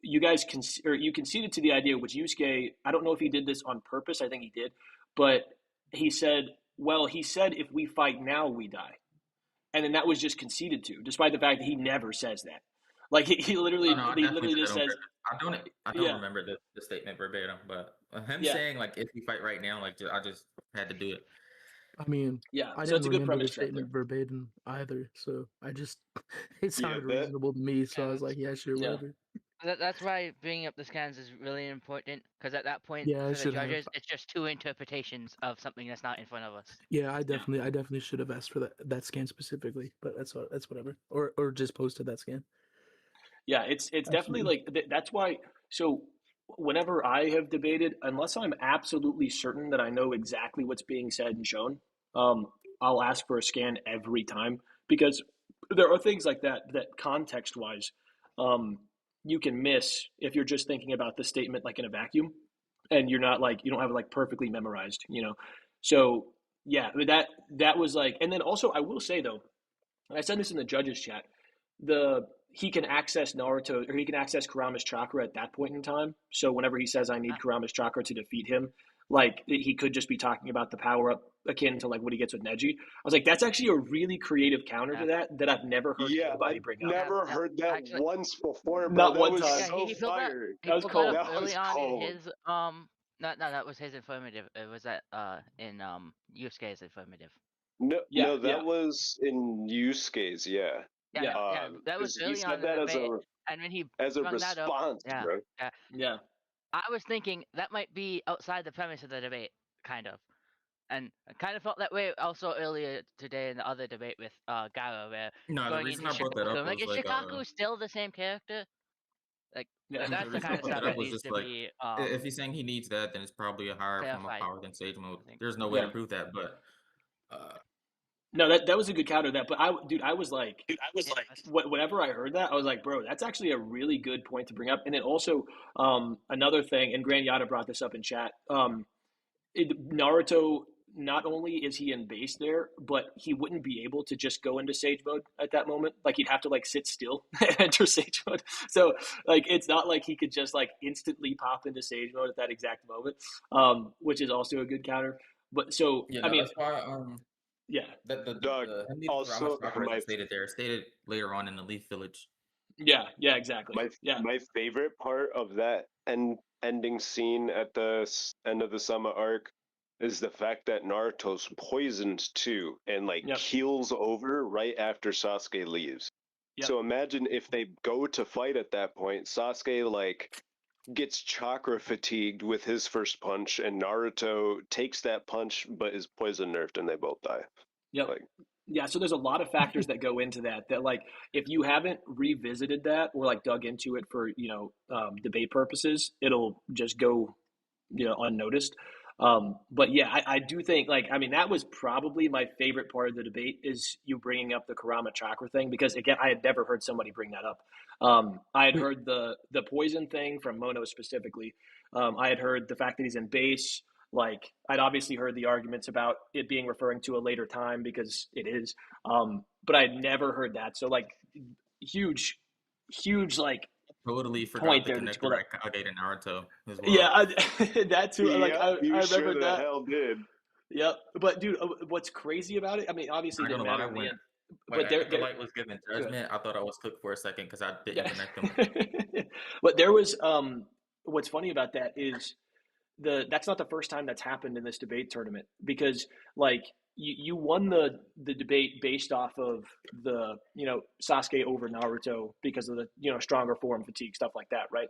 You guys you conceded to the idea, which Yusuke, I don't know if he did this on purpose. I think he did, but he said, if we fight now, we die. And then that was just conceded to, despite the fact that he never says that. Like he literally, he literally just says. I don't remember the statement verbatim, but him saying like if we fight right now, like I just had to do it. I mean, yeah, I so didn't it's a good remember the premise right statement verbatim either, so I just it sounded reasonable to me, so I was like, yeah, sure, whatever. That's why bringing up the scans is really important, because at that point, Yeah, I for the should have. judges, it's just two interpretations of something that's not in front of us. Yeah, I definitely should have asked for that scan specifically, but that's whatever, or just posted that scan. Yeah, it's definitely like that's why. So whenever I have debated, unless I'm absolutely certain that I know exactly what's being said and shown, I'll ask for a scan every time, because there are things like that context wise, you can miss if you're just thinking about the statement like in a vacuum. and you're not like you don't have it like perfectly memorized, you know. So yeah, but that was like, and then also I will say though, and I said this in the judges chat, he can access Naruto or he can access Kurama's chakra at that point in time. So whenever he says I need Kurama's chakra to defeat him, like he could just be talking about the power up akin to like what he gets with Neji. I was like, that's actually a really creative counter to that I've never heard anybody bring up. Never heard that once before, bro. Not that one was time. so he pulled fire. He That was pulled cold. that up That early was on in cold. his no, that was his affirmative. It was that in Yusuke's affirmative. No, that was in Yusuke's, yeah. Yeah, that was 'cause he early on said in the that debate, and when he as a brought that up, response, yeah, bro. yeah, I was thinking that might be outside the premise of the debate, kind of. And I kind of felt that way also earlier today in the other debate with Gara, where No, the going reason into I brought that Shikaku, up I'm like, was is like Shikaku still the same character? Like, Yeah. that's the the reason I kind of brought stuff that up that was needs just to like be if he's saying he needs that, then it's probably a higher form of clarified. power than sage mode. There's no way to Yeah. prove that, but No, that was a good counter to that. But I was like, whenever I heard that, I was like, bro, that's actually a really good point to bring up. And then also another thing, and Grand Yada brought this up in chat. Naruto, not only is he in base there, but he wouldn't be able to just go into sage mode at that moment. Like he'd have to like sit still and enter sage mode. So like it's not like he could just like instantly pop into sage mode at that exact moment, which is also a good counter. But so yeah, I no, mean, that's why yeah, the him needing also, Kurama's chakra isn't stated there. It's stated later on in the Leaf Village. yeah, exactly. My favorite part of that ending scene at the end of the Sama arc is the fact that Naruto's poisoned too and like keels over right after Sasuke leaves. So imagine if they go to fight at that point, Sasuke like gets chakra fatigued with his first punch and Naruto takes that punch but is poison nerfed and they both die. Yep. Yeah, so there's a lot of factors that go into that like if you haven't revisited that or like dug into it for, debate purposes, it'll just go, unnoticed. But yeah, I do think like, I mean, that was probably my favorite part of the debate is you bringing up the Kurama chakra thing, because again, I had never heard somebody bring that up. I had heard the poison thing from Mono specifically. I had heard the fact that he's in base. Like I'd obviously heard the arguments about it being referring to a later time because it is, but I'd never heard that. So like huge like Totally forgot point the there that you pulled connector up. at Kage and Naruto as well. Yeah, that too. Like Yep, you I sure remembered the that. hell did. Yep, but dude, what's crazy about it? I mean, obviously, it I'm not didn't gonna matter lie, in the when end. when But there, Acolyte was given judgment, I thought I was cooked for a second because I didn't connect them. but there was what's funny about that is that's not the first time that's happened in this debate tournament, because like you won the debate based off of the Sasuke over Naruto because of the stronger form fatigue, stuff like that, right?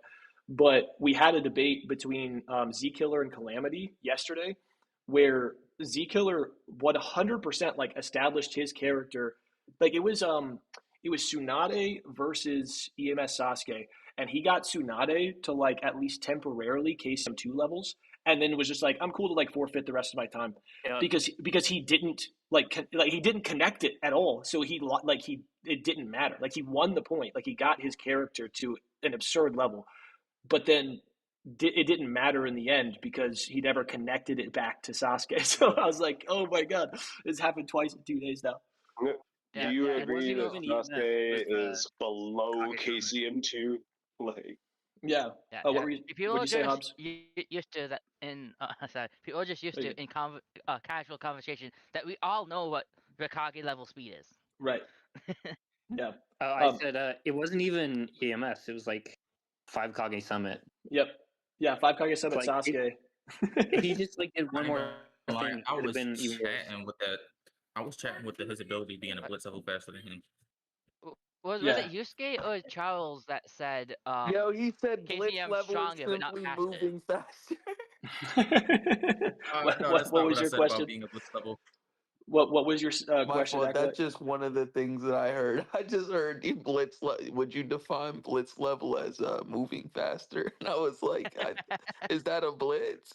But we had a debate between Z Killer and Calamity yesterday where Z Killer 100% like established his character. Like it was Tsunade versus EMS Sasuke, and he got Tsunade to like at least temporarily KCM2 levels, and then was just like, I'm cool to like forfeit the rest of my time, because he didn't he didn't connect it at all. So it didn't matter. Like he won the point. Like he got his character to an absurd level, but then it didn't matter in the end because he never connected it back to Sasuke. So I was like, oh my god, this happened twice in 2 days now. Do you agree that Sasuke is below KCM2? Like, yeah. What were you, people what'd are you say, just Hobbs? used to that in sorry, people are just used to in casual conversation that we all know what Hokage level speed is. Right. Yeah. I said it wasn't even EMS. It was like 5 Kage Summit. Yep. Yeah, 5 Kage Summit Like, Sasuke. If he just like did one more Like, thing, I it would have was been even worse. chatting with that. I was chatting with his ability being a blitz level faster than him. Was it Yusuke or Charles that said Yo, he said blitz KCM level is stronger but not simply faster? moving faster. No, that's not what I said about being a blitz level. What was your My question? fault. That's just one of the things that I heard. I just heard would you define blitz level as moving faster? And I was like, is that a blitz?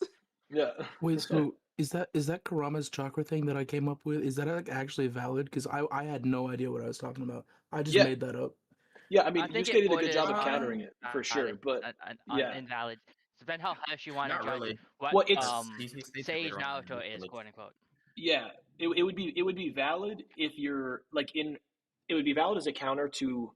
Yeah. Wait, so is that Kurama's chakra thing that I came up with? Is that like actually valid? Because I had no idea what I was talking about. I just made that up. Yeah, I mean, I think Yusuke did a good job of countering it for sure, but invalid. depends how harsh you want to Not judge really. what Well, it's He states it Sage later on in Naruto the is, village. quote unquote. yeah, it would be valid if you're like in it would be valid as a counter to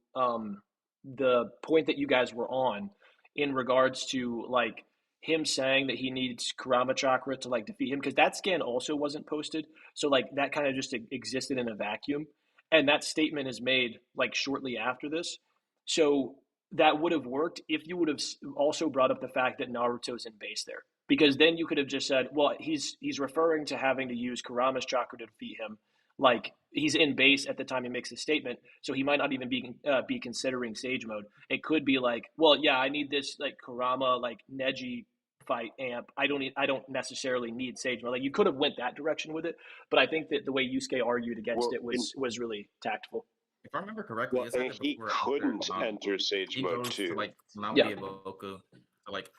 the point that you guys were on in regards to like him saying that he needs Kurama chakra to like defeat him because that scan also wasn't posted, so like that kind of just existed in a vacuum, and that statement is made like shortly after this, so that would have worked if you would have also brought up the fact that Naruto's in base there, because then you could have just said, well, he's referring to having to use Kurama's chakra to defeat him. Like he's in base at the time he makes a statement, so he might not even be considering Sage mode. It could be like, well, yeah, I need this like Kurama like Neji fight amp. I don't necessarily need Sage mode. Like you could have went that direction with it, but I think that the way Yusuke argued against it was really tactful. If I remember correctly, Well, it's and either he before or couldn't after enter Sage he mode goes too. to like Mount Yeah. Diaboku to like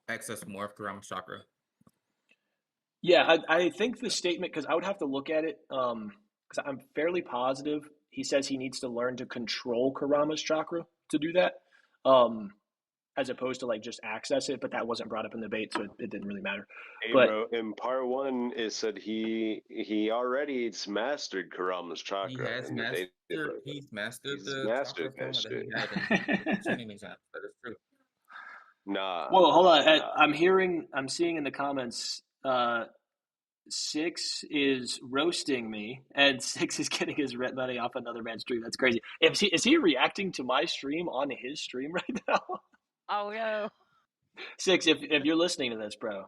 access more of Kurama's chakra. Yeah, I think the statement, because I would have to look at it, because I'm fairly positive he says he needs to learn to control Kurama's chakra to do that, as opposed to like just access it. But that wasn't brought up in the debate, so it didn't really matter. Hey, But bro, in part one, it said he already's mastered Kurama's He chakra. has in the mastered. data, bro. He's mastered He's the chakra mastered form that that shit. he had in the training exams. That is true. Nah. well, hold on. nah. I'm seeing in the comments, Six is roasting me, and Six is getting his rent money off another man's stream. That's crazy. Is he reacting to my stream on his stream right now? Oh no. Six, if you're listening to this, bro,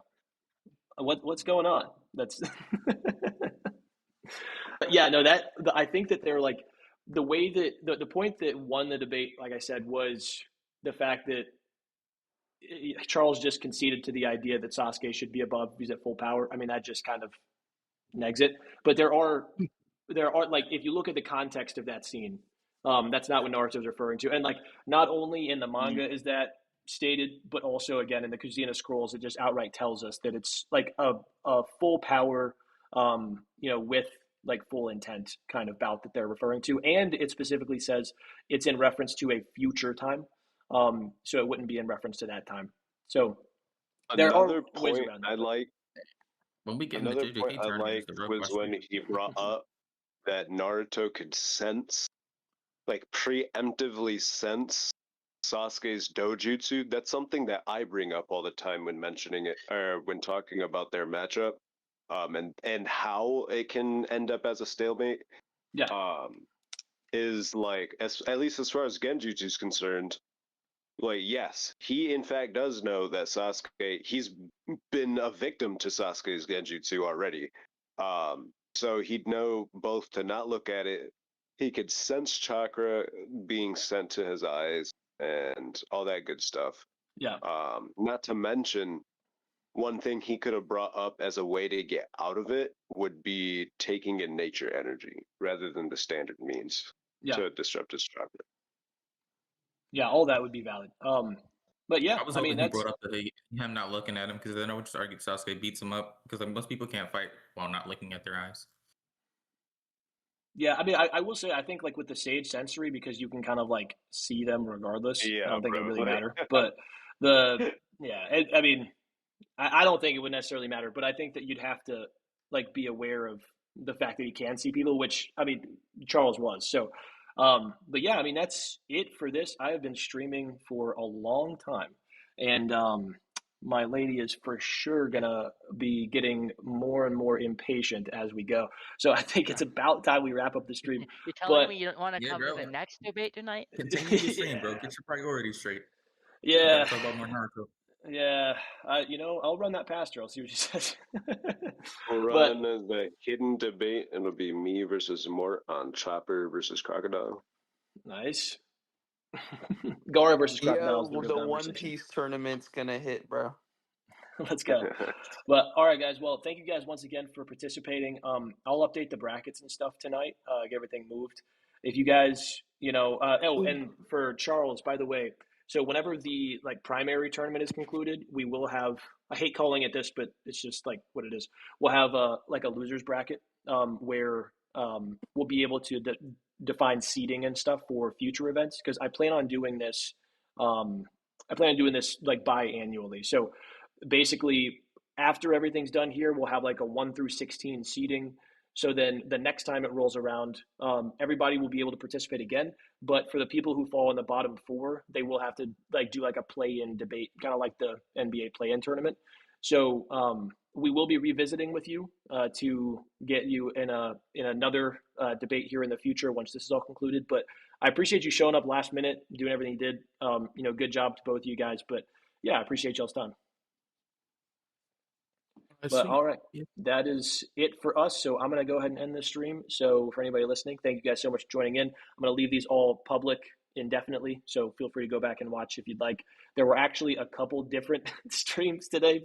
what's going on? That's yeah, no, I think that they're like the way that the point that won the debate, like I said, was the fact that Charles just conceded to the idea that Sasuke should be above, he's at full power. I mean, that just kind of negs it. But there are like if you look at the context of that scene, that's not what Naruto's referring to. And like not only in the manga is that stated, but also again in the Kuzuina scrolls, it just outright tells us that it's like a full power, with like full intent kind of bout that they're referring to, and it specifically says it's in reference to a future time, so it wouldn't be in reference to that time. So there Another are ways point around that. I like. When we get in the Another point JJK I tournament, is liked the real was question. when he brought up that Naruto could sense, like preemptively sense Sasuke's dojutsu. That's something that I bring up all the time when mentioning it or when talking about their matchup, and how it can end up as a stalemate. Yeah. Is like at least as far as Genjutsu is concerned. Like, yes, he in fact does know that Sasuke, he's been a victim to Sasuke's Genjutsu already. So he'd know both to not look at it. He could sense chakra being sent to his eyes and all that good stuff. Yeah. Not to mention, one thing he could have brought up as a way to get out of it would be taking in nature energy rather than the standard means to disrupt his chakra. Yeah, all that would be valid. But yeah, I was I hoping mean he that's brought up him not looking at him because then I would just argue Sasuke beats him up because like, most people can't fight while not looking at their eyes. yeah. I mean, I will say I think like with the Sage sensory because you can kind of like see them regardless. Yeah, I don't think it bro. really Like- matter. But I mean, I don't think it would necessarily matter. But I think that you'd have to like be aware of the fact that he can see people, which I mean Charles was. So, but yeah, I mean that's it for this. I have been streaming for a long time, and my lady is for sure gonna be getting more and more impatient as we go. So I think it's about time we wrap up the stream. You're telling But me you don't want to Yeah, cover bro. the next debate tonight? Continue the stream, bro. Get your priorities straight. We yeah, gotta talk about more Naruto. yeah, I'll run that past her. I'll see what she says. We'll But run the hidden debate, and it'll be me versus Mort on Chopper versus Crocodile. nice. Gara versus Crocodile is the Yo, real the One conversation. Piece tournament's gonna hit, bro. Let's go. But all right, guys. Well, thank you guys once again for participating. I'll update the brackets and stuff tonight. Get everything moved. If you guys, and for Charles, by the way, so whenever the like primary tournament is concluded, we will have. I hate calling it this, but it's just like what it is. We'll have a losers bracket where we'll be able to define seating and stuff for future events because I plan on doing this. I plan on doing this like biannually. So basically after everything's done here, we'll have like a 1 through 16 seeding. So then the next time it rolls around, everybody will be able to participate again. But for the people who fall in the bottom 4, they will have to like do like a play-in debate, kind of like the NBA play-in tournament. So we will be revisiting with you to get you in another debate here in the future once this is all concluded. But I appreciate you showing up last minute, doing everything you did. Good job to both of you guys. But yeah, I appreciate y'all's time. But all right, that is it for us. So I'm going to go ahead and end this stream. So for anybody listening, thank you guys so much for joining in. I'm going to leave these all public indefinitely. So feel free to go back and watch if you'd like. There were actually a couple different streams today.